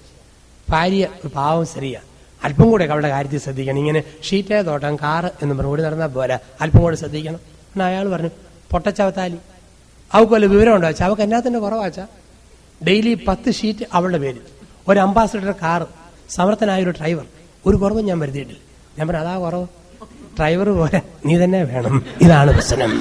[SPEAKER 1] ഭാര്യ ഒരു പാവം സ്ത്രീയാണ്, അല്പം കൂടെ അവളുടെ കാര്യത്തിൽ ശ്രദ്ധിക്കണം. ഇങ്ങനെ ഷീറ്റേ തോട്ടം കാറ് എന്ന് പറഞ്ഞു ഓടി നടന്നാൽ പോരാ, അല്പം കൂടെ ശ്രദ്ധിക്കണം. എന്നാൽ അയാൾ പറഞ്ഞു, പൊട്ടച്ചവത്താലി അവൾക്ക് വല്ല വിവരമുണ്ടോ വെച്ചാൽ? അവൾക്ക് എന്നാത്തിന്റെ കുറവാച്ചാ? ഡെയിലി 10 ഷീറ്റ് അവളുടെ പേരിൽ, ഒരു അംബാസിഡർ കാറ്, സമർത്ഥനായ ഒരു ഡ്രൈവർ, ഒരു കുറവും ഞാൻ വരുത്തിയിട്ടില്ല. ഞാൻ പറഞ്ഞു, അതാ കുറവ്, ഡ്രൈവർ പോരാ, നീ തന്നെ വേണം, ഇതാണ് പ്രശ്നം.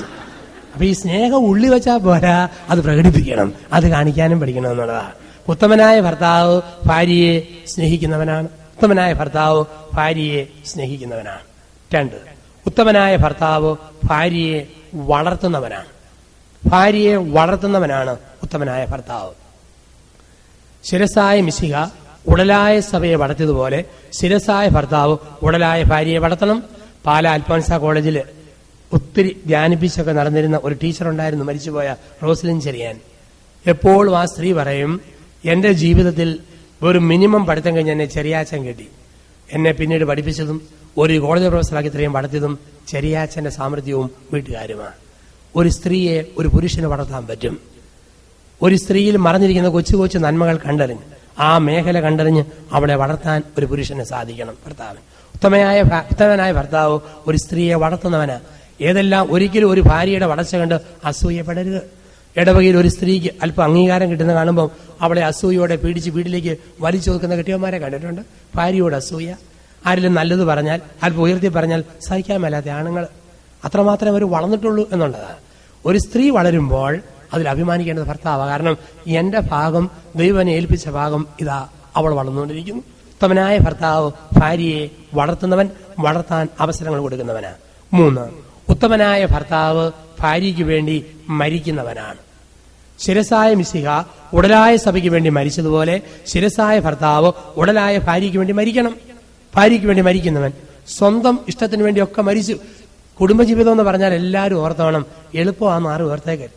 [SPEAKER 1] അപ്പൊ ഈ സ്നേഹം ഉള്ളി വെച്ചാൽ പോരാ, അത് പ്രകടിപ്പിക്കണം, അത് കാണിക്കാനും പഠിക്കണം എന്നുള്ളതാണ്. ഉത്തമനായ ഭർത്താവ് ഭാര്യയെ സ്നേഹിക്കുന്നവനാണ്. ഉത്തമനായ ഭർത്താവ് ഭാര്യയെ സ്നേഹിക്കുന്നവനാണ്. 2, ഉത്തമനായ ഭർത്താവ് ഭാര്യയെ വളർത്തുന്നവനാണ്. ഭാര്യയെ വളർത്തുന്നവനാണ് ഉത്തമനായ ഭർത്താവ്. ശിരസായ മിശിഹ ഉടലായ സഭയെ വളർത്തിയതുപോലെ ശിരസായ ഭർത്താവ് ഉടലായ ഭാര്യയെ വളർത്തണം. പാല അൽഫോൻസ കോളേജിൽ ഒത്തിരി ധ്യാനിപ്പിച്ചൊക്കെ നടന്നിരുന്ന ഒരു ടീച്ചർ ഉണ്ടായിരുന്നു, മരിച്ചുപോയ റോസ്ലിൻ ചെറിയാൻ. എപ്പോഴും ആ സ്ത്രീ പറയും, എന്റെ ജീവിതത്തിൽ ഒരു മിനിമം പഠിത്തം കഴിഞ്ഞ് എന്നെ ചെറിയാച്ചൻ കെട്ടി. എന്നെ പിന്നീട് പഠിപ്പിച്ചതും ഒരു കോളേജ് പ്രൊഫസറാക്കി ഇത്രയും വളർത്തിയതും ചെറിയാച്ചന്റെ സാമർഥ്യവും വീട്ടുകാരുമാണ്. ഒരു സ്ത്രീയെ ഒരു പുരുഷന് വളർത്താൻ പറ്റും. ഒരു സ്ത്രീയിൽ മറഞ്ഞിരിക്കുന്ന കൊച്ചു കൊച്ചു നന്മകൾ കണ്ടറിഞ്ഞ്, ആ മേഖല കണ്ടറിഞ്ഞ് അവളെ വളർത്താൻ ഒരു പുരുഷന് സാധിക്കണം. ഭർത്താവിന് ഉത്തമനായ ഭർത്താവ് ഒരു സ്ത്രീയെ വളർത്തുന്നവനാ. ഏതെല്ലാം ഒരിക്കലും ഒരു ഭാര്യയുടെ വളർച്ച കണ്ട് അസൂയപ്പെടരുത്. ഇടവകയിൽ ഒരു സ്ത്രീക്ക് അല്പം അംഗീകാരം കിട്ടുന്ന കാണുമ്പോൾ അവളെ അസൂയോടെ പീഡിച്ച് വീട്ടിലേക്ക് വലിച്ചു കൊടുക്കുന്ന കെട്ടിയന്മാരെ കണ്ടിട്ടുണ്ട്. ഭാര്യയോട് അസൂയ. ആരെങ്കിലും നല്ലത് പറഞ്ഞാൽ, അല്പം ഉയർത്തി പറഞ്ഞാൽ സഹിക്കാൻ മേലാത്ത ആണുങ്ങൾ. അത്രമാത്രം അവർ വളർന്നിട്ടുള്ളൂ എന്നുള്ളതാണ്. ഒരു സ്ത്രീ വളരുമ്പോൾ അതിൽ അഭിമാനിക്കേണ്ടത് ഭർത്താവാണ്. കാരണം എന്റെ ഭാഗം, ദൈവനെ ഏൽപ്പിച്ച ഭാഗം ഇതാ അവൾ വളർന്നുകൊണ്ടിരിക്കുന്നു. ഉത്തമനായ ഭർത്താവ് ഭാര്യയെ വളർത്തുന്നവൻ, വളർത്താൻ അവസരങ്ങൾ കൊടുക്കുന്നവനാണ്. 3, ഉത്തമനായ ഭർത്താവ് ഭാര്യയ്ക്ക് വേണ്ടി മരിക്കുന്നവനാണ്. ശിരസായ മിശിഹ ഉടലായ സഭയ്ക്ക് വേണ്ടി മരിച്ചതുപോലെ ശിരസായ ഭർത്താവ് ഉടലായ ഭാര്യയ്ക്ക് വേണ്ടി മരിക്കണം. ഭാര്യയ്ക്ക് വേണ്ടി മരിക്കുന്നവൻ സ്വന്തം ഇഷ്ടത്തിന് വേണ്ടിയൊക്കെ മരിച്ചു. കുടുംബജീവിതം എന്ന് പറഞ്ഞാൽ എല്ലാവരും ഓർത്തോണം, എളുപ്പമാണെന്ന് ആരും ഓർത്തേക്ക്.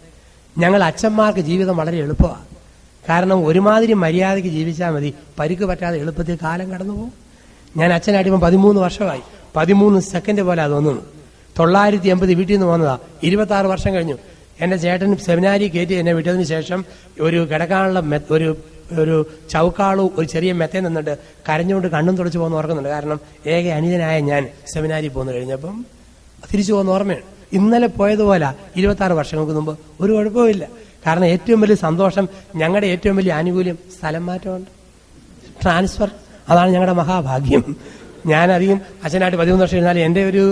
[SPEAKER 1] ഞങ്ങൾ അച്ഛന്മാർക്ക് ജീവിതം വളരെ എളുപ്പമാണ്. കാരണം ഒരുമാതിരി മര്യാദയ്ക്ക് ജീവിച്ചാൽ മതി, പരിക്ക് പറ്റാതെ എളുപ്പത്തിൽ കാലം കടന്നു പോകും. ഞാൻ അച്ഛനായിട്ട് 13 വർഷമായി. 13 സെക്കൻഡ് പോലെ തോന്നുന്നു. 980 വീട്ടിൽ നിന്ന് പോകുന്നതാ. 26 വർഷം കഴിഞ്ഞു. എന്റെ ചേട്ടൻ സെമിനാരി കയറ്റി എന്നെ വിട്ടതിന് ശേഷം ഒരു കിടക്കാനുള്ള ഒരു ചൗക്കാളു ഒരു ചെറിയ മെത്തേ നിന്നിട്ട് കരഞ്ഞുകൊണ്ട് കണ്ണും തുടച്ചു പോകുന്ന ഓർക്കുന്നുണ്ട്. കാരണം ഏക അനിയനായ ഞാൻ സെമിനാരി പോന്നു കഴിഞ്ഞപ്പം തിരിച്ചു പോകുന്ന ഓർമ്മയാണ്. ഇന്നലെ പോയതുപോലെ 26 വർഷങ്ങൾക്ക് മുമ്പ് ഒരു കുഴപ്പമില്ല. കാരണം ഏറ്റവും വലിയ സന്തോഷം, ഞങ്ങളുടെ ഏറ്റവും വലിയ ആനുകൂല്യം സ്ഥലം മാറ്റമുണ്ട്, ട്രാൻസ്ഫർ. അതാണ് ഞങ്ങളുടെ മഹാഭാഗ്യം. ഞാനധികം അച്ഛനായിട്ട് 13 വർഷം ഇരുന്നാലും എൻ്റെ ഒരു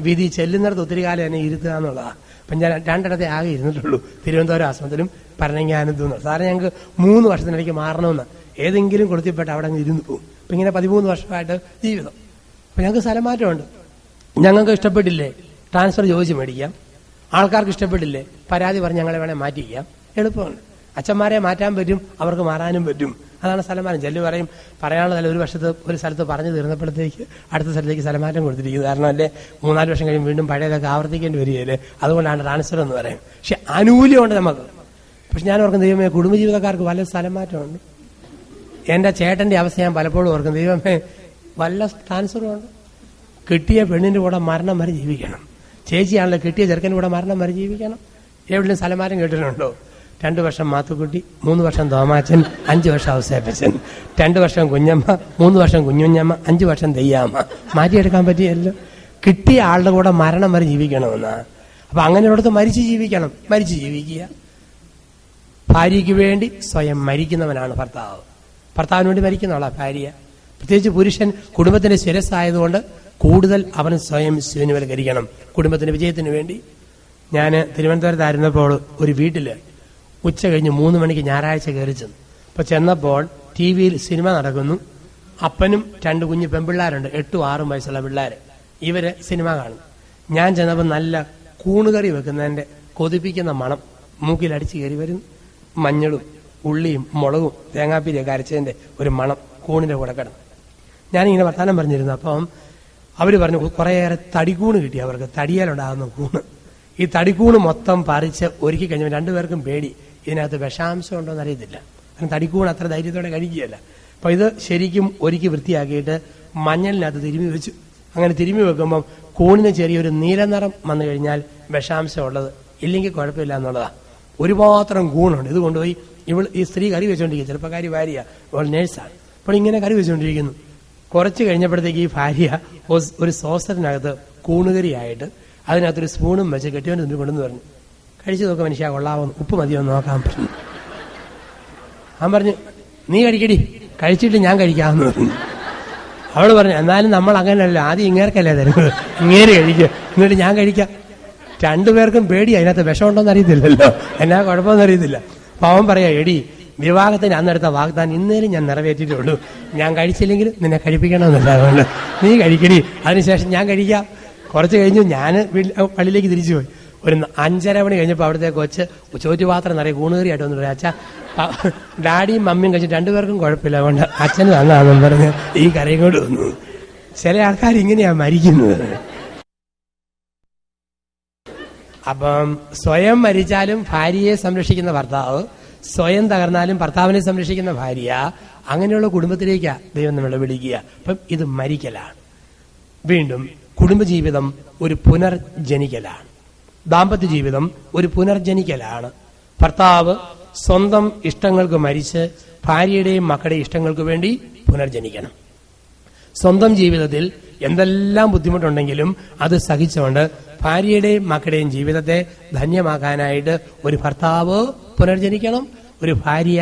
[SPEAKER 1] വിധി ചെല്ലുന്നിടത്ത് ഒത്തിരി കാലം എന്നെ ഇരുത്തുക എന്നുള്ളതാണ്. അപ്പം ഞാൻ 2 ഇടത്തെ ആകെ ഇരുന്നിട്ടുള്ളൂ, തിരുവനന്തപുരം ആശ്രമത്തിലും പറഞ്ഞാനത്തും. സാറേ ഞങ്ങൾക്ക് 3 വർഷത്തിനിടയ്ക്ക് മാറണമെന്ന് ഏതെങ്കിലും കൊടുത്തിപ്പെട്ട് അവിടെ അങ്ങ് ഇരുന്ന് പോകും. അപ്പം ഇങ്ങനെ 13 വർഷമായിട്ട് ജീവിതം. അപ്പം ഞങ്ങൾക്ക് സ്ഥലമാറ്റമുണ്ട്. ഞങ്ങൾക്ക് ഇഷ്ടപ്പെട്ടില്ലേ ട്രാൻസ്ഫർ ചോദിച്ച് മേടിക്കാം, ആൾക്കാർക്ക് ഇഷ്ടപ്പെട്ടില്ലേ പരാതി പറഞ്ഞ് ഞങ്ങളെ വേണേൽ മാറ്റിക്കാം, എളുപ്പമാണ്. അച്ഛന്മാരെ മാറ്റാൻ പറ്റും, അവർക്ക് മാറാനും പറ്റും. അതാണ് സ്ഥലമാറ്റം. ചെല്ലു പറയും പറയാനുള്ളതല്ല, ഒരു സ്ഥലത്ത് പറഞ്ഞു തീർന്നപ്പോഴത്തേക്ക് അടുത്ത സ്ഥലത്തേക്ക് സ്ഥലമാറ്റം കൊടുത്തിരിക്കുന്നത്. കാരണം അല്ലേ 3-4 വർഷം കഴിയും വീണ്ടും പഴയതൊക്കെ ആവർത്തിക്കേണ്ടി വരികയല്ലേ, അതുകൊണ്ടാണ് ട്രാൻസ്ഫർ എന്ന് പറയും. പക്ഷെ ആനുകൂല്യമുണ്ട് നമുക്ക്. പക്ഷെ ഞാൻ ഓർക്കും ദൈവമേ കുടുംബജീവിതക്കാർക്ക് വല്ല സ്ഥലമാറ്റമുണ്ട്. എൻ്റെ ചേട്ടൻ്റെ അവസ്ഥ ഞാൻ പലപ്പോഴും ഓർക്കും, ദൈവമേ വല്ല ട്രാൻസ്ഫറും ഉണ്ട്. കിട്ടിയ പെണ്ണിൻ്റെ കൂടെ മരണം വരെ ജീവിക്കണം. ചേച്ചിയാണല്ലോ കിട്ടിയ ചെറുക്കൻ്റെ കൂടെ മരണം വരെ ജീവിക്കണം. എവിടെയും സ്ഥലമാറ്റം കേട്ടിട്ടുണ്ടോ? 2 വർഷം മാത്തുക്കുട്ടി, 3 വർഷം തോമാച്ചൻ, 5 വർഷം ഔസേപ്പച്ചൻ, 2 വർഷം കുഞ്ഞമ്മ, 3 വർഷം കുഞ്ഞുഞ്ഞമ്മ, 5 വർഷം ദയ്യാമ്മ. മാറ്റിയെടുക്കാൻ പറ്റിയല്ലോ. കിട്ടിയ ആളുടെ കൂടെ മരണം വരെ ജീവിക്കണമെന്നാ. അപ്പൊ അങ്ങനെയുള്ളടത്ത് മരിച്ചു ജീവിക്കണം. മരിച്ചു ജീവിക്കുക. ഭാര്യയ്ക്ക് വേണ്ടി സ്വയം മരിക്കുന്നവനാണ് ഭർത്താവ്. ഭർത്താവിന് വേണ്ടി മരിക്കുന്നവളാ ഭാര്യ. പ്രത്യേകിച്ച് പുരുഷൻ കുടുംബത്തിന്റെ ശിരസ്സായതുകൊണ്ട് കൂടുതൽ അവൻ സ്വയം ശൂന്യവൽക്കരിക്കണം കുടുംബത്തിന്റെ വിജയത്തിന് വേണ്ടി. ഞാൻ തിരുവനന്തപുരത്തായിരുന്നപ്പോൾ ഒരു വീട്ടില് ഉച്ച കഴിഞ്ഞ് 3 മണിക്ക് ഞായറാഴ്ച കയറി ചെന്നു. അപ്പൊ ചെന്നപ്പോൾ TV-യിൽ സിനിമ നടക്കുന്നു. അപ്പനും 2 കുഞ്ഞു പെൺപിള്ളേരുണ്ട്, 8ഉം 6ഉം വയസ്സുള്ള പിള്ളേര്. ഇവര് സിനിമ കാണും. ഞാൻ ചെന്നപ്പോൾ നല്ല കൂണുകറി വെക്കുന്നതിന്റെ കൊതിപ്പിക്കുന്ന മണം മൂക്കിലടിച്ച് കയറി വരുന്നു. മഞ്ഞളും ഉള്ളിയും മുളകും തേങ്ങാപ്പീരിയൊക്കെ അരച്ചതിന്റെ ഒരു മണം കൂണിന്റെ കൂടെ കിടന്നു. ഞാനിങ്ങനെ വർത്താനം പറഞ്ഞിരുന്നു. അപ്പം അവര് പറഞ്ഞു കുറേയേറെ തടിക്കൂണ് കിട്ടി അവർക്ക്, തടിയാലുണ്ടാകുന്ന കൂണ്. ഈ തടിക്കൂണ് മൊത്തം പറിച്ച് ഒരുക്കി കഴിഞ്ഞപ്പോൾ 2 പേർക്കും പേടി, ഇതിനകത്ത് വിഷാംശം ഉണ്ടോ എന്ന് അറിയത്തില്ല. കാരണം തടിക്കൂണ് അത്ര ധൈര്യത്തോടെ കഴിക്കുകയല്ല. അപ്പൊ ഇത് ശരിക്കും ഒരുക്കി വൃത്തിയാക്കിയിട്ട് മഞ്ഞളിനകത്ത് തിരുമ്മി വെച്ചു. അങ്ങനെ തിരുമ്മി വെക്കുമ്പം കൂണിന് ചെറിയൊരു നീല നിറം വന്നു കഴിഞ്ഞാൽ വിഷാംശം ഉള്ളത്, ഇല്ലെങ്കിൽ കുഴപ്പമില്ല എന്നുള്ളതാണ്. ഒരു പാത്രം കൂണുണ്ട്. ഇത് കൊണ്ടുപോയി ഈ സ്ത്രീ കറി വെച്ചുകൊണ്ടിരിക്കുക. ചെറുപ്പക്കാരി ഭാര്യ, അവൾ നേഴ്സാണ്. അപ്പോൾ ഇങ്ങനെ കറി വെച്ചുകൊണ്ടിരിക്കുന്നു. കുറച്ച് കഴിഞ്ഞപ്പോഴത്തേക്ക് ഈ ഭാര്യ ഒരു സോസറിനകത്ത് കൂണുകറിയായിട്ട് അതിനകത്തൊരു സ്പൂണും വെച്ച് കെട്ടിയവൻ്റെ മുന്നിൽ കൊണ്ടെന്ന് പറഞ്ഞു, കഴിച്ചു നോക്കുക മനുഷ്യ, കൊള്ളാവുന്നു, ഉപ്പ് മതിയൊന്ന് നോക്കാൻ പറഞ്ഞു. അവൻ പറഞ്ഞു നീ കഴിക്കടി, കഴിച്ചിട്ട് ഞാൻ കഴിക്കാമെന്ന് പറഞ്ഞു. അവള് പറഞ്ഞു എന്നാലും നമ്മൾ അങ്ങനെയല്ല, ആദ്യം ഇങ്ങേർക്കല്ലേ തരുന്നത്, ഇങ്ങേര് കഴിക്കുക, എന്നിട്ട് ഞാൻ കഴിക്കാം. 2 പേർക്കും പേടി, അതിനകത്ത് വിഷമുണ്ടോന്ന് അറിയത്തില്ലല്ലോ, എന്നാ കുഴപ്പമൊന്നും അറിയത്തില്ല. അപ്പൊ അവൻ പറയാ എടി വിവാഹത്തിന് അന്നെടുത്ത വാഗ്ദാനം ഇന്നേലും ഞാൻ നിറവേറ്റിട്ടുള്ളൂ, ഞാൻ കഴിച്ചില്ലെങ്കിൽ നിന്നെ കഴിപ്പിക്കണമെന്നല്ല, അതുകൊണ്ട് നീ കഴിക്കടി, അതിനുശേഷം ഞാൻ കഴിക്കാം. കുറച്ച് കഴിഞ്ഞു ഞാൻ പള്ളിയിലേക്ക് തിരിച്ചു പോയി. ഒരു 5:30 മണി കഴിഞ്ഞപ്പോൾ അവിടുത്തെ കൊച്ച് ചോറ്റുപാത്രം നിറയെ കൂണുകറിയായിട്ട് വന്നു പറയാം, അച്ഛാ ഡാഡിയും മമ്മിയും കഴിച്ചു 2 പേർക്കും കുഴപ്പമില്ല, അതുകൊണ്ട് അച്ഛന് തന്നാണെന്ന് പറഞ്ഞ് ഈ കരയും കൊണ്ട് വന്നു. ചില ആൾക്കാർ ഇങ്ങനെയാ മരിക്കുന്നത്. അപ്പം സ്വയം മരിച്ചാലും ഭാര്യയെ സംരക്ഷിക്കുന്ന ഭർത്താവ്, സ്വയം തകർന്നാലും ഭർത്താവിനെ സംരക്ഷിക്കുന്ന ഭാര്യ, അങ്ങനെയുള്ള കുടുംബത്തിലേക്കാ ദൈവം നമ്മളെ വിളിക്കുക. അപ്പം ഇത് മരിക്കലാണ്. വീണ്ടും കുടുംബജീവിതം ഒരു പുനർജനിക്കലാണ്. ദാമ്പത്യ ജീവിതം ഒരു പുനർജനിക്കലാണ്. ഭർത്താവ് സ്വന്തം ഇഷ്ടങ്ങൾക്ക് മരിച്ച് ഭാര്യയുടെയും മക്കളുടെയും ഇഷ്ടങ്ങൾക്ക് വേണ്ടി പുനർജനിക്കണം. സ്വന്തം ജീവിതത്തിൽ എന്തെല്ലാം ബുദ്ധിമുട്ടുണ്ടെങ്കിലും അത് സഹിച്ചുകൊണ്ട് ഭാര്യയുടെയും മക്കളുടെയും ജീവിതത്തെ ധന്യമാക്കാനായിട്ട് ഒരു ഭർത്താവ് പുനർജനിക്കണം, ഒരു ഭാര്യ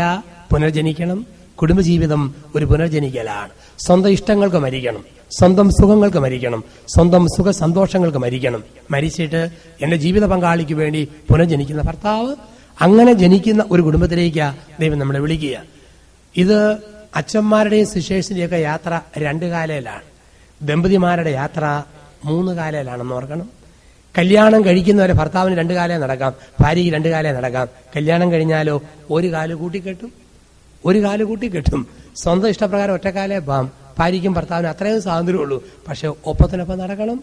[SPEAKER 1] പുനർജനിക്കണം. കുടുംബജീവിതം ഒരു പുനർജനിക്കലാണ്. സ്വന്തം ഇഷ്ടങ്ങൾക്ക് മരിക്കണം, സ്വന്തം സുഖങ്ങൾക്ക് മരിക്കണം, സ്വന്തം സുഖ സന്തോഷങ്ങൾക്ക് മരിക്കണം. മരിച്ചിട്ട് എന്റെ ജീവിത പങ്കാളിക്ക് വേണ്ടി പുനർജനിക്കുന്ന ഭർത്താവ്, അങ്ങനെ ജനിക്കുന്ന ഒരു കുടുംബത്തിലേക്കാ ദൈവം നമ്മളെ വിളിക്കുക. ഇത് അച്ഛന്മാരുടെയും സിസ്റ്റേഴ്സിന്റെയൊക്കെ യാത്ര 2 കാലയിലാണ്. ദമ്പതിമാരുടെ യാത്ര 3 കാലയിലാണെന്ന് ഓർക്കണം. കല്യാണം കഴിക്കുന്നവരെ ഭർത്താവിന് 2 കാലേ നടക്കാം, ഭാര്യയ്ക്ക് 2 കാലേ നടക്കാം. കല്യാണം കഴിഞ്ഞാലോ 1 കാല് കൂട്ടിക്കെട്ടും, 1 കാല് കൂട്ടിക്കെട്ടും. സ്വന്തം ഇഷ്ടപ്രകാരം ഒറ്റക്കാലേ പോകാം. ഭാര്യയ്ക്കും ഭർത്താവിനും അത്രയും സ്വാതന്ത്ര്യമുള്ളൂ. പക്ഷെ ഒപ്പത്തിനൊപ്പം നടക്കണം.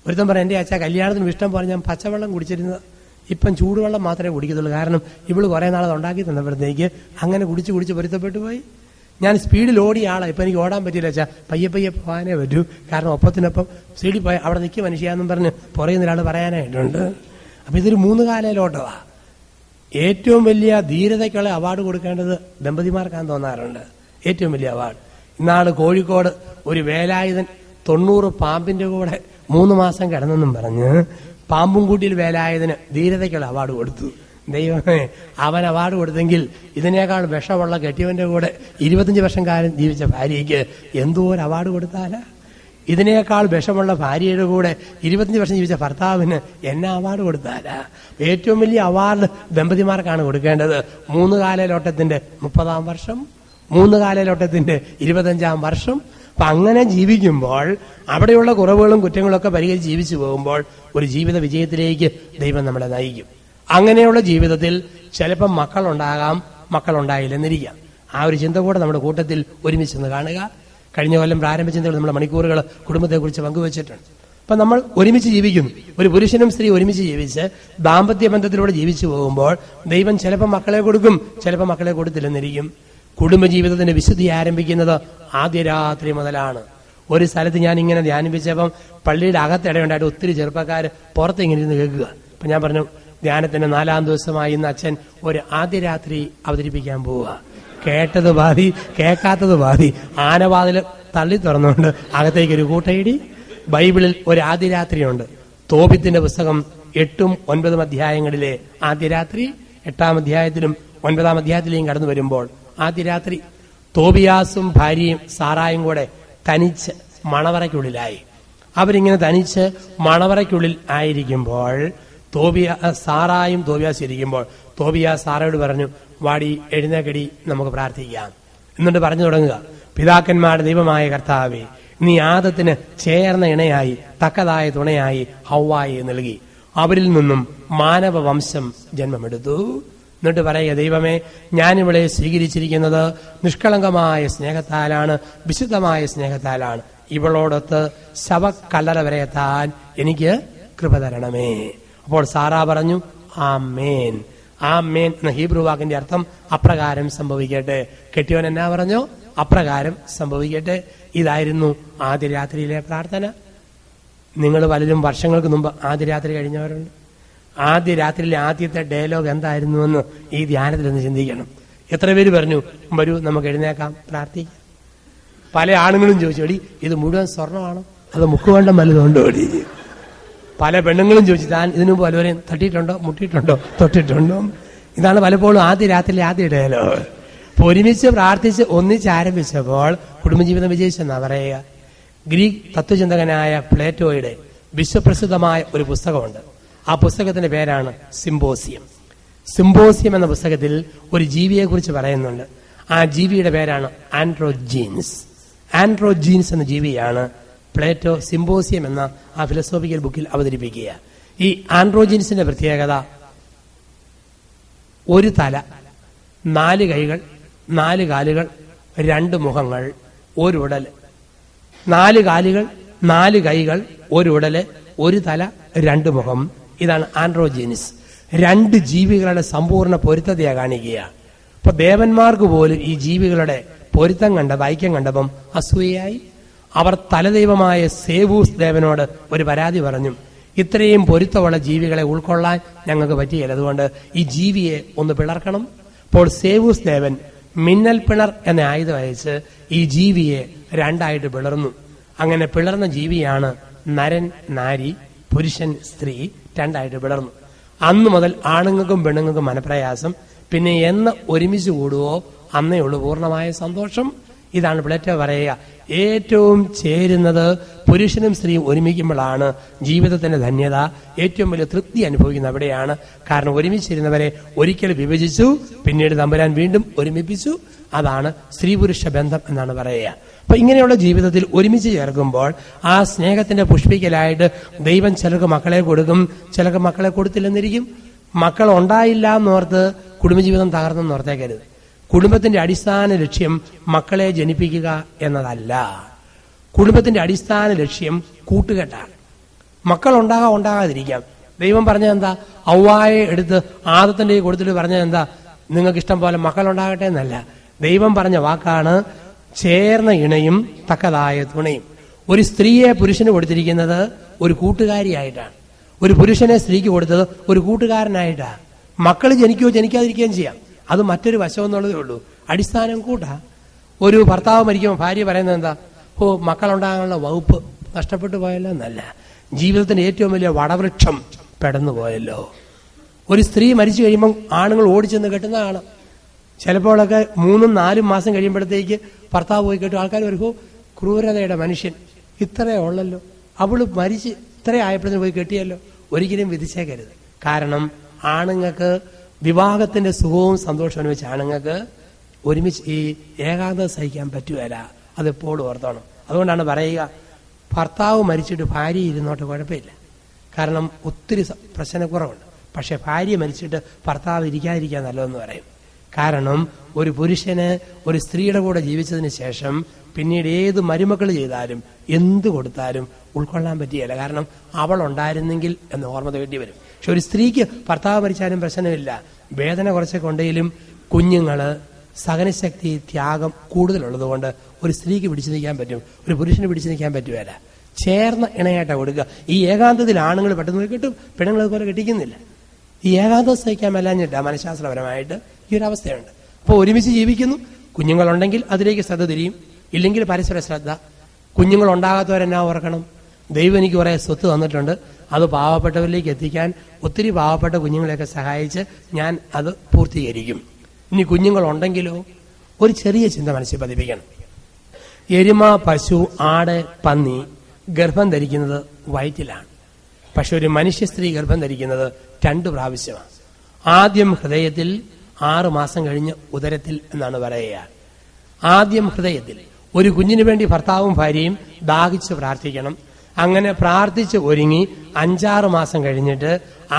[SPEAKER 1] ഒരുത്തം പറയാം എന്റെ അച്ഛാ കല്യാണത്തിന് ഇഷ്ടം പോലെ ഞാൻ പച്ചവെള്ളം കുടിച്ചിരുന്നത്, ഇപ്പം ചൂടുവെള്ളം മാത്രമേ കുടിക്കത്തുള്ളൂ. കാരണം ഇവള് കുറെ നാളത് ഉണ്ടാക്കി തന്നപ്പോഴത്തേക്ക് അങ്ങനെ കുടിച്ച് പൊരുത്തപ്പെട്ടു പോയി. ഞാൻ സ്പീഡിൽ ഓടിയ ആളാണ്, ഇപ്പം എനിക്ക് ഓടാൻ പറ്റില്ല അച്ഛാ, പയ്യെ പോകാനേ പറ്റൂ. കാരണം ഒപ്പത്തിനൊപ്പം സ്പീഡിൽ പോയി അവിടെ നിൽക്കുക മനുഷ്യാന്നും പറഞ്ഞ് പുറയുന്ന ഒരാൾ പറയാനായിട്ടുണ്ട്. അപ്പൊ ഇതൊരു 3 കാലയിലോട്ടവാ. ഏറ്റവും വലിയ ധീരതയ്ക്കുള്ള അവാർഡ് കൊടുക്കേണ്ടത് ദമ്പതിമാർക്കാന്ന് തോന്നാറുണ്ട്. ഏറ്റവും വലിയ അവാർഡ്. ഇന്നാള് കോഴിക്കോട് ഒരു വേലായുധൻ 90 പാമ്പിന്റെ കൂടെ 3 മാസം കിടന്നെന്നും പറഞ്ഞ് പാമ്പും കൂട്ടിയിൽ വേലായുധന് ധീരതയ്ക്കുള്ള അവാർഡ് കൊടുത്തു. ദൈവമേ, അവൻ അവാർഡ് കൊടുത്തെങ്കിൽ ഇതിനേക്കാൾ വിഷമുള്ള കെട്ടിയവന്റെ കൂടെ 25 വർഷം കാലം ജീവിച്ച ഭാര്യയ്ക്ക് എന്തോ ഒരു അവാർഡ് കൊടുത്താല. ഇതിനേക്കാൾ വിഷമുള്ള ഭാര്യയുടെ കൂടെ 25 വർഷം ജീവിച്ച ഭർത്താവിന് എന്നെ അവാർഡ് കൊടുത്താലാ? ഏറ്റവും വലിയ അവാർഡ് ദമ്പതിമാർക്കാണ് കൊടുക്കേണ്ടത്. 3 കാലയിലോട്ടത്തിന്റെ 30-ാം വർഷം, 3 കാലയിലോട്ടത്തിന്റെ 25-ാം വർഷം. അപ്പൊ അങ്ങനെ ജീവിക്കുമ്പോൾ അവിടെയുള്ള കുറവുകളും കുറ്റങ്ങളും ഒക്കെ പരിഹരിച്ച് ജീവിച്ചു പോകുമ്പോൾ ഒരു ജീവിത വിജയത്തിലേക്ക് ദൈവം നമ്മളെ നയിക്കും. അങ്ങനെയുള്ള ജീവിതത്തിൽ ചിലപ്പോൾ മക്കളുണ്ടാകാം, മക്കളുണ്ടായില്ലെന്നിരിക്കാം. ആ ഒരു ചിന്ത കൂടെ നമ്മുടെ കൂട്ടത്തിൽ ഒരുമിച്ചെന്ന് കാണുക. കഴിഞ്ഞ കൊല്ലം പ്രാരംഭ ചിന്തകൾ നമ്മുടെ മണിക്കൂറുകൾ കുടുംബത്തെക്കുറിച്ച് പങ്കുവച്ചിട്ടുണ്ട്. അപ്പൊ നമ്മൾ ഒരുമിച്ച് ജീവിക്കുന്നു. ഒരു പുരുഷനും സ്ത്രീ ഒരുമിച്ച് ജീവിച്ച് ദാമ്പത്യ ബന്ധത്തിലൂടെ ജീവിച്ചു പോകുമ്പോൾ ദൈവം ചിലപ്പോൾ മക്കളെ കൊടുക്കും, ചിലപ്പോൾ മക്കളെ കൊടുത്തില്ലെന്നിരിക്കും. കുടുംബജീവിതത്തിന്റെ വിശുദ്ധി ആരംഭിക്കുന്നത് ആദ്യ രാത്രി മുതലാണ്. ഒരു സ്ഥലത്ത് ഞാൻ ഇങ്ങനെ ധ്യാനിപ്പിച്ചപ്പം പള്ളിയുടെ അകത്തിടയുണ്ടായിട്ട് ഒത്തിരി ചെറുപ്പക്കാർ പുറത്ത് ഇങ്ങനെ ഇരുന്ന് കേൾക്കുക. അപ്പൊ ഞാൻ പറഞ്ഞു, ധ്യാനത്തിന്റെ 4-ാം ദിവസമായി ഇന്ന് അച്ഛൻ ഒരു ആദ്യ രാത്രി അവതരിപ്പിക്കാൻ പോവുക. കേട്ടത് ബാധി, കേൾക്കാത്തത് ബാധി. ആനവാതിൽ തള്ളി തുറന്നുകൊണ്ട് അകത്തേക്കൊരു കൂട്ടയിടി. ബൈബിളിൽ ഒരു ആദ്യ രാത്രിയുണ്ട്. തോബിത്തിന്റെ പുസ്തകം 8ഉം 9ഉം അധ്യായങ്ങളിലെ ആദ്യ രാത്രി, 8-ാം അധ്യായത്തിലും 9-ാം അധ്യായത്തിലേയും കടന്നു വരുമ്പോൾ ആദ്യ രാത്രി തോബിയാസും ഭാര്യയും സാറായും കൂടെ തനിച്ച് മണവറയ്ക്കുള്ളിലായി. അവരിങ്ങനെ തനിച്ച് മണവറയ്ക്കുള്ളിൽ ആയിരിക്കുമ്പോൾ സാറായും തോബിയാസ് ഇരിക്കുമ്പോൾ തോബിയാസ് സാറയോട് പറഞ്ഞു, വാടി എഴുന്നേക്കടി, നമുക്ക് പ്രാർത്ഥിക്കാം. എന്നിട്ട് പറഞ്ഞു തുടങ്ങുക, പിതാക്കന്മാരുടെ ദൈവമായ കർത്താവേ, നീ ആദത്തിന് ചേർന്ന ഇണയായി തക്കതായ തുണയായി ഹവ്വായെ നൽകി. അവരിൽ നിന്നും മാനവ വംശം ജന്മമെടുത്തു. എന്നിട്ട് പറയുക, ദൈവമേ, ഞാനിവളെ സ്വീകരിച്ചിരിക്കുന്നത് നിഷ്കളങ്കമായ സ്നേഹത്താലാണ്, വിശുദ്ധമായ സ്നേഹത്താലാണ്. ഇവളോടൊത്ത് ശവക്കല്ലറ വരെ എത്താൻ എനിക്ക് കൃപ തരണമേ. അപ്പോൾ സാറാ പറഞ്ഞു, ആമേൻ. ആമേൻ എന്ന ഹീബ്രു വാക്കിന്റെ അർത്ഥം അപ്രകാരം സംഭവിക്കട്ടെ. കെട്ടിയവൻ എന്നാ പറഞ്ഞോ? അപ്രകാരം സംഭവിക്കട്ടെ. ഇതായിരുന്നു ആദ്യ രാത്രിയിലെ പ്രാർത്ഥന. നിങ്ങൾ പലരും വർഷങ്ങൾക്ക് മുമ്പ് ആദ്യ രാത്രി കഴിഞ്ഞവരുണ്ട്. ആദ്യ രാത്രിയിലെ ആദ്യത്തെ ഡയലോഗ് എന്തായിരുന്നുവെന്ന് ഈ ധ്യാനത്തിൽ ഒന്ന് ചിന്തിക്കണം. എത്ര പേര് പറഞ്ഞു, വരൂ നമുക്ക് എഴുന്നേക്കാം, പ്രാർത്ഥിക്കാം? പല ആണുങ്ങളും ചോദിച്ചോടി, ഇത് മുഴുവൻ സ്വർണ്ണമാണോ അത് മുക്കുവണ്ടം വല്ലതുണ്ടോ? പല പെണ്ണുങ്ങളും ചോദിച്ചു, താൻ ഇതിനു മുമ്പ് പലവരെയും തട്ടിയിട്ടുണ്ടോ, മുട്ടിയിട്ടുണ്ടോ, തൊട്ടിട്ടുണ്ടോ? ഇതാണ് പലപ്പോഴും ആദ്യ രാത്രിയിലെ ആദ്യ ഡയലോഗ്. അപ്പൊ ഒരുമിച്ച് പ്രാർത്ഥിച്ച് ഒന്നിച്ചാരംഭിച്ചപ്പോൾ കുടുംബജീവിതം വിജയിച്ചെന്നാ പറയുക. ഗ്രീക്ക് തത്വചിന്തകനായ പ്ലേറ്റോയുടെ വിശ്വപ്രസിദ്ധമായ ഒരു പുസ്തകമുണ്ട്. ആ പുസ്തകത്തിന്റെ പേരാണ് സിംബോസിയം. സിംബോസിയം എന്ന പുസ്തകത്തിൽ ഒരു ജീവിയെ കുറിച്ച് പറയുന്നുണ്ട്. ആ ജീവിയുടെ പേരാണ് ആൻഡ്രോജീൻസ്. ആൻഡ്രോജീൻസ് എന്ന ജീവിയാണ് പ്ലേറ്റോ സിംബോസിയം എന്ന ആ ഫിലോസോഫിക്കൽ ബുക്കിൽ അവതരിപ്പിക്കുക. ഈ ആൻഡ്രോജീൻസിന്റെ പ്രത്യേകത, ഒരു തല, 4 കൈകൾ, 4 കാലുകൾ, 2 മുഖങ്ങൾ, ഒരു ഉടൽ. 4 കാലുകൾ, 4 കൈകൾ, ഒരു ഉടല്, ഒരു തല, 2 മുഖം. ഇതാണ് ആൻഡ്രോജീനിസ്. 2 ജീവികളുടെ സമ്പൂർണ്ണ പൊരുത്തതയെ കാണിക്കുക. അപ്പൊ ദേവന്മാർക്ക് പോലും ഈ ജീവികളുടെ പൊരുത്തം കണ്ടത്, ഐക്യം കണ്ടപ്പം അസൂയയായി. അവർ തലദൈവമായ സേവൂസ് ദേവനോട് ഒരു പരാതി പറഞ്ഞു, ഇത്രയും പൊരുത്തമുള്ള ജീവികളെ ഉൾക്കൊള്ളാൻ ഞങ്ങൾക്ക് പറ്റിയില്ല, അതുകൊണ്ട് ഈ ജീവിയെ ഒന്ന് പിളർക്കണം. അപ്പോൾ സേവൂസ് ദേവൻ മിന്നൽ പിളർ എന്ന ആയുധം അയച്ച് ഈ ജീവിയെ 2ആയിട്ട് പിളർന്നു. അങ്ങനെ പിളർന്ന ജീവിയാണ് നരൻ, നാരി, പുരുഷൻ, സ്ത്രീ 2ആയിട്ട് പിളർന്നു. അന്നു മുതൽ ആണുങ്ങൾക്കും പെണ്ണുങ്ങൾക്കും മനപ്രയാസം. പിന്നെ എന്ന് ഒരുമിച്ച് കൂടുവോ അന്നേ ഉള്ളൂ പൂർണ്ണമായ സന്തോഷം. ഇതാണ് പ്ലേറ്റോ പറയുക, ഏറ്റവും ചേരുന്നത് പുരുഷനും സ്ത്രീയും ഒരുമിക്കുമ്പോഴാണ് ജീവിതത്തിന്റെ ധന്യത, ഏറ്റവും വലിയ തൃപ്തി അനുഭവിക്കുന്ന അവിടെയാണ്. കാരണം ഒരുമിച്ചിരുന്നവരെ ഒരിക്കൽ വിഭജിച്ചു, പിന്നീട് തമ്പുരാൻ വീണ്ടും ഒരുമിപ്പിച്ചു. അതാണ് സ്ത്രീ പുരുഷ ബന്ധം എന്നാണ് പറയുക. അപ്പൊ ഇങ്ങനെയുള്ള ജീവിതത്തിൽ ഒരുമിച്ച് ചേർക്കുമ്പോൾ ആ സ്നേഹത്തിന്റെ പുഷ്പിക്കലായിട്ട് ദൈവം ചിലർക്ക് മക്കളെ കൊടുക്കും, ചിലർക്ക് മക്കളെ കൊടുത്തില്ലെന്നിരിക്കും. മക്കൾ ഉണ്ടായില്ല എന്നോർത്ത് കുടുംബജീവിതം തകർന്നെന്നോർത്തേക്കരുത്. കുടുംബത്തിന്റെ അടിസ്ഥാന ലക്ഷ്യം മക്കളെ ജനിപ്പിക്കുക എന്നതല്ല. കുടുംബത്തിന്റെ അടിസ്ഥാന ലക്ഷ്യം കൂട്ടുകെട്ടാണ്. മക്കൾ ഉണ്ടാകാതിരിക്കാം. ദൈവം പറഞ്ഞത് എന്താ? ഹവ്വായെ എടുത്ത് ആദത്തിന്റെ കൊടുത്തിട്ട് പറഞ്ഞത് എന്താ? നിങ്ങൾക്ക് ഇഷ്ടം പോലെ മക്കൾ ഉണ്ടാകട്ടെ എന്നല്ല. ദൈവം പറഞ്ഞ വാക്കാണ് ചേർന്ന ഇണയും തക്കതായ തുണയും. ഒരു സ്ത്രീയെ പുരുഷന് കൊടുത്തിരിക്കുന്നത് ഒരു കൂട്ടുകാരിയായിട്ടാണ്. ഒരു പുരുഷനെ സ്ത്രീക്ക് കൊടുത്തത് ഒരു കൂട്ടുകാരനായിട്ടാണ്. മക്കൾ ജനിക്കുകയോ ജനിക്കാതിരിക്കുകയും ചെയ്യാം, അത് മറ്റൊരു വശം എന്നുള്ളതേ ഉള്ളൂ. അടിസ്ഥാനം കൂട്ടാ. ഒരു ഭർത്താവ് മരിക്കുമ്പോൾ ഭാര്യ പറയുന്നത് എന്താ? മക്കളുണ്ടാകാനുള്ള വകുപ്പ് നഷ്ടപ്പെട്ടു പോയല്ലോ എന്നല്ല, ജീവിതത്തിന്റെ ഏറ്റവും വലിയ വടവൃക്ഷം പെടന്നു പോയല്ലോ. ഒരു സ്ത്രീ മരിച്ചു കഴിയുമ്പോൾ ആണുങ്ങൾ ഓടിച്ചെന്ന് കെട്ടുന്നതാണ്. ചിലപ്പോഴൊക്കെ 3-4 മാസം കഴിയുമ്പോഴത്തേക്ക് ഭർത്താവ് പോയി കേട്ടു ആൾക്കാർ വരുമ്പോൾ ക്രൂരതയുടെ മനുഷ്യൻ, ഇത്രയേ ഉള്ളല്ലോ, അവള് മരിച്ച് ഇത്രേ ആയപ്പോഴത്തേന് പോയി കെട്ടിയല്ലോ. ഒരിക്കലും വിധിച്ചേക്കരുത്. കാരണം ആണുങ്ങൾക്ക് വിവാഹത്തിന്റെ സുഖവും സന്തോഷവും വെച്ച് ആണുങ്ങൾക്ക് ഒരുമിച്ച് ഈ ഏകാന്തത സഹിക്കാൻ പറ്റുകയില്ല. അതെപ്പോഴും ഓർത്തോണം. അതുകൊണ്ടാണ് പറയുക, ഭർത്താവ് മരിച്ചിട്ട് ഭാര്യ ഇരുന്നോട്ട് കുഴപ്പമില്ല. കാരണം ഒത്തിരി പ്രശ്നക്കുറവുണ്ട്. പക്ഷെ ഭാര്യ മരിച്ചിട്ട് ഭർത്താവ് ഇരിക്കാതിരിക്കാൻ നല്ലതെന്ന് പറയും. കാരണം ഒരു പുരുഷന് ഒരു സ്ത്രീയുടെ കൂടെ ജീവിച്ചതിന് ശേഷം പിന്നീട് ഏത് മരുമക്കൾ ചെയ്താലും എന്ത് കൊടുത്താലും ഉൾക്കൊള്ളാൻ പറ്റിയല്ല. കാരണം അവൾ ഉണ്ടായിരുന്നെങ്കിൽ എന്ന് ഓർമ്മ വേണ്ടി വരും. പക്ഷെ ഒരു സ്ത്രീക്ക് ഭർത്താവ് മരിച്ചാലും പ്രശ്നമില്ല. വേദന കുറച്ചൊക്കെ ഉണ്ടെങ്കിലും കുഞ്ഞുങ്ങള്, സഹനശക്തി, ത്യാഗം കൂടുതലുള്ളത് കൊണ്ട് ഒരു സ്ത്രീക്ക് പിടിച്ചു നിൽക്കാൻ പറ്റും, ഒരു പുരുഷന് പിടിച്ചു നിൽക്കാൻ പറ്റുകയില്ല. ചേർന്ന ഇണയായിട്ടാണ് കൊടുക്കുക. ഈ ഏകാന്തത്തിൽ ആണുങ്ങൾ പെട്ടെന്ന് കിട്ടും, പെണ്ണുങ്ങൾ അതുപോലെ കെട്ടിക്കുന്നില്ല. ഈ ഏകാന്തത സഹിക്കാൻ മേലാഞ്ഞിട്ടാ മനഃശാസ്ത്രപരമായിട്ട് ഈ ഒരു അവസ്ഥയുണ്ട്. അപ്പോൾ ഒരുമിച്ച് ജീവിക്കുന്നു. കുഞ്ഞുങ്ങളുണ്ടെങ്കിൽ അതിലേക്ക് ശ്രദ്ധ തിരിയും, ഇല്ലെങ്കിൽ പരസ്പര ശ്രദ്ധ. കുഞ്ഞുങ്ങൾ ഉണ്ടാകാത്തവരെന്നാ ഓർക്കണം, ദൈവം എനിക്ക് കുറേ സ്വത്ത് തന്നിട്ടുണ്ട്, അത് പാവപ്പെട്ടവരിലേക്ക് എത്തിക്കാൻ ഒത്തിരി പാവപ്പെട്ട കുഞ്ഞുങ്ങളെയൊക്കെ സഹായിച്ച് ഞാൻ അത് പൂർത്തീകരിക്കും. ഇനി കുഞ്ഞുങ്ങളുണ്ടെങ്കിലോ ഒരു ചെറിയ ചിന്ത മനസ്സിൽ പതിപ്പിക്കണം. എരുമ, പശു, ആട്, പന്നി ഗർഭം ധരിക്കുന്നത് വയറ്റിലാണ്. പക്ഷെ ഒരു മനുഷ്യ സ്ത്രീ ഗർഭം ധരിക്കുന്നത് 2 പ്രാവശ്യമാണ്. ആദ്യം ഹൃദയത്തിൽ, 6 മാസം കഴിഞ്ഞ് ഉദരത്തിൽ എന്നാണ് പറയുക. ആദ്യം ഹൃദയത്തിൽ. ഒരു കുഞ്ഞിനു വേണ്ടി ഭർത്താവും ഭാര്യയും ദാഹിച്ച് പ്രാർത്ഥിക്കണം. അങ്ങനെ പ്രാർത്ഥിച്ച് ഒരുങ്ങി 5-6 മാസം കഴിഞ്ഞിട്ട്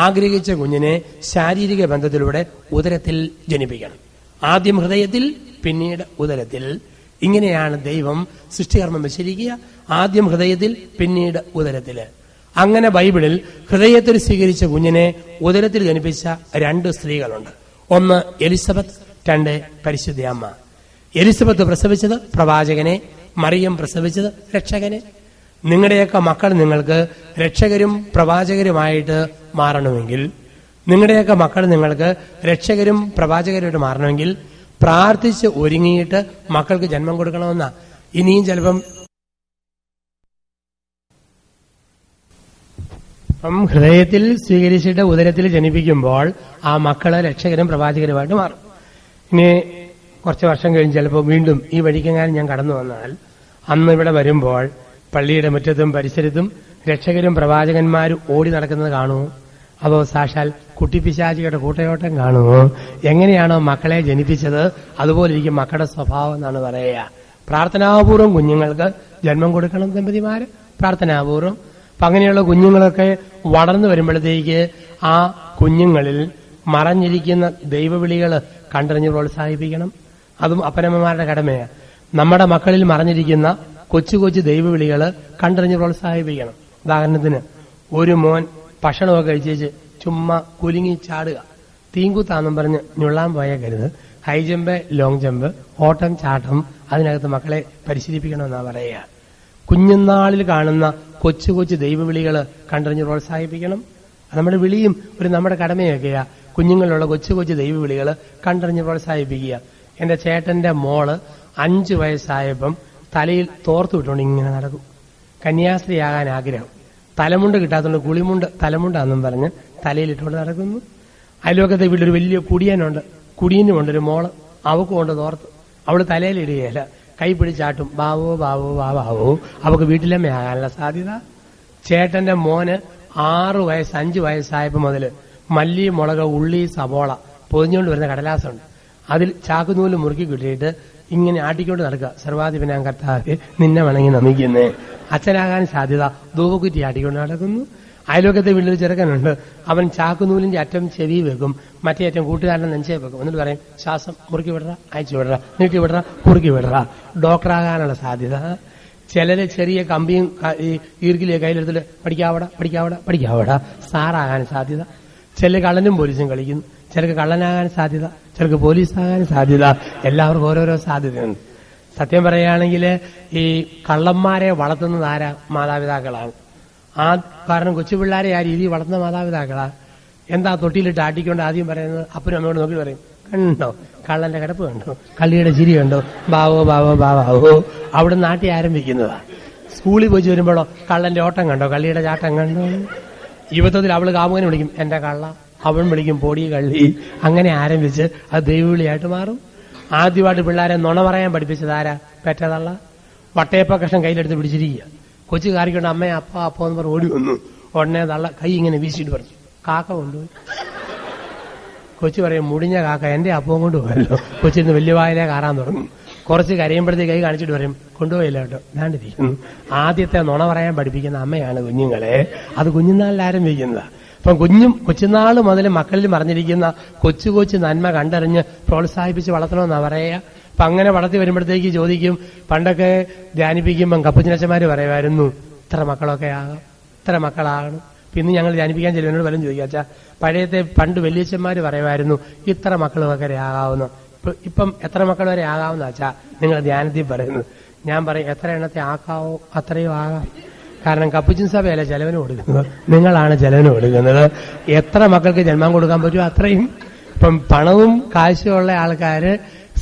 [SPEAKER 1] ആഗ്രഹിച്ച കുഞ്ഞിനെ ശാരീരിക ബന്ധത്തിലൂടെ ഉദരത്തിൽ ജനിപ്പിക്കണം. ആദ്യം ഹൃദയത്തിൽ, പിന്നീട് ഉദരത്തിൽ. ഇങ്ങനെയാണ് ദൈവം സൃഷ്ടികർമ്മം വെച്ചിരിക്കുക. ആദ്യം ഹൃദയത്തിൽ, പിന്നീട് ഉദരത്തില്. അങ്ങനെ ബൈബിളിൽ ഹൃദയത്തിൽ സ്വീകരിച്ച കുഞ്ഞിനെ ഉദരത്തിൽ ജനിപ്പിച്ച 2 സ്ത്രീകളുണ്ട്. ഒന്ന് എലിസബത്ത്, 2 പരിശുദ്ധയമ്മ. എലിസബത്ത് പ്രസവിച്ചത് പ്രവാചകനെ, മറിയം പ്രസവിച്ചത് രക്ഷകനെ. നിങ്ങളുടെയൊക്കെ മക്കൾ നിങ്ങൾക്ക് രക്ഷകരും പ്രവാചകരുമായിട്ട് മാറണമെങ്കിൽ, നിങ്ങളുടെയൊക്കെ മക്കൾ നിങ്ങൾക്ക് രക്ഷകരും പ്രവാചകരുമായിട്ട് മാറണമെങ്കിൽ പ്രാർത്ഥിച്ച് ഒരുങ്ങിയിട്ട് മക്കൾക്ക് ജന്മം കൊടുക്കണമെന്നാ. ഇനിയും ചിലപ്പം ഹൃദയത്തിൽ സ്വീകരിച്ചിട്ട് ഉദരത്തിൽ ജനിപ്പിക്കുമ്പോൾ ആ മക്കള് രക്ഷകരും പ്രവാചകരുമായിട്ട് മാറും. ഇനി കുറച്ച് വർഷം കഴിഞ്ഞ് ചിലപ്പോൾ വീണ്ടും ഈ വഴിക്കെങ്ങാനും ഞാൻ കടന്നു വന്നാൽ അന്ന് ഇവിടെ വരുമ്പോൾ പള്ളിയുടെ മുറ്റത്തും പരിസരത്തും രക്ഷകരും പ്രവാചകന്മാരും ഓടി നടക്കുന്നത് കാണുമോ? അതോ സാക്ഷാൽ കുട്ടിപ്പിശാചിയുടെ കൂട്ടയോട്ടം കാണുമോ? എങ്ങനെയാണോ മക്കളെ ജനിപ്പിച്ചത് അതുപോലെ ഇരിക്കും മക്കളുടെ സ്വഭാവം എന്നാണ് പറയുക. പ്രാർത്ഥനാപൂർവ്വം കുഞ്ഞുങ്ങൾക്ക് ജന്മം കൊടുക്കണം ദമ്പതിമാര്, പ്രാർത്ഥനാപൂർവ്വം. അപ്പൊ അങ്ങനെയുള്ള കുഞ്ഞുങ്ങളൊക്കെ വളർന്നു വരുമ്പോഴത്തേക്ക് ആ കുഞ്ഞുങ്ങളിൽ മറഞ്ഞിരിക്കുന്ന ദൈവവിളികൾ കണ്ടറിഞ്ഞ് പ്രോത്സാഹിപ്പിക്കണം. അതും അപ്പനമ്മമാരുടെ കടമയാണ്. നമ്മുടെ മക്കളിൽ മറഞ്ഞിരിക്കുന്ന കൊച്ചു കൊച്ചു ദൈവവിളികൾ കണ്ടറിഞ്ഞ് പ്രോത്സാഹിപ്പിക്കണം. ഉദാഹരണത്തിന്, ഒരു മോൻ ഭക്ഷണമൊക്കെ കഴിച്ചേച്ച് ചുമ്മാ കുലുങ്ങി ചാടുക, തീങ്കുത്താന്നും പറഞ്ഞ് ഞുള്ളാൻ പോയേക്കരുത്. ഹൈ ജമ്പ്, ലോങ് ജമ്പ്, ഓട്ടം, ചാട്ടം, അതിനകത്ത് മക്കളെ പരിശീലിപ്പിക്കണമെന്നാണ് പറയുക. കുഞ്ഞുനാളിൽ കാണുന്ന കൊച്ചു കൊച്ചു ദൈവവിളികൾ കണ്ടറിഞ്ഞ് പ്രോത്സാഹിപ്പിക്കണം. നമ്മുടെ വിളിയും ഒരു നമ്മുടെ കടമയൊക്കെയാ. കുഞ്ഞുങ്ങളിലുള്ള കൊച്ചു കൊച്ചു ദൈവവിളികൾ കണ്ടറിഞ്ഞ് പ്രോത്സാഹിപ്പിക്കുക. എന്റെ ചേട്ടന്റെ മോള് 5 വയസ്സായപ്പം തലയിൽ തോർത്തു വിട്ടുകൊണ്ട് ഇങ്ങനെ നടക്കും. കന്യാസ്ത്രീയാകാൻ ആഗ്രഹം. തലമുണ്ട് കിട്ടാത്തതുകൊണ്ട് കുളിമുണ്ട് തലമുണ്ടാന്നും പറഞ്ഞ് തലയിലിട്ടുകൊണ്ട് നടക്കുന്നു. അയൽവക്കത്തെ വീട്ടിലൊരു വലിയ കുടിയനുണ്ട്, കുടിയനുമുണ്ടൊരു മോള്, അവക്ക് കൊണ്ട് തോർത്ത്. അവള് തലയിലിടുകയല്ല, കൈ പിടിച്ചാട്ടും, ബാവോ ബാവോ ബാവോ. അവക്ക് വീട്ടിലമ്മയാകാനുള്ള സാധ്യത. ചേട്ടന്റെ മോന് 5 വയസ്സായപ്പോ മുതല് മല്ലി, മുളക്, ഉള്ളി, സവോള പൊതിഞ്ഞുകൊണ്ട് വരുന്ന കടലാസുണ്ട്. അതിൽ ചാക്കുനൂല് മുറുക്കി കിട്ടിയിട്ട് ഇങ്ങനെ ആട്ടിക്കൊണ്ട് നടക്കുക. സർവാധിപനാം കർത്താവേ നിന്നെ വണങ്ങി നമിക്കുന്നേ. അച്ഛനാകാൻ സാധ്യത. ധൂപക്കുറ്റി ആട്ടിക്കൊണ്ട് നടക്കുന്നു. അയൽവക്കത്തെ വീട്ടിൽ ചെറുക്കനുണ്ട്, അവൻ ചാക്കുനൂലിന്റെ അറ്റം ചെവി വെക്കും, മറ്റേ അറ്റം കൂട്ടുകാരനെ നെഞ്ചേ വെക്കും. എന്നിട്ട് പറയും, ശ്വാസം മുറുക്കി വിടറ, അയച്ചു വിടറ, നീട്ടി വിടറ, കുറുക്കി വിടറ. ഡോക്ടറാകാനുള്ള സാധ്യത. ചിലര് ചെറിയ കമ്പിയും ഈർക്കിലിയെ കയ്യിലെടുത്തിട്ട് പഠിക്കാവട പഠിക്കാവട പഠിക്കാവട സാറാകാൻ സാധ്യത. ചില കള്ളനും പോലീസും കളിക്കുന്നു. ചിലർക്ക് കള്ളനാകാൻ സാധ്യത, ചിലർക്ക് പോലീസാകാൻ സാധ്യത. എല്ലാവർക്കും ഓരോരോ സാധ്യതയുണ്ട്. സത്യം പറയുകയാണെങ്കിൽ ഈ കള്ളന്മാരെ വളർത്തുന്നത് ആരാ? മാതാപിതാക്കളാണ്. ആ കാരണം കൊച്ചുപിള്ളാരെ ആ രീതിയിൽ വളർത്തുന്ന മാതാപിതാക്കളാ. എന്താ തൊട്ടിയിലിട്ട് ആട്ടിക്കൊണ്ട് ആദ്യം പറയുന്നത്? അപ്പനും അമ്മയോട് നോക്കി പറയും, കണ്ടോ കള്ളന്റെ കിടപ്പ് കണ്ടോ, കള്ളിയുടെ ചിരി കണ്ടോ, ബാവോ ബാവോ ബാവോ. അവിടെ നാട്ടി ആരംഭിക്കുന്നതാ. സ്കൂളിൽ പോയി വരുമ്പോഴോ കള്ളന്റെ ഓട്ടം കണ്ടോ, കള്ളിയുടെ ചാട്ടം കണ്ടോ. യുവത്വത്തിൽ അവള് കാമുകനെ വിളിക്കും എന്റെ കള്ള, അവൻ വിളിക്കും പൊടി കള്ളി. അങ്ങനെ ആരംഭിച്ച് അത് ദൈവവിളിയായിട്ട് മാറും. ആദ്യമായിട്ട് പിള്ളേരെ നുണ പറയാൻ പഠിപ്പിച്ചത് ആരാ? പെറ്റതള്ള. വട്ടയപ്പ കഷ്ണം കയ്യിലെടുത്ത് പിടിച്ചിരിക്കുക. കൊച്ചു കാറിക്കൊണ്ട് അമ്മയെ അപ്പ അപ്പോ എന്ന് പറഞ്ഞ് ഓടി വന്നു. ഉടനെ തള്ള കൈ ഇങ്ങനെ വീശിയിട്ട് പറഞ്ഞു, കാക്ക കൊണ്ടുപോയി. കൊച്ചു പറയും, മുടിഞ്ഞ കാക്ക എന്റെ അപ്പവും കൊണ്ട് പോയല്ലോ. കൊച്ചിരുന്ന് വലിയ വായിലെ കാറാൻ തുടങ്ങും. കുറച്ച് കരയുമ്പോഴത്തേക്ക് കൈ കാണിച്ചിട്ട് പറയും, കൊണ്ടുപോയില്ല കേട്ടോ, ഇതാണ്ടിരിക്കുന്നു. ആദ്യത്തെ നുണ പറയാൻ പഠിപ്പിക്കുന്ന അമ്മയാണ് കുഞ്ഞുങ്ങളെ. അത് കുഞ്ഞുനാളിൽ ആരംഭിക്കുന്നതാ. അപ്പം കൊച്ചുനാൾ മുതൽ മക്കളിൽ മറിഞ്ഞിരിക്കുന്ന കൊച്ചു കൊച്ചു നന്മ കണ്ടറിഞ്ഞ് പ്രോത്സാഹിപ്പിച്ച് വളർത്തണമെന്നാ പറയുക. അപ്പൊ അങ്ങനെ വളർത്തി വരുമ്പോഴത്തേക്ക് ചോദിക്കും, പണ്ടൊക്കെ ധ്യാനിപ്പിക്കുമ്പം കപ്പുച്ചനച്ചന്മാര് പറയുമായിരുന്നു, ഇത്ര മക്കളൊക്കെ ആകാം, ഇത്ര മക്കളാകണം. പിന്നെ ഞങ്ങൾ ധ്യാനിപ്പിക്കാൻ ചെല്ലുന്നതിനോട് വല്ലതും ചോദിക്കുക, അച്ഛാ പഴയത്തെ പണ്ട് വലിയച്ഛന്മാര് പറയുമായിരുന്നു ഇത്ര മക്കളൊക്കെ ആകാവുന്നു. ഇപ്പം എത്ര മക്കൾ വരെ ആകാവുന്ന അച്ഛാ നിങ്ങൾ ധ്യാനത്തിൽ പറയുന്നത്? ഞാൻ പറയും, എത്ര എണ്ണത്തെ ആക്കാവോ അത്രയും ആകാം. കാരണം കപ്പുച്ചിൻ സഭയല്ല ചെലവിന് കൊടുക്കുന്നത്, നിങ്ങളാണ് ചെലവിന് കൊടുക്കുന്നത്. എത്ര മക്കൾക്ക് ജന്മം കൊടുക്കാൻ പറ്റുമോ അത്രയും. ഇപ്പം പണവും കാശുമുള്ള ആൾക്കാര്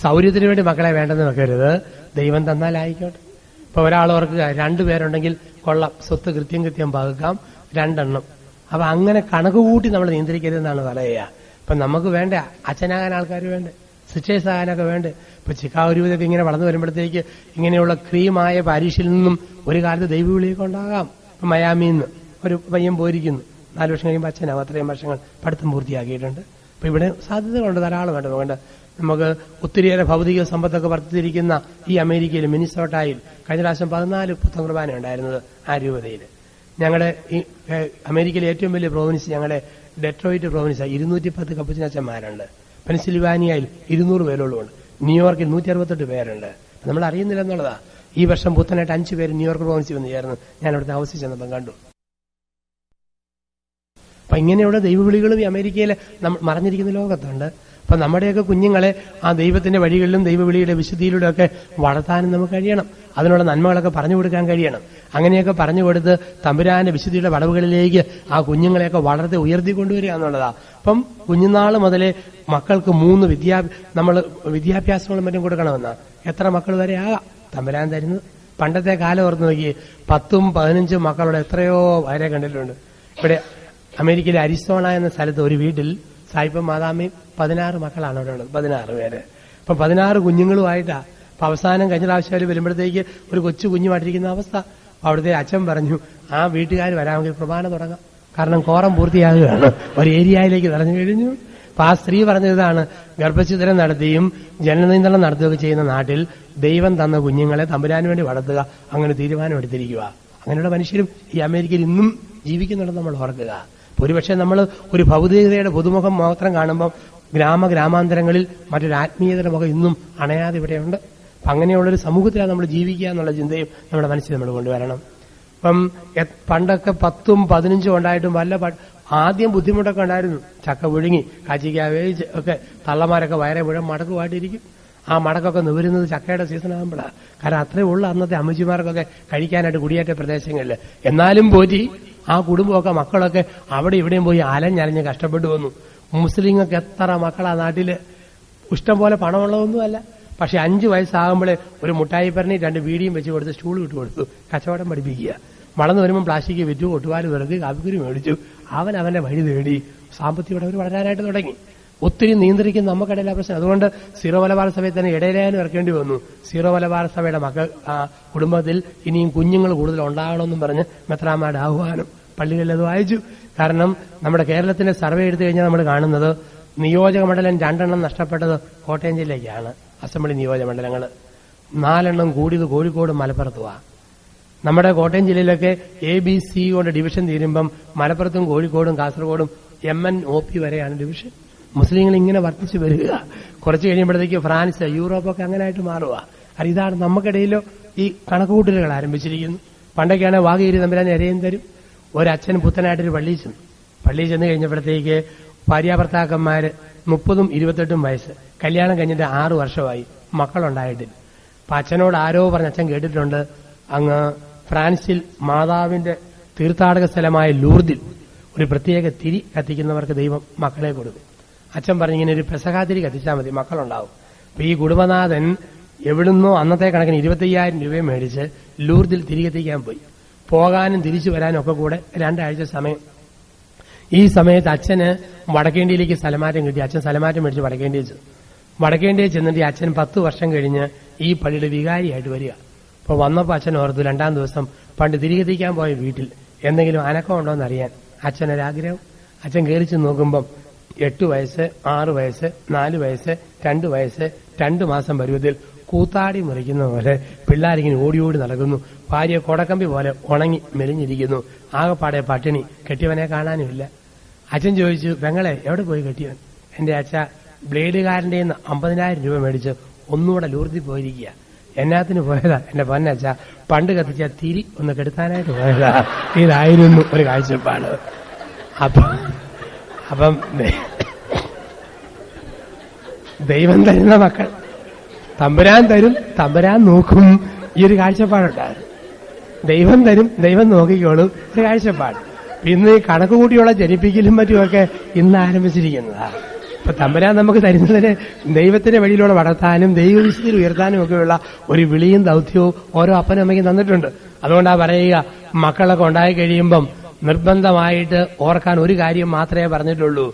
[SPEAKER 1] സൗകര്യത്തിന് വേണ്ടി മക്കളെ വേണ്ടെന്ന് വെക്കരുത്, ദൈവം തന്നാലായിക്കോട്ടെ. ഇപ്പൊ ഒരാൾ ഓർക്കുക, 2 പേരുണ്ടെങ്കിൽ കൊള്ളാം, സ്വത്ത് കൃത്യം പകുക്കാം, 2 എണ്ണം. അപ്പൊ അങ്ങനെ കണക്ക് കൂട്ടി നമ്മൾ നിയന്ത്രിക്കരുതെന്നാണ് പറയുക. ഇപ്പൊ നമുക്ക് വേണ്ട അച്ഛനാകാൻ ആൾക്കാർ വേണ്ടേ, സിസ്റ്റേഴ്സ് ആകാനൊക്കെ വേണ്ടേ. ഇപ്പൊ ചിക്കാഗോ രൂപതൊക്കെ ഇങ്ങനെ വളർന്നു വരുമ്പോഴത്തേക്ക് ഇങ്ങനെയുള്ള ക്രീമായ പാരീഷിൽ നിന്നും ഒരു കാലത്ത് ദൈവവിളിയൊക്കെ ഉണ്ടാകാം. ഇപ്പൊ മയാമിന്ന് ഒരു പയ്യൻ പോയിരിക്കുന്നു, 4 വർഷം കഴിയുമ്പോൾ അച്ഛനാവും. അത്രയും വർഷങ്ങൾ പഠിത്തം പൂർത്തിയാക്കിയിട്ടുണ്ട്. അപ്പൊ ഇവിടെ സാധ്യതകളുണ്ട്, ധാരാളം വേണ്ട. അതുകൊണ്ട് നമുക്ക് ഒത്തിരിയേറെ ഭൗതിക സമ്പത്തൊക്കെ വർദ്ധിച്ചിരിക്കുന്ന ഈ അമേരിക്കയിൽ മിനിസോട്ടയിൽ കഴിഞ്ഞ പ്രാവശ്യം 14 പുത്തൻ കുർബാന ഉണ്ടായിരുന്നത് ആ രൂപതയിൽ. ഞങ്ങളുടെ ഈ അമേരിക്കയിലെ ഏറ്റവും വലിയ പ്രോവിൻസ് ഞങ്ങളുടെ ഡെട്രോയിറ്റ് പ്രോവിൻസ് 210 കപ്പുച്ചനച്ചന്മാരുണ്ട്. പെൻസിൽവാനിയയിൽ 200 പേരോളമുണ്ട്. ന്യൂയോർക്കിൽ 168 പേരുണ്ട്. നമ്മൾ അറിയുന്നില്ല എന്നുള്ളതാ. ഈ വർഷം പുത്തനായിട്ട് 5 പേര് ന്യൂയോർക്ക് പ്രോവിൻസിൽ വന്ന് ചേർന്ന് ഞാൻ അവിടുത്തെ താമസിച്ചെന്നപ്പം കണ്ടു. അപ്പൊ ഇങ്ങനെയുള്ള ദൈവവിളികളും ഈ അമേരിക്കയിൽ മറഞ്ഞിരിക്കുന്ന ലോകത്തുണ്ട്. അപ്പൊ നമ്മുടെയൊക്കെ കുഞ്ഞുങ്ങളെ ആ ദൈവത്തിന്റെ വഴികളിലും ദൈവവിളിയുടെ വിശുദ്ധിയിലൂടെ ഒക്കെ വളർത്താനും നമുക്ക് കഴിയണം. അതിനുള്ള നന്മകളൊക്കെ പറഞ്ഞു കൊടുക്കാൻ കഴിയണം. അങ്ങനെയൊക്കെ പറഞ്ഞു കൊടുത്ത് തമ്പുരാന്റെ വിശുദ്ധിയുടെ വളവുകളിലേക്ക് ആ കുഞ്ഞുങ്ങളെയൊക്കെ വളർത്തി ഉയർത്തിക്കൊണ്ടുവരിക എന്നുള്ളതാ. അപ്പം കുഞ്ഞുനാൾ മുതലേ മക്കൾക്ക് 3 നമ്മൾ വിദ്യാഭ്യാസങ്ങളും മറ്റും കൊടുക്കണമെന്നാ. എത്ര മക്കൾ വരെ ആകാം തമ്പുരാൻ തരുന്നത്. പണ്ടത്തെ കാലം ഓർത്ത് നോക്കി 10ഉം 15ഉം മക്കളുടെ എത്രയോ വരെ കണ്ടിട്ടുണ്ട്. ഇവിടെ അമേരിക്കയിലെ അരിസോണ എന്ന സ്ഥലത്ത് ഒരു വീട്ടിൽ സായിപ്പും മാതാമയും 16 മക്കളാണ് അവിടെ ഉള്ളത്, 16 പേര്. അപ്പൊ 16 കുഞ്ഞുങ്ങളുമായിട്ടാ. അപ്പൊ അവസാനം കഴിഞ്ഞ പ്രാവശ്യം വരുമ്പോഴത്തേക്ക് ഒരു കൊച്ചു കുഞ്ഞുമായിട്ടിരിക്കുന്ന അവസ്ഥ. അവിടുത്തെ അച്ഛൻ പറഞ്ഞു, ആ വീട്ടുകാർ വരാമെങ്കിൽ കുർബാന തുടങ്ങാം, കാരണം കോറം പൂർത്തിയാകുകയാണ്, ഒരു ഏരിയയിലേക്ക് നിറഞ്ഞു കഴിഞ്ഞു. അപ്പൊ ആ സ്ത്രീ പറഞ്ഞതാണ്, ഗർഭഛിദ്രം നടത്തിയും ജനനനിയന്ത്രണം നടത്തുകയൊക്കെ ചെയ്യുന്ന നാട്ടിൽ ദൈവം തന്ന കുഞ്ഞുങ്ങളെ തമ്പുരാന് വേണ്ടി വളർത്തുക, അങ്ങനെ തീരുമാനമെടുത്തിരിക്കുക. അങ്ങനെയുള്ള മനുഷ്യരും ഈ അമേരിക്കയിൽ ഇന്നും ജീവിക്കുന്നുണ്ടെന്ന് നമ്മൾ ഓർക്കുക. ഒരുപക്ഷെ നമ്മൾ ഒരു ഭൗതികതയുടെ പുതുമുഖം മാത്രം കാണുമ്പോൾ ഗ്രാമാന്തരങ്ങളിൽ മറ്റൊരു ആത്മീയതയുടെ മുഖം ഇന്നും അണയാതെ ഇവിടെയുണ്ട്. അപ്പം അങ്ങനെയുള്ളൊരു സമൂഹത്തിലാണ് നമ്മൾ ജീവിക്കുക എന്നുള്ള ചിന്തയും നമ്മുടെ മനസ്സിൽ നമ്മൾ കൊണ്ടുവരണം. ഇപ്പം പണ്ടൊക്കെ 10ഉം 15ഉം ഉണ്ടായിട്ടും ആദ്യം ബുദ്ധിമുട്ടൊക്കെ ഉണ്ടായിരുന്നു. ചക്ക പുഴുങ്ങി കാച്ചിക്ക വേവിച്ച് ഒക്കെ തള്ളമാരൊക്കെ വയറെ മുഴുവൻ മടക്കുമായിട്ടിരിക്കും. ആ മടക്കൊക്കെ നിവരുന്നത് ചക്കയുടെ സീസൺ ആകുമ്പോഴാണ്. കാരണം അത്രേ ഉള്ള അന്നത്തെ അമ്മച്ചിമാർക്കൊക്കെ കഴിക്കാനായിട്ട് കുടിയേറ്റ പ്രദേശങ്ങളിൽ. എന്നാലും പോറ്റി ആ കുടുംബമൊക്കെ മക്കളൊക്കെ അവിടെ ഇവിടെയും പോയി അലഞ്ഞലഞ്ഞ് കഷ്ടപ്പെട്ടു വന്നു. മുസ്ലിങ്ങൾക്ക് എത്ര മക്കളാ നാട്ടില്, ഇഷ്ടംപോലെ പണമുള്ളതൊന്നുമല്ല. പക്ഷെ 5 വയസ്സാകുമ്പോഴേ ഒരു മുട്ടായി പറഞ്ഞ് 2 ബീഡിയും വെച്ച് കൊടുത്ത് സ്റ്റൂൾ വിട്ടു കൊടുത്തു, കച്ചവടം പഠിപ്പിക്കുക. വളർന്നു വരുമ്പോൾ പ്ലാസ്റ്റിക് വിറ്റു, ഒട്ടുപാല് വെറുതെ കാപ്പിക്കുരി മേടിച്ചു. അവന്റെ വഴി തേടി സാമ്പത്തികമായി അവർ വളരാനായിട്ട് തുടങ്ങി. ഒത്തിരി നിയന്ത്രിക്കുന്ന നമുക്കിടയിലെ പ്രശ്നം. അതുകൊണ്ട് സീറോ മലബാർ സഭയിൽ തന്നെ ഇടയിലാനും ഇറക്കേണ്ടി വന്നു. സീറോ മലബാർ സഭയുടെ കുടുംബത്തിൽ ഇനിയും കുഞ്ഞുങ്ങൾ കൂടുതൽ ഉണ്ടാകണമെന്നും പറഞ്ഞ് മെത്രാന്മാരുടെ ആഹ്വാനം പള്ളികളിൽ അത് വായിച്ചു. കാരണം നമ്മുടെ കേരളത്തിന്റെ സർവേ എടുത്തു കഴിഞ്ഞാൽ നമ്മൾ കാണുന്നത് നിയോജക മണ്ഡലം 2 എണ്ണം നഷ്ടപ്പെട്ടത് കോട്ടയം ജില്ലയ്ക്കാണ്. അസംബ്ലി നിയോജക മണ്ഡലങ്ങൾ 4 എണ്ണം കൂടിയത് കോഴിക്കോടും മലപ്പുറത്തുമാണ്. നമ്മുടെ കോട്ടയം ജില്ലയിലൊക്കെ ABC കൊണ്ട് ഡിവിഷൻ തീരുമ്പം മലപ്പുറത്തും കോഴിക്കോടും കാസർഗോഡും MNOP വരെയാണ് ഡിവിഷൻ. മുസ്ലിങ്ങൾ ഇങ്ങനെ വർദ്ധിച്ചു വരിക. കുറച്ച് കഴിയുമ്പോഴത്തേക്ക് ഫ്രാൻസ്, യൂറോപ്പൊക്കെ അങ്ങനെ ആയിട്ട് മാറുക. അത് ഇതാണ് നമുക്കിടയിലോ ഈ കണക്കുകൂട്ടലുകൾ ആരംഭിച്ചിരിക്കുന്നു. പണ്ടൊക്കെയാണ് വാഗേരി തമ്പുരാൻ ഇരയും തരും. ഒരച്ഛൻ പുത്തനായിട്ടൊരു പള്ളിയിൽ ചെന്ന് കഴിഞ്ഞപ്പോഴത്തേക്ക് ഭാര്യാഭർത്താക്കന്മാര് 30ഉം 28ഉം വയസ്സ്, കല്യാണം കഴിഞ്ഞിട്ട് 6 വർഷമായി, മക്കളുണ്ടായിട്ടില്ല. അപ്പൊ അച്ഛനോട് ആരോ പറഞ്ഞ അച്ഛൻ കേട്ടിട്ടുണ്ട്, അങ്ങ് ഫ്രാൻസിൽ മാതാവിന്റെ തീർത്ഥാടക സ്ഥലമായ ലൂർദിൽ ഒരു പ്രത്യേക തിരി കത്തിക്കുന്നവർക്ക് ദൈവം മക്കളെ കൊടുക്കും. അച്ഛൻ പറഞ്ഞു, ഇങ്ങനെ ഒരു പെസഹാതിരി കത്തിച്ചാൽ മതി, മക്കളുണ്ടാവും. അപ്പൊ ഈ കുടുംബനാഥൻ എവിടുന്നോ അന്നത്തെ കണക്കിന് 25,000 രൂപയും മേടിച്ച് ലൂർദിൽ തിരികെത്തിക്കാൻ പോയി. പോകാനും തിരിച്ചു വരാനും ഒക്കെ കൂടെ 2 ആഴ്ച സമയം. ഈ സമയത്ത് അച്ഛന് വടക്കേണ്ടിയിലേക്ക് സ്ഥലമാറ്റം കിട്ടി. അച്ഛൻ സ്ഥലമാറ്റം മേടിച്ച് വടക്കേണ്ടിയിൽ ചെന്നിട്ട് അച്ഛൻ 10 വർഷം കഴിഞ്ഞ് ഈ പള്ളിയുടെ വികാരിയായിട്ട് വരിക. അപ്പൊ വന്നപ്പോ അച്ഛൻ ഓർത്തു 2-ാം ദിവസം പണ്ട് തിരികെ തിരിക്കാൻ പോയ വീട്ടിൽ എന്തെങ്കിലും അനക്കം ഉണ്ടോ എന്നറിയാൻ അച്ഛനൊരാഗ്രഹം. അച്ഛൻ കയറിച്ച് നോക്കുമ്പം 8 വയസ്സ്, 6 വയസ്സ്, 4 വയസ്സ്, 2 വയസ്സ്, 2 മാസം പരുവത്തിൽ കൂത്താടി മുറിക്കുന്ന പോലെ പിള്ളേരിങ്ങനെ ഓടി ഓടി നടക്കുന്നു. ഭാര്യ കൊടക്കമ്പി പോലെ ഉണങ്ങി മെലിഞ്ഞിരിക്കുന്നു. ആകെപ്പാടെ പട്ടിണി, കെട്ടിയവനെ കാണാനുമില്ല. അച്ഛൻ ചോദിച്ചു, പെങ്ങളെ എവിടെ പോയി കെട്ടിയവൻ? എന്റെ അച്ഛ ബ്ലേഡുകാരന്റെ 50,000 രൂപ മേടിച്ച് ഒന്നുകൂടെ ലൂർത്തി പോയിരിക്കുക. എന്നാത്തിന് പോയതാ എന്റെ പൊന്നച്ഛ? പണ്ട് കത്തിച്ച തിരി ഒന്ന് കെടുത്താനായിട്ട് പോയതാ. ഇതായിരുന്നു ഒരു കാഴ്ചപ്പാട്. അപ്പം ദൈവം തരുന്ന മക്കൾ തമ്പുരാൻ തരും, തമ്പുരാൻ നോക്കും. ഈ ഒരു കാഴ്ചപ്പാടുണ്ടായിരുന്നു. ദൈവം തരും, ദൈവം നോക്കിക്കോളും, ഒരു കാഴ്ചപ്പാട്. ഇന്ന് ഈ കണക്കുകൂട്ടിയുള്ള ജനിപ്പിക്കലും മറ്റുമൊക്കെ ഇന്ന് ആരംഭിച്ചിരിക്കുന്നതാണ്. ഇപ്പൊ തമ്പുരാൻ നമുക്ക് തരുന്നതിന് ദൈവത്തിന്റെ വഴിയിലൂടെ വളർത്താനും ദൈവവിശുദ്ധിയിൽ ഉയർത്താനും ഒക്കെയുള്ള ഒരു വിളിയും ദൗത്യവും ഓരോ അപ്പനും അമ്മയ്ക്കും തന്നിട്ടുണ്ട്. അതുകൊണ്ടാ പറയുക, മക്കളൊക്കെ ഉണ്ടായി കഴിയുമ്പം നിർബന്ധമായിട്ട് ഓർക്കാൻ ഒരു കാര്യം മാത്രമേ പറഞ്ഞിട്ടുള്ളൂ.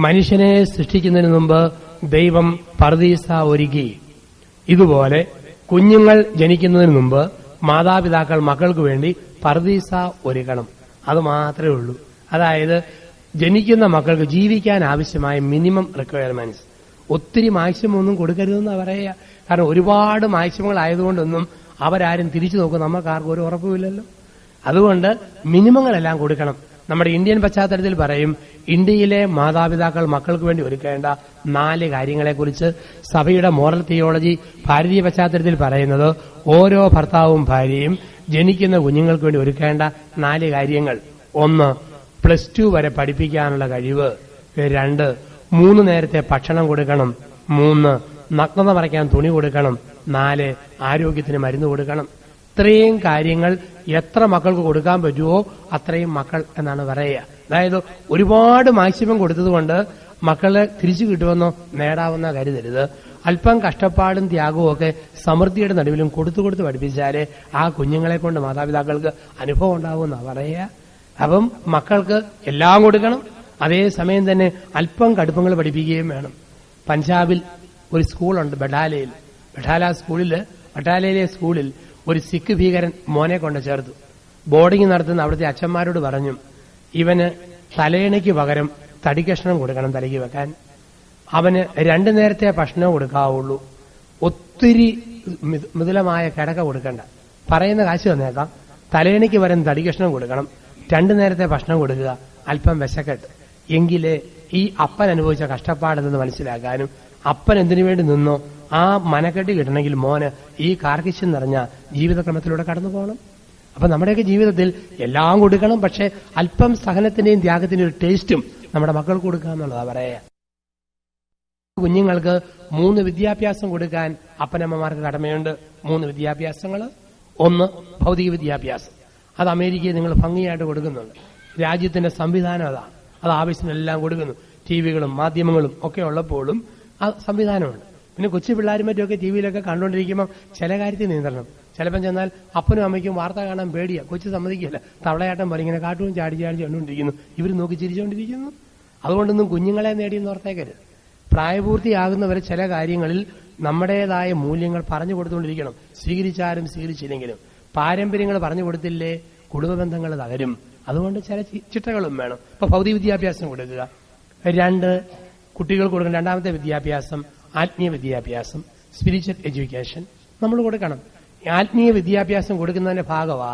[SPEAKER 1] മനുഷ്യനെ സൃഷ്ടിക്കുന്നതിന് മുമ്പ് ദൈവം പർദീസ ഒരുക്കി. ഇതുപോലെ കുഞ്ഞുങ്ങൾ ജനിക്കുന്നതിന് മുമ്പ് മാതാപിതാക്കൾ മക്കൾക്ക് വേണ്ടി പർദീസ ഒരുക്കണം. അത് മാത്രമേ ഉള്ളൂ. അതായത് ജനിക്കുന്ന മക്കൾക്ക് ജീവിക്കാൻ ആവശ്യമായ മിനിമം റിക്വയർമെന്റ്സ്. ഒത്തിരി മാക്സിമം ഒന്നും കൊടുക്കരുതെന്നാണ് പറയുക. കാരണം ഒരുപാട് മാക്സിമങ്ങളായതുകൊണ്ടൊന്നും അവരാരും തിരിച്ചു നോക്കും നമുക്കാർക്കും ഒരു ഉറപ്പുമില്ലല്ലോ. അതുകൊണ്ട് മിനിമങ്ങളെല്ലാം കൊടുക്കണം. നമ്മുടെ ഇന്ത്യൻ പശ്ചാത്തലത്തിൽ പറയും, ഇന്ത്യയിലെ മാതാപിതാക്കൾ മക്കൾക്ക് വേണ്ടി ഒരുക്കേണ്ട 4 കാര്യങ്ങളെക്കുറിച്ച് സഭയുടെ മോറൽ തിയോളജി ഭാരതീയ പശ്ചാത്തലത്തിൽ പറയുന്നത്, ഓരോ ഭർത്താവും ഭാര്യയും ജനിക്കുന്ന കുഞ്ഞുങ്ങൾക്ക് വേണ്ടി ഒരുക്കേണ്ട 4 കാര്യങ്ങൾ. 1, +2 വരെ പഠിപ്പിക്കാനുള്ള കഴിവ്. 2, 3 നേരത്തെ ഭക്ഷണം കൊടുക്കണം. 3, നഗ്നത മറയ്ക്കാൻ തുണി കൊടുക്കണം. 4, ആരോഗ്യത്തിന് മരുന്ന് കൊടുക്കണം. ഇത്രയും കാര്യങ്ങൾ എത്ര മക്കൾക്ക് കൊടുക്കാൻ പറ്റുമോ അത്രയും മക്കൾ എന്നാണ് പറയുക. അതായത് ഒരുപാട് മാക്സിമം കൊടുത്തതുകൊണ്ട് മക്കളെ തിരിച്ചു കിട്ടുമെന്നോ നേടാവുന്ന കരുതരുത്. അല്പം കഷ്ടപ്പാടും ത്യാഗവും ഒക്കെ സമൃദ്ധിയുടെ നടുവിലും കൊടുത്തു പഠിപ്പിച്ചാലേ ആ കുഞ്ഞുങ്ങളെ കൊണ്ട് മാതാപിതാക്കൾക്ക് അനുഭവം ഉണ്ടാവുമെന്നാണ് പറയുക. അപ്പം മക്കൾക്ക് എല്ലാം കൊടുക്കണം. അതേസമയം തന്നെ അല്പം കടുപ്പങ്ങൾ പഠിപ്പിക്കുകയും വേണം. പഞ്ചാബിൽ ഒരു സ്കൂളുണ്ട്, ബഡാലയിൽ. ബഡാലയിലെ സ്കൂളിൽ ഒരു സിഖ് ഭീകരൻ മോനെ കൊണ്ട് ചേർത്തു. ബോർഡിംഗ് നടത്തുന്ന അവിടുത്തെ അച്ഛന്മാരോട് പറഞ്ഞു, ഇവന് തലയണയ്ക്ക് പകരം തടിക്കഷ്ണം കൊടുക്കണം തലയ്ക്ക് വെക്കാൻ. അവന് 2 നേരത്തെ ഭക്ഷണം കൊടുക്കാവുള്ളൂ. ഒത്തിരി മൃദുലമായ കിടക്ക കൊടുക്കണ്ട. പറയുന്ന കാശ് തന്നേക്കാം. തലയണയ്ക്ക് പകരം തടിക്കഷ്ണം കൊടുക്കണം. 2 നേരത്തെ ഭക്ഷണം കൊടുക്കുക. അല്പം വിശക്കട്ട്. എങ്കിലേ ഈ അപ്പൻ അനുഭവിച്ച കഷ്ടപ്പാടെന്ന് മനസ്സിലാക്കാനും അപ്പൻ എന്തിനു വേണ്ടി നിന്നോ ആ മനക്കെട്ടി കിട്ടണമെങ്കിൽ മോന് ഈ കാർക്കിശ്യം നിറഞ്ഞ ജീവിതക്രമത്തിലൂടെ കടന്നു പോകണം. അപ്പൊ നമ്മുടെയൊക്കെ ജീവിതത്തിൽ എല്ലാം കൊടുക്കണം. പക്ഷെ അല്പം സഹനത്തിന്റെയും ത്യാഗത്തിന്റെയും ഒരു ടേസ്റ്റും നമ്മുടെ മക്കൾക്ക് കൊടുക്കുക എന്നുള്ളതാ പറയാ. കുഞ്ഞുങ്ങൾക്ക് 3 വിദ്യാഭ്യാസം കൊടുക്കാൻ അപ്പനമ്മമാർക്ക് കടമയുണ്ട്. 3 വിദ്യാഭ്യാസങ്ങൾ. 1, ഭൗതിക വിദ്യാഭ്യാസം. അത് അമേരിക്കയിൽ നിങ്ങൾ ഭംഗിയായിട്ട് കൊടുക്കുന്നുണ്ട്. രാജ്യത്തിന്റെ സംവിധാനം അതാണ്. അത് ആവശ്യത്തിനെല്ലാം കൊടുക്കുന്നു. ടിവികളും മാധ്യമങ്ങളും ഒക്കെ ഉള്ളപ്പോഴും ആ സംവിധാനമുണ്ട്. പിന്നെ കൊച്ചു പിള്ളേരും മറ്റുമൊക്കെ ടിവിയിലൊക്കെ കണ്ടുകൊണ്ടിരിക്കുമ്പോൾ ചില കാര്യത്തിൽ നിയന്ത്രണം. ചിലപ്പം ചെന്നാൽ അപ്പനും അമ്മയ്ക്കും വാർത്ത കാണാൻ പേടിയാ. കൊച്ചു സമ്മതിക്കില്ല. തവളയാട്ടം പോലെ ഇങ്ങനെ കാട്ടും ചാടി കണ്ടുകൊണ്ടിരിക്കുന്നു. ഇവർ നോക്കി ചിരിച്ചുകൊണ്ടിരിക്കുന്നു. അതുകൊണ്ടൊന്നും കുഞ്ഞുങ്ങളെ നേടിയെന്ന് ഓർത്തേക്കരുത്. പ്രായപൂർത്തിയാകുന്നവരെ ചില കാര്യങ്ങളിൽ നമ്മുടേതായ മൂല്യങ്ങൾ പറഞ്ഞു കൊടുത്തുകൊണ്ടിരിക്കണം. സ്വീകരിച്ചാലും സ്വീകരിച്ചില്ലെങ്കിലും പാരമ്പര്യങ്ങൾ പറഞ്ഞു കൊടുത്തില്ലേ കുടുംബ ബന്ധങ്ങൾ തകരും. അതുകൊണ്ട് ചില ചിട്ടകളും വേണം. ഇപ്പൊ ഭൗതിക വിദ്യാഭ്യാസം കൊടുക്കുക. 2, കുട്ടികൾക്ക് കൊടുക്കുന്ന 2ാമത്തെ വിദ്യാഭ്യാസം ആത്മീയ വിദ്യാഭ്യാസം, സ്പിരിച്വൽ എഡ്യൂക്കേഷൻ നമ്മൾ കൊടുക്കണം. ആത്മീയ വിദ്യാഭ്യാസം കൊടുക്കുന്നതിന്റെ ഭാഗമാ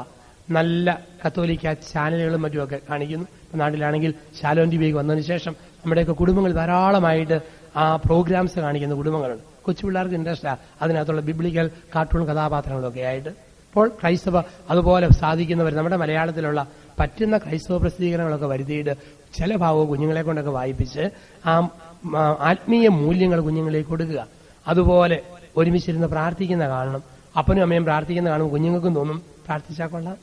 [SPEAKER 1] നല്ല കത്തോലിക്ക ചാനലുകളും മറ്റുമൊക്കെ കാണിക്കുന്നു. ഇപ്പൊ നാട്ടിലാണെങ്കിൽ ശാലോം ടിവിക്ക് വന്നതിന് ശേഷം നമ്മുടെയൊക്കെ കുടുംബങ്ങൾ ധാരാളമായിട്ട് ആ പ്രോഗ്രാംസ് കാണിക്കുന്ന കുടുംബങ്ങളുണ്ട്. കൊച്ചു പിള്ളേർക്ക് ഇൻട്രസ്റ്റാ അതിനകത്തുള്ള ബിബ്ലിക്കൽ കാർട്ടൂൺ കഥാപാത്രങ്ങളൊക്കെ ആയിട്ട്. ഇപ്പോൾ ക്രൈസ്തവ അതുപോലെ സാധിക്കുന്നവർ നമ്മുടെ മലയാളത്തിലുള്ള പറ്റുന്ന ക്രൈസ്തവ പ്രസിദ്ധീകരണങ്ങളൊക്കെ വരുത്തിയിട്ട് ചില ഭാഗവും കുഞ്ഞുങ്ങളെ കൊണ്ടൊക്കെ വായിപ്പിച്ച് ആ ആത്മീയ മൂല്യങ്ങൾ കുഞ്ഞുങ്ങളിലേക്ക് കൊടുക്കുക. അതുപോലെ ഒരുമിച്ചിരുന്ന് പ്രാർത്ഥിക്കുന്ന കാണണം. അപ്പനും അമ്മയും പ്രാർത്ഥിക്കുന്ന കാണുമ്പോൾ കുഞ്ഞുങ്ങൾക്കും തോന്നും പ്രാർത്ഥിച്ചാൽ കൊള്ളാം.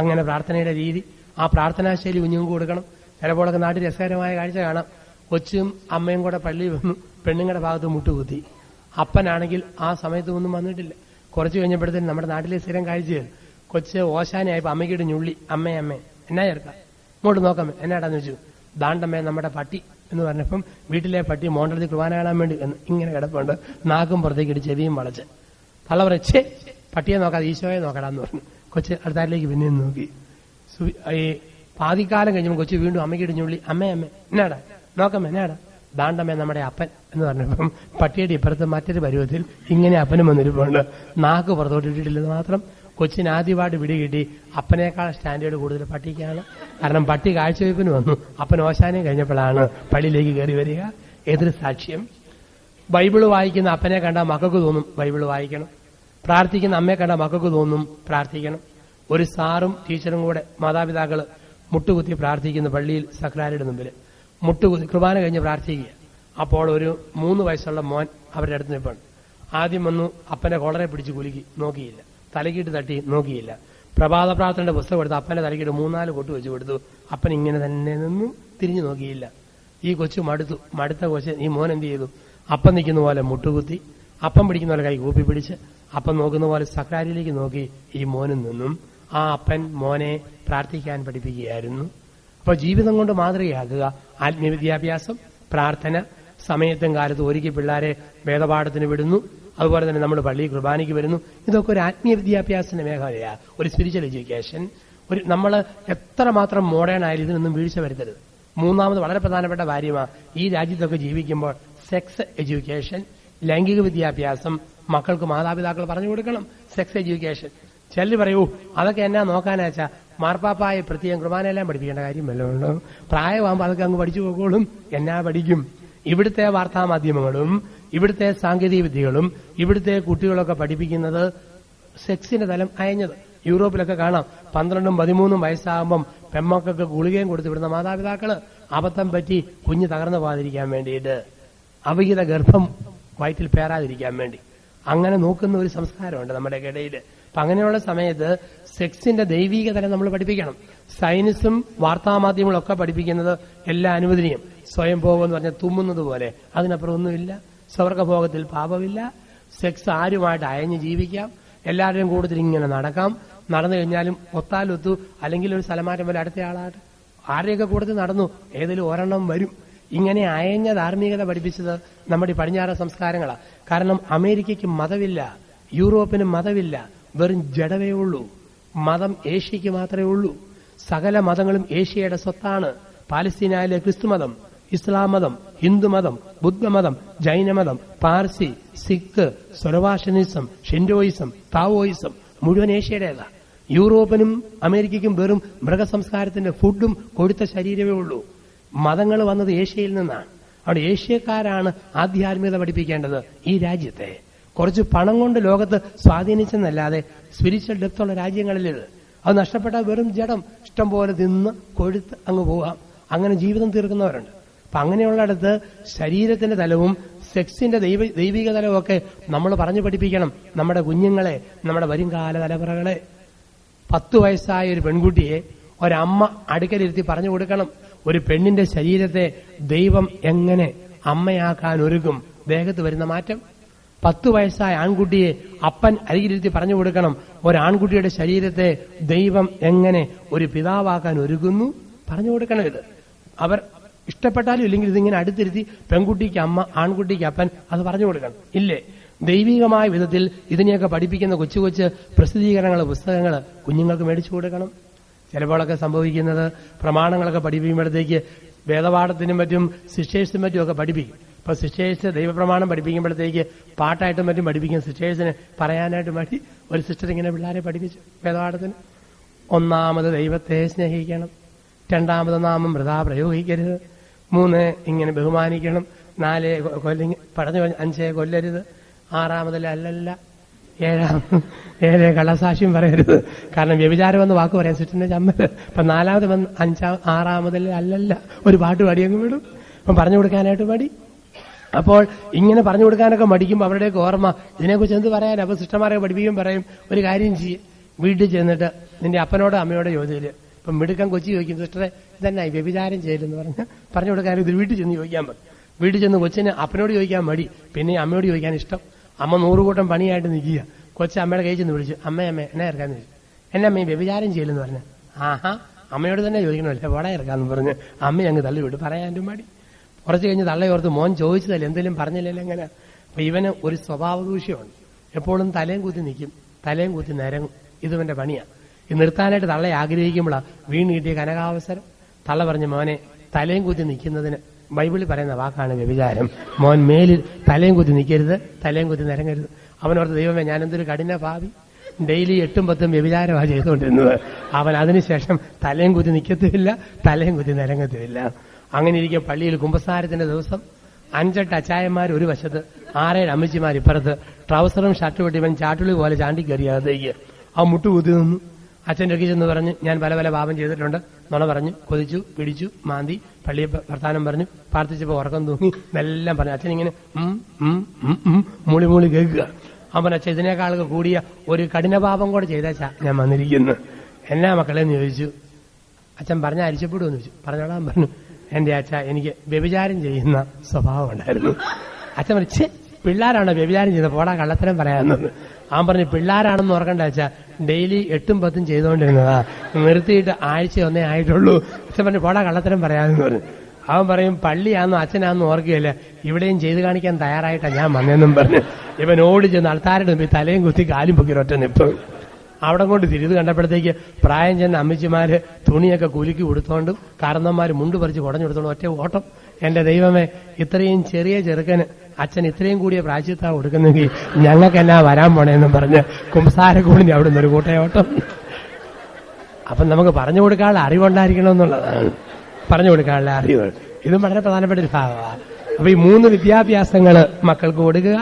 [SPEAKER 1] അങ്ങനെ പ്രാർത്ഥനയുടെ രീതി, ആ പ്രാർത്ഥനാശൈലി കുഞ്ഞുങ്ങൾക്ക് കൊടുക്കണം. ചിലപ്പോഴൊക്കെ നാട്ടിൽ രസകരമായ കാഴ്ച കാണാം. കൊച്ചും അമ്മയും കൂടെ പള്ളിയിൽ വന്നു, പെണ്ണുങ്ങളുടെ ഭാഗത്ത് മുട്ടുകുത്തി. അപ്പനാണെങ്കിൽ ആ സമയത്ത് ഒന്നും വന്നിട്ടില്ല. കുറച്ച് കഴിഞ്ഞപ്പോഴത്തേനും നമ്മുടെ നാട്ടിലെ സ്ഥിരം കാഴ്ചയാണ്. കൊച്ച് ഓശാനയായപ്പോ അമ്മയ്ക്കിട്ട് ഞുള്ളി, അമ്മേ എന്നാ ചേർക്കാം, ഇങ്ങോട്ട് നോക്കാമേ, എന്നാടാന്ന് വെച്ചു. ദാണ്ടമ്മേ നമ്മുടെ പട്ടി എന്ന് പറഞ്ഞപ്പം വീട്ടിലെ പട്ടി മോണ്ടലത്തിൽ കുർബാന കാണാൻ വേണ്ടി ഇങ്ങനെ കിടപ്പുണ്ട്. നാക്കും പുറത്തേക്കിട്ട് ചെവിയും വളച്ച്. തള്ള പറച്ചേ പട്ടിയെ നോക്കാതെ ഈശോയെ നോക്കടാന്ന് പറഞ്ഞു. കൊച്ച് അടുത്താരിലേക്ക് പിന്നെയും നോക്കി. ഈ പാതിക്കാലം കഴിഞ്ഞപ്പോൾ കൊച്ചു വീണ്ടും അമ്മയ്ക്ക് ഇടിഞ്ഞുള്ളി, അമ്മേ എന്നാടാ നോക്കമ്മേ എന്നാടാ, ദാണ്ടമ്മേ നമ്മുടെ അപ്പൻ എന്ന് പറഞ്ഞപ്പം പട്ടിയുടെ ഇപ്പുറത്ത് മറ്റൊരു പരുവത്തിൽ ഇങ്ങനെ അപ്പനും വന്നിരിപ്പുണ്ട്. നാക്ക് പുറത്തോട്ടിട്ടിട്ടില്ലെന്ന് മാത്രം. കൊച്ചിന് ആദ്യമായിട്ട് പിടി കിട്ടി അപ്പനേക്കാൾ സ്റ്റാൻഡേർഡ് കൂടുതൽ പട്ടിക്കാണ്. കാരണം പട്ടി കാഴ്ചവെപ്പിന് വന്നു, അപ്പൻ ഓശാനം കഴിഞ്ഞപ്പോഴാണ് പള്ളിയിലേക്ക് കയറി വരിക. എതിർ സാക്ഷ്യം. ബൈബിള് വായിക്കുന്ന അപ്പനെ കണ്ടാൽ മക്കൾക്ക് തോന്നും ബൈബിള് വായിക്കണം. പ്രാർത്ഥിക്കുന്ന അമ്മയെ കണ്ടാൽ മക്കൾക്ക് തോന്നും പ്രാർത്ഥിക്കണം. ഒരു സാറും ടീച്ചറും കൂടെ മാതാപിതാക്കള് മുട്ടുകുത്തി പ്രാർത്ഥിക്കുന്ന പള്ളിയിൽ സക്രാരിയുടെ മുമ്പിൽ മുട്ടുകുത്തി കുർബാന കഴിഞ്ഞ് പ്രാർത്ഥിക്കുക. അപ്പോൾ ഒരു 3 വയസ്സുള്ള മോൻ അവരുടെ അടുത്ത് നിൽപ്പുണ്ട്. ആദ്യം വന്നു അപ്പനെ കോളറെ പിടിച്ച് കുലുക്കി, നോക്കിയില്ല. തലക്കിട്ട് തട്ടി, നോക്കിയില്ല. പ്രഭാത പ്രാർത്ഥനയുടെ പുസ്തകം എടുത്ത് അപ്പന്റെ തലക്കിട്ട് 3-4 കൊട്ട് വെച്ച് കൊടുത്തു. അപ്പൻ ഇങ്ങനെ തന്നെ നിന്നു, തിരിഞ്ഞു നോക്കിയില്ല. ഈ കൊച്ചു മടുത്ത കൊച്ച് ഈ മോൻ എന്ത് ചെയ്തു? അപ്പം നിൽക്കുന്ന പോലെ മുട്ടുകുത്തി, അപ്പം പിടിക്കുന്ന പോലെ കൈ കൂപ്പി പിടിച്ച്, അപ്പം നോക്കുന്ന പോലെ സക്രാരിയിലേക്ക് നോക്കി ഈ മോനും നിന്നും ആ അപ്പൻ മോനെ പ്രാർത്ഥിക്കാൻ പഠിപ്പിക്കുകയായിരുന്നു. അപ്പോൾ ജീവിതം കൊണ്ട് മാതൃകയാക്കുക. ആത്മീയവിദ്യാഭ്യാസം, പ്രാർത്ഥന, സമയത്തും കാലത്തും ഒരുക്കി പിള്ളേരെ വേദപാഠത്തിന് വിടുന്നു. അതുപോലെ തന്നെ നമ്മൾ പള്ളി കുർബാനയ്ക്ക് വരുന്നു. ഇതൊക്കെ ഒരു ആത്മീയ വിദ്യാഭ്യാസത്തിന്റെ മേഖലയാണ്, ഒരു സ്പിരിച്വൽ എഡ്യൂക്കേഷൻ. നമ്മൾ എത്രമാത്രം മോഡേൺ ആയാലും ഇതിനൊന്നും വീഴ്ച വരുത്തരുത്. മൂന്നാമത് വളരെ പ്രധാനപ്പെട്ട കാര്യമാണ് ഈ രാജ്യത്തൊക്കെ ജീവിക്കുമ്പോൾ സെക്സ് എഡ്യൂക്കേഷൻ, ലൈംഗിക വിദ്യാഭ്യാസം മക്കൾക്ക് മാതാപിതാക്കൾ പറഞ്ഞു കൊടുക്കണം. Sex education. ചെല്ലു പറയൂ അതൊക്കെ എന്നാ നോക്കാനാച്ചാ, മാർപ്പാപ്പായ പ്രത്യേകം കുർബാനയെല്ലാം പഠിപ്പിക്കേണ്ട കാര്യം വല്ലതും ഉണ്ടോ? പ്രായമാകുമ്പോൾ അതൊക്കെ അങ്ങ് പഠിച്ചു പോകോളും. എന്നാ പഠിക്കും? ഇവിടുത്തെ വാർത്താമാധ്യമങ്ങളും ഇവിടുത്തെ സാങ്കേതിക വിദ്യകളും ഇവിടുത്തെ കുട്ടികളൊക്കെ പഠിപ്പിക്കുന്നത് സെക്സിന്റെ തലം അയഞ്ഞത്. യൂറോപ്പിലൊക്കെ കാണാം 12ഉം 13ഉം വയസ്സാകുമ്പം പെമ്മക്കൊക്കെ ഗുളികയും കൊടുത്ത് വിടുന്ന മാതാപിതാക്കള് അബദ്ധം പറ്റി കുഞ്ഞ് തകർന്നു പോകാതിരിക്കാൻ വേണ്ടിയിട്ട്, അവിഹിത ഗർഭം വയറ്റിൽ പേരാതിരിക്കാൻ വേണ്ടി അങ്ങനെ നോക്കുന്ന ഒരു സംസ്കാരമുണ്ട് നമ്മുടെ ഇടയിൽ. അപ്പൊ അങ്ങനെയുള്ള സമയത്ത് സെക്സിന്റെ ദൈവീക തലം നമ്മൾ പഠിപ്പിക്കണം. സയൻസും വാർത്താമാധ്യമങ്ങളും ഒക്കെ പഠിപ്പിക്കുന്നത് എല്ലാം അനുവദനീയം. സ്വയം ഭോഗം എന്ന് പറഞ്ഞാൽ തുമ്മുന്നത് പോലെ, അതിനപ്പുറം ഒന്നുമില്ല. സ്വർഗഭോഗത്തിൽ പാപമില്ല. സെക്സ് ആരുമായിട്ട് അയഞ്ഞ് ജീവിക്കാം. എല്ലാവരുടെയും കൂടുതൽ ഇങ്ങനെ നടക്കാം. നടന്നു കഴിഞ്ഞാലും ഒത്താലൊത്തു, അല്ലെങ്കിൽ ഒരു സ്ഥലമാറ്റം പോലെ അടുത്ത ആളായിട്ട് ആരുടെയൊക്കെ കൂടുതൽ നടന്നു, ഏതെങ്കിലും ഒരെണ്ണം വരും. ഇങ്ങനെ അയഞ്ഞ ധാർമ്മികത പഠിപ്പിച്ചത് നമ്മുടെ പടിഞ്ഞാറൻ സംസ്കാരങ്ങളാണ്. കാരണം അമേരിക്കയ്ക്ക് മതമില്ല, യൂറോപ്പിന് മതമില്ല, വെറും ജഡമേ ഉള്ളൂ. മതം ഏഷ്യയ്ക്ക് മാത്രമേ ഉള്ളൂ. സകല മതങ്ങളും ഏഷ്യയുടെ സ്വത്താണ്. പാലസ്തീനയിലെ ക്രിസ്തുമതം, ഇസ്ലാം മതം, ഹിന്ദുമതം, ബുദ്ധമതം, ജൈനമതം, പാർസി, സിഖ്, സൊറവാഷനിസം, ഷിൻഡോയിസം, താവോയിസം മുഴുവൻ ഏഷ്യയുടേതാ. യൂറോപ്പിനും അമേരിക്കയ്ക്കും വെറും മൃഗസംസ്കാരത്തിന്റെ ഫുഡും കൊടുത്ത ശരീരമേ ഉള്ളൂ. മതങ്ങൾ വന്നത് ഏഷ്യയിൽ നിന്നാണ്. അവിടെ ഏഷ്യക്കാരാണ് ആധ്യാത്മികത പഠിപ്പിക്കേണ്ടത്. ഈ രാജ്യത്തെ കുറച്ച് പണം കൊണ്ട് ലോകത്ത് സ്വാധീനിച്ചെന്നല്ലാതെ സ്പിരിച്വൽ ഡെപ്തുള്ള രാജ്യങ്ങളിലിത്. അത് നഷ്ടപ്പെട്ടാൽ വെറും ജഡം ഇഷ്ടം പോലെ തിന്ന് കൊഴുത്ത് അങ്ങ് പോകാം. അങ്ങനെ ജീവിതം തീർക്കുന്നവരുണ്ട്. അപ്പൊ അങ്ങനെയുള്ളിടത്ത് ശരീരത്തിന്റെ തലവും സെക്സിന്റെ ദൈവിക തലവും ഒക്കെ നമ്മൾ പറഞ്ഞു പഠിപ്പിക്കണം നമ്മുടെ കുഞ്ഞുങ്ങളെ, നമ്മുടെ വരുംകാല തലമുറകളെ. 10 വയസ്സായ ഒരു പെൺകുട്ടിയെ ഒരമ്മ അടുക്കലിരുത്തി പറഞ്ഞു കൊടുക്കണം. ഒരു പെണ്ണിന്റെ ശരീരത്തെ ദൈവം എങ്ങനെ അമ്മയാക്കാൻ ഒരുക്കും, ദേഹത്ത് വരുന്ന മാറ്റം. 10 വയസ്സായ ആൺകുട്ടിയെ അപ്പൻ അരികിലിരുത്തി പറഞ്ഞു കൊടുക്കണം. ഒരാൺകുട്ടിയുടെ ശരീരത്തെ ദൈവം എങ്ങനെ ഒരു പിതാവാക്കാൻ ഒരുക്കുന്നു പറഞ്ഞു കൊടുക്കണം. ഇത് അവർ ഇഷ്ടപ്പെട്ടാലും ഇല്ലെങ്കിൽ ഇതിങ്ങനെ അടുത്തിരുത്തി പെൺകുട്ടിക്ക് അമ്മ, ആൺകുട്ടിക്ക് അപ്പൻ, അത് പറഞ്ഞു കൊടുക്കണം. ഇല്ലേ? ദൈവികമായ വിധത്തിൽ ഇതിനെയൊക്കെ പഠിപ്പിക്കുന്ന കൊച്ചു കൊച്ചു പ്രസിദ്ധീകരണങ്ങൾ, പുസ്തകങ്ങൾ കുഞ്ഞുങ്ങൾക്ക് മേടിച്ചു കൊടുക്കണം. ചിലപ്പോഴൊക്കെ സംഭവിക്കുന്നത് പ്രമാണങ്ങളൊക്കെ പഠിപ്പിക്കുമ്പോഴത്തേക്ക് വേദപാഠത്തിനും മറ്റും സിസ്റ്റേഴ്സിനും മറ്റും ഒക്കെ പഠിപ്പിക്കും. ഇപ്പൊ സിസ്റ്റേഴ്സ് ദൈവപ്രമാണം പഠിപ്പിക്കുമ്പോഴത്തേക്ക് പാട്ടായിട്ടും മറ്റും പഠിപ്പിക്കും. സിസ്റ്റേഴ്സിന് പറയാനായിട്ട് മതി. ഒരു സിസ്റ്റർ ഇങ്ങനെ പിള്ളേരെ പഠിപ്പിച്ചു വേദപാഠത്തിന്. 1 ദൈവത്തെ സ്നേഹിക്കണം, 2 നാമം വൃഥാ പ്രയോഗിക്കരുത്, 3 ഇങ്ങനെ ബഹുമാനിക്കണം, 4 പറഞ്ഞു 5 കൊല്ലരുത്, 6 അല്ലല്ല, 7 കള്ളസാക്ഷ്യം പറയരുത്. കാരണം വ്യഭിചാരം എന്ന് വാക്ക് പറയാം സിസ്റ്ററിന്റെ ചമ്മല്. അപ്പൊ 4 6 അല്ലല്ല ഒരു പാട്ട് പാടിയങ്ങ് വിടും. അപ്പം പറഞ്ഞു കൊടുക്കാനായിട്ട് മടി. അപ്പോൾ ഇങ്ങനെ പറഞ്ഞു കൊടുക്കാനൊക്കെ മടിക്കുമ്പോൾ അവരുടെയൊക്കെ ഓർമ്മ ഇതിനെക്കുറിച്ച് എന്ത് പറയാൻ. അപ്പൊ സിസ്റ്റർമാരൊക്കെ പഠിപ്പിക്കും, പറയും ഒരു കാര്യം ചെയ്യും, വീട്ടിൽ ചെന്നിട്ട് നിന്റെ അപ്പനോടോ അമ്മയോടോ ചോദിച്ചില്ല. ഇപ്പം മിടുക്കൻ കൊച്ചി ചോദിക്കും, സിസ്റ്ററെ ഇതന്നായി വ്യഭിചാരം ചെയ്യലെന്ന് പറഞ്ഞു കൊടുക്കാൻ ഇത് വീട്ടിൽ ചെന്ന് ചോദിക്കാൻ പറയും. വീട്ടിൽ ചെന്ന് കൊച്ചിന് അപ്പനോട് ചോദിക്കാൻ മടി, പിന്നെ അമ്മയോട് ചോദിക്കാൻ ഇഷ്ടം. അമ്മ 100 കൂട്ടം പണിയായിട്ട് നിൽക്കുക. കൊച്ചു അമ്മയുടെ കൈ ചെന്ന് വിളിച്ചു, അമ്മ എന്നെ ഇറക്കാന്ന് ചോദിച്ചു. എന്നെ അമ്മയും വ്യഭിചാരം ചെയ്യലെന്ന് പറഞ്ഞു. ആഹാ, അമ്മയോട് തന്നെ ചോദിക്കണമല്ലേ, വട ഇറക്കാന്ന് പറഞ്ഞ് അമ്മ അങ്ങ് തള്ളിവിട്ടു. പറയാനും മടി. കുറച്ച് കഴിഞ്ഞ് തള്ളയോർത്ത് മോൻ ചോദിച്ചതല്ലേ, എന്തെങ്കിലും പറഞ്ഞില്ലല്ലോ എങ്ങനെ. അപ്പൊ ഇവന് ഒരു സ്വഭാവ ദൂഷ്യമുണ്ട്. എപ്പോഴും തലയും കുത്തി നിൽക്കും, തലയും കുത്തി നിരങ്ങും. ഇതുവന്റെ പണിയാ. ഇത് നിർത്താനായിട്ട് തള്ളയെ ആഗ്രഹിക്കുമ്പോഴാണ് വീണ് കിട്ടിയ കനകാവസരം. തള്ള പറഞ്ഞു, മോനെ തലയും കുത്തി നിൽക്കുന്നതിന് ബൈബിളിൽ പറയുന്ന വാക്കാണ് വ്യഭിചാരം. മോൻ മേലിൽ തലയും കുത്തി നിൽക്കരുത്, തലയും കുത്തി നിരങ്ങരുത്. അവനോർത്ത്, ദൈവമേ ഞാനെന്തൊരു കഠിന ഭാവി, ഡെയിലി 8ഉം 10ഉം വ്യഭിചാരമാണ് ചെയ്തുകൊണ്ടിരുന്നത്. അവൻ അതിനുശേഷം തലയും കുത്തി നിൽക്കത്തുമില്ല, തലയും കുത്തി നിരങ്ങത്തുമില്ല. അങ്ങനെ ഇരിക്കും പള്ളിയിൽ കുമ്പസാരത്തിന്റെ ദിവസം 5-8 അച്ചായന്മാർ ഒരു വശത്ത്, 6-7 അമ്മച്ചിമാർ ഇപ്പുറത്ത്. ട്രൗസറും ഷർട്ട് വെട്ടി ഇവൻ ചാട്ടുളി പോലെ ചാണ്ടി കയറിയകത്തേക്ക് ആ മുട്ടുകുത്തി നിന്നു. അച്ഛൻ്റെ ഒക്കെ ചെന്ന് പറഞ്ഞു, ഞാൻ പല പല പാപം ചെയ്തിട്ടുണ്ട്, നുണ പറഞ്ഞു, കൊതിച്ചു, പിടിച്ചു, മാന്തി, പള്ളിയെ വർത്താനം പറഞ്ഞു, പ്രാർത്ഥിച്ചപ്പോൾ ഉറക്കം തൂങ്ങി, എല്ലാം പറഞ്ഞു. അച്ഛൻ ഇങ്ങനെ മൂളി മൂളി കേൾക്കുക. അവൻ അച്ഛൻ ഇതിനേക്കാളൊക്കെ കൂടിയ ഒരു കഠിനപാപം കൂടെ ചെയ്തേച്ചാ ഞാൻ വന്നിരിക്കുന്നു. എന്നാ മക്കളെന്ന് ചോദിച്ചു. അച്ഛൻ പറഞ്ഞ അരിച്ചപ്പെടുമെന്ന് ചോദിച്ചു. പറഞ്ഞോളാൻ പറഞ്ഞു, എന്റെ അച്ഛ എനിക്ക് വ്യഭിചാരം ചെയ്യുന്ന സ്വഭാവം ഉണ്ടായിരുന്നു. അച്ഛൻ പറഞ്ഞു, പിള്ളേരാണോ വ്യഭിചാരം ചെയ്ത, പോടാ കള്ളത്തരം പറയാമെന്നത്. അവൻ പറഞ്ഞു, പിള്ളേരാണെന്ന് ഓർക്കണ്ട അച്ഛാ, ഡെയിലി 8ഉം 10ഉം ചെയ്തുകൊണ്ടിരുന്നതാ, നിർത്തിയിട്ട് ആഴ്ച 1 ആയിട്ടുള്ളൂ. അച്ഛൻ പറഞ്ഞു, പോടാ കള്ളത്തരം പറയാമെന്ന് പറഞ്ഞു. അവൻ പറയും, പള്ളിയാണെന്നോ അച്ഛനാണെന്നോ ഓർക്കുകയില്ല, ഇവിടെയും ചെയ്തു കാണിക്കാൻ തയ്യാറായിട്ടാണ് ഞാൻ വന്നതെന്നും പറഞ്ഞു ഇവൻ ഓടി ചെന്ന് ആൾക്കാരുടെ മുമ്പിൽ തലയും കുത്തി കാലും പൊക്കി ഒറ്റ നിപ്പ്. അവിടെ കൊണ്ട് തിരിത് കണ്ടപ്പോഴത്തേക്ക് പ്രായം ചെന്ന അമ്മച്ചിമാര് തുണിയൊക്കെ കുലുക്കി കൊടുത്തോണ്ടും കാരണന്മാര് മുണ്ട് പറിച്ച് കുടഞ്ഞു കൊടുത്തോണ്ടും ഒറ്റ ഓട്ടം. എന്റെ ദൈവമേ, ഇത്രയും ചെറിയ ചെറുക്കന് അച്ഛൻ ഇത്രയും കൂടിയ പ്രായശ്ചിത്ത കൊടുക്കുന്നെങ്കിൽ ഞങ്ങൾക്ക് എന്നാ വരാൻ പോണേന്നും പറഞ്ഞ് കുമ്പസാരക്കൂടിന്റെ അവിടെ നിന്നൊരു കൂട്ടയോട്ടം. അപ്പം നമുക്ക് പറഞ്ഞു കൊടുക്കാനുള്ള അറിവുണ്ടായിരിക്കണമെന്നുള്ളതാണ്. പറഞ്ഞു കൊടുക്കാനുള്ള അറിവ് ഇതും വളരെ പ്രധാനപ്പെട്ട ഒരു ഭാഗമാണ്. അപ്പൊ ഈ 3 വിദ്യാഭ്യാസങ്ങള് മക്കൾക്ക് കൊടുക്കുക: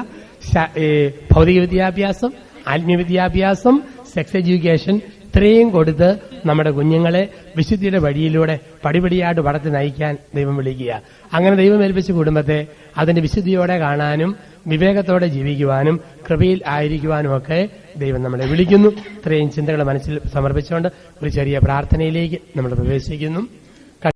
[SPEAKER 1] ഭൗതിക വിദ്യാഭ്യാസം, ആത്മീയ വിദ്യാഭ്യാസം, സെക്സ് എഡ്യൂക്കേഷൻ. ഇത്രയും കൊടുത്ത് നമ്മുടെ കുഞ്ഞുങ്ങളെ വിശുദ്ധിയുടെ വഴിയിലൂടെ പടിപടിയായിട്ട് വളർത്തി നയിക്കാൻ ദൈവം വിളിക്കുക. അങ്ങനെ ദൈവം ഏൽപ്പിച്ച കുടുംബത്തെ അതിന്റെ വിശുദ്ധിയോടെ കാണാനും വിവേകത്തോടെ ജീവിക്കുവാനും കൃപയിൽ ആയിരിക്കുവാനും ഒക്കെ ദൈവം നമ്മളെ വിളിക്കുന്നു. ഇത്രയും ചിന്തകൾ മനസ്സിൽ സമർപ്പിച്ചുകൊണ്ട് ഒരു ചെറിയ പ്രാർത്ഥനയിലേക്ക് നമ്മൾ പ്രവേശിക്കുന്നു.